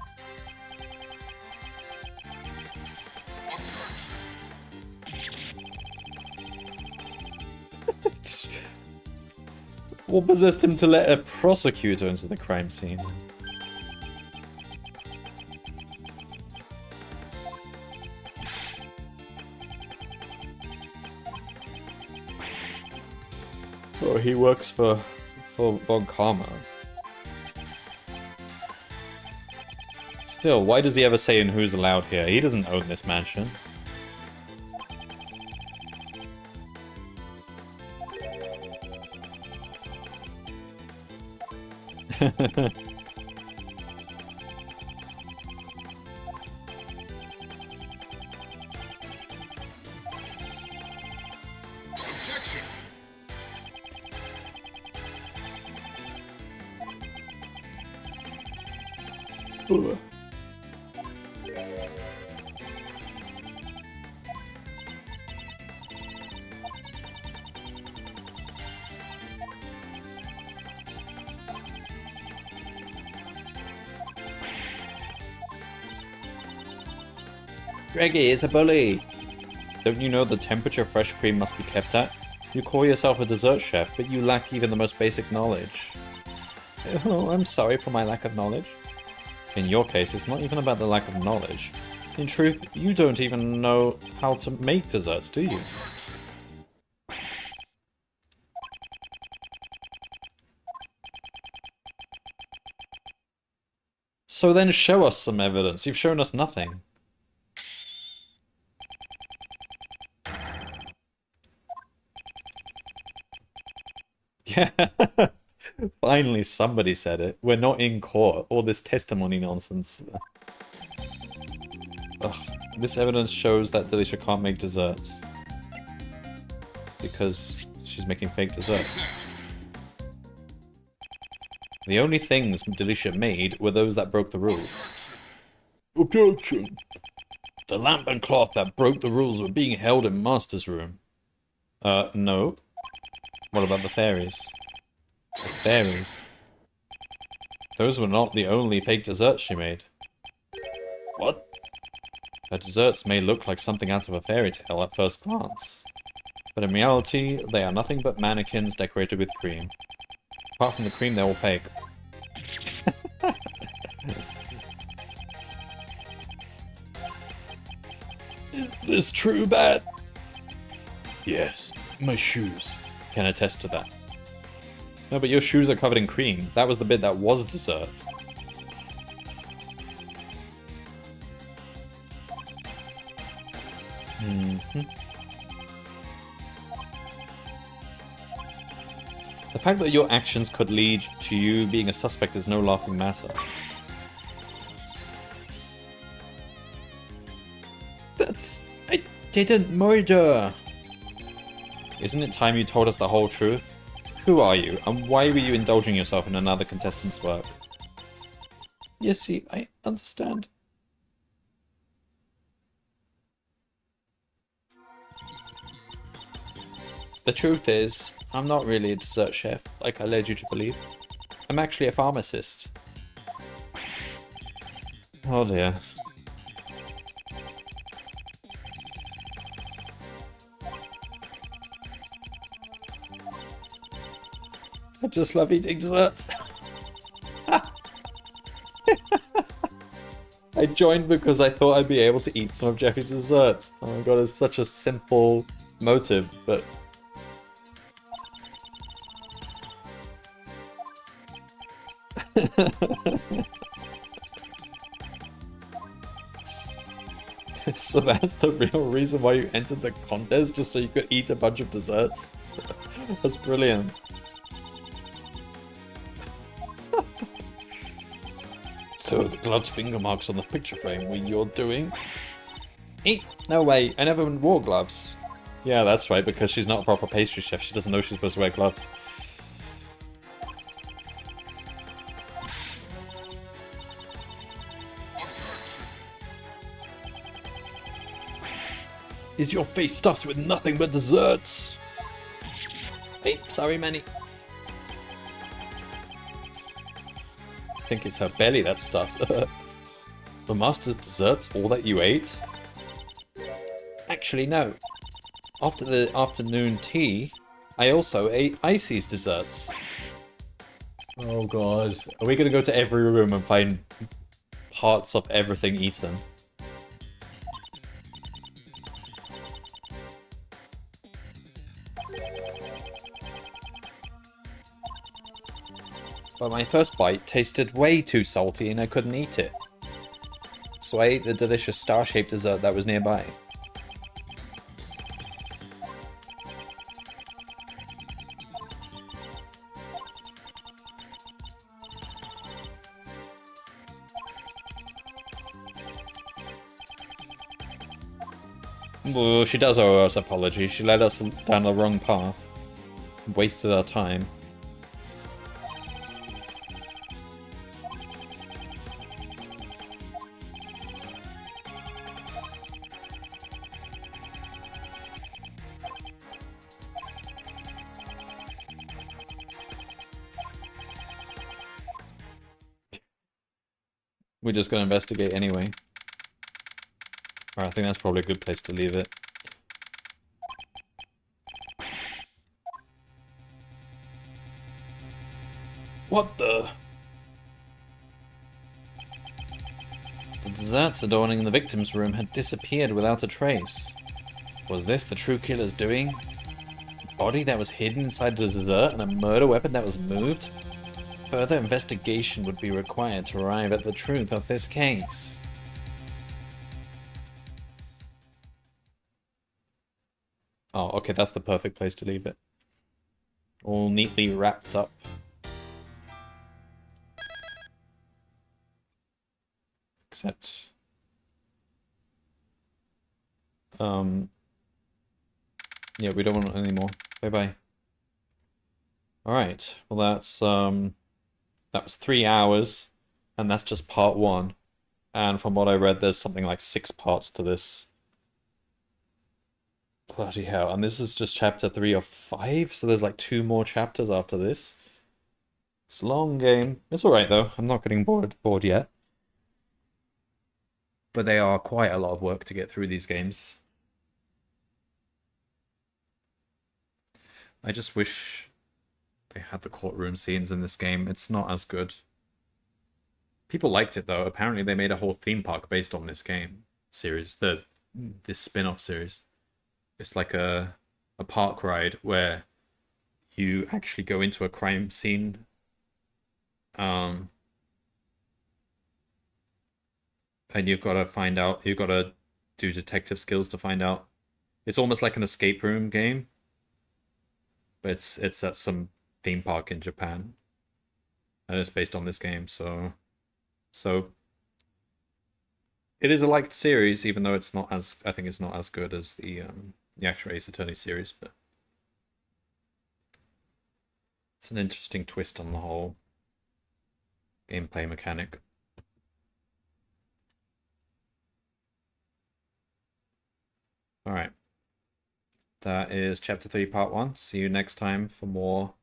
What possessed him to let a prosecutor into the crime scene? Oh, he works for Von Karma. Still, why does he ever say in who's allowed here? He doesn't own this mansion. Objection. Ugh. Greggy is a bully! Don't you know the temperature fresh cream must be kept at? You call yourself a dessert chef, but you lack even the most basic knowledge. Oh, I'm sorry for my lack of knowledge. In your case, it's not even about the lack of knowledge. In truth, you don't even know how to make desserts, do you? So then show us some evidence. You've shown us nothing. Yeah. Finally, somebody said it. We're not in court. All this testimony nonsense. Ugh. This evidence shows that Delisha can't make desserts. Because she's making fake desserts. The only things Delisha made were those that broke the rules. Objection! The lamp and cloth that broke the rules were being held in Master's room. No. What about the fairies? The fairies? Those were not the only fake desserts she made. What? Her desserts may look like something out of a fairy tale at first glance. But in reality, they are nothing but mannequins decorated with cream. Apart from the cream, they're all fake. Is this true, Bat? Yes, my shoes can attest to that. No, but your shoes are covered in cream. That was the bit that was dessert. The fact that your actions could lead to you being a suspect is no laughing matter. I didn't murder! Isn't it time you told us the whole truth? Who are you, and why were you indulging yourself in another contestant's work? Yes, see, I understand. The truth is, I'm not really a dessert chef, like I led you to believe. I'm actually a pharmacist. Oh dear. I just love eating desserts. I joined because I thought I'd be able to eat some of Jeffy's desserts. Oh my god, it's such a simple motive, but... So that's the real reason why you entered the contest, just so you could eat a bunch of desserts? That's brilliant. So the gloved finger marks on the picture frame were you're doing? Eat? No way, I never wore gloves. Yeah, that's right, because she's not a proper pastry chef. She doesn't know she's supposed to wear gloves. Is your face stuffed with nothing but desserts? Hey, sorry, Manny. I think it's her belly that's stuffed. The master's desserts all that you ate? Actually, no. After the afternoon tea, I also ate Icy's desserts. Oh god. Are we gonna go to every room and find parts of everything eaten? But my first bite tasted way too salty and I couldn't eat it. So I ate the delicious star-shaped dessert that was nearby. Well, she does owe us apology. She led us down the wrong path. Wasted our time. We're just gonna investigate anyway. Alright, I think that's probably a good place to leave it. What the? The desserts adorning the victim's room had disappeared without a trace. Was this the true killer's doing? A body that was hidden inside a dessert and a murder weapon that was moved? Further investigation would be required to arrive at the truth of this case. Oh, okay, that's the perfect place to leave it. All neatly wrapped up. Except... yeah, we don't want it anymore. Bye-bye. Alright, well that was 3 hours, and that's just part 1. And from what I read, there's something like 6 parts to this. Bloody hell, and this is just chapter 3 of 5, so there's like 2 more chapters after this. It's a long game. It's alright though, I'm not getting bored yet. But they are quite a lot of work to get through these games. I just wish they had the courtroom scenes in this game. It's not as good. People liked it though. Apparently they made a whole theme park based on this game series, this spin-off series. It's like a park ride where you actually go into a crime scene. And you've got to find out, you've got to do detective skills to find out. It's almost like an escape room game, but it's at some theme park in Japan, and it's based on this game. So it is a liked series, even though it's not as, I think it's not as good as the actual Ace Attorney series, but it's an interesting twist on the whole gameplay mechanic. Alright. That is chapter 3, part 1. See you next time for more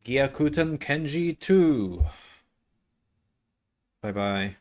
Gyakuten Kenji 2. Bye bye.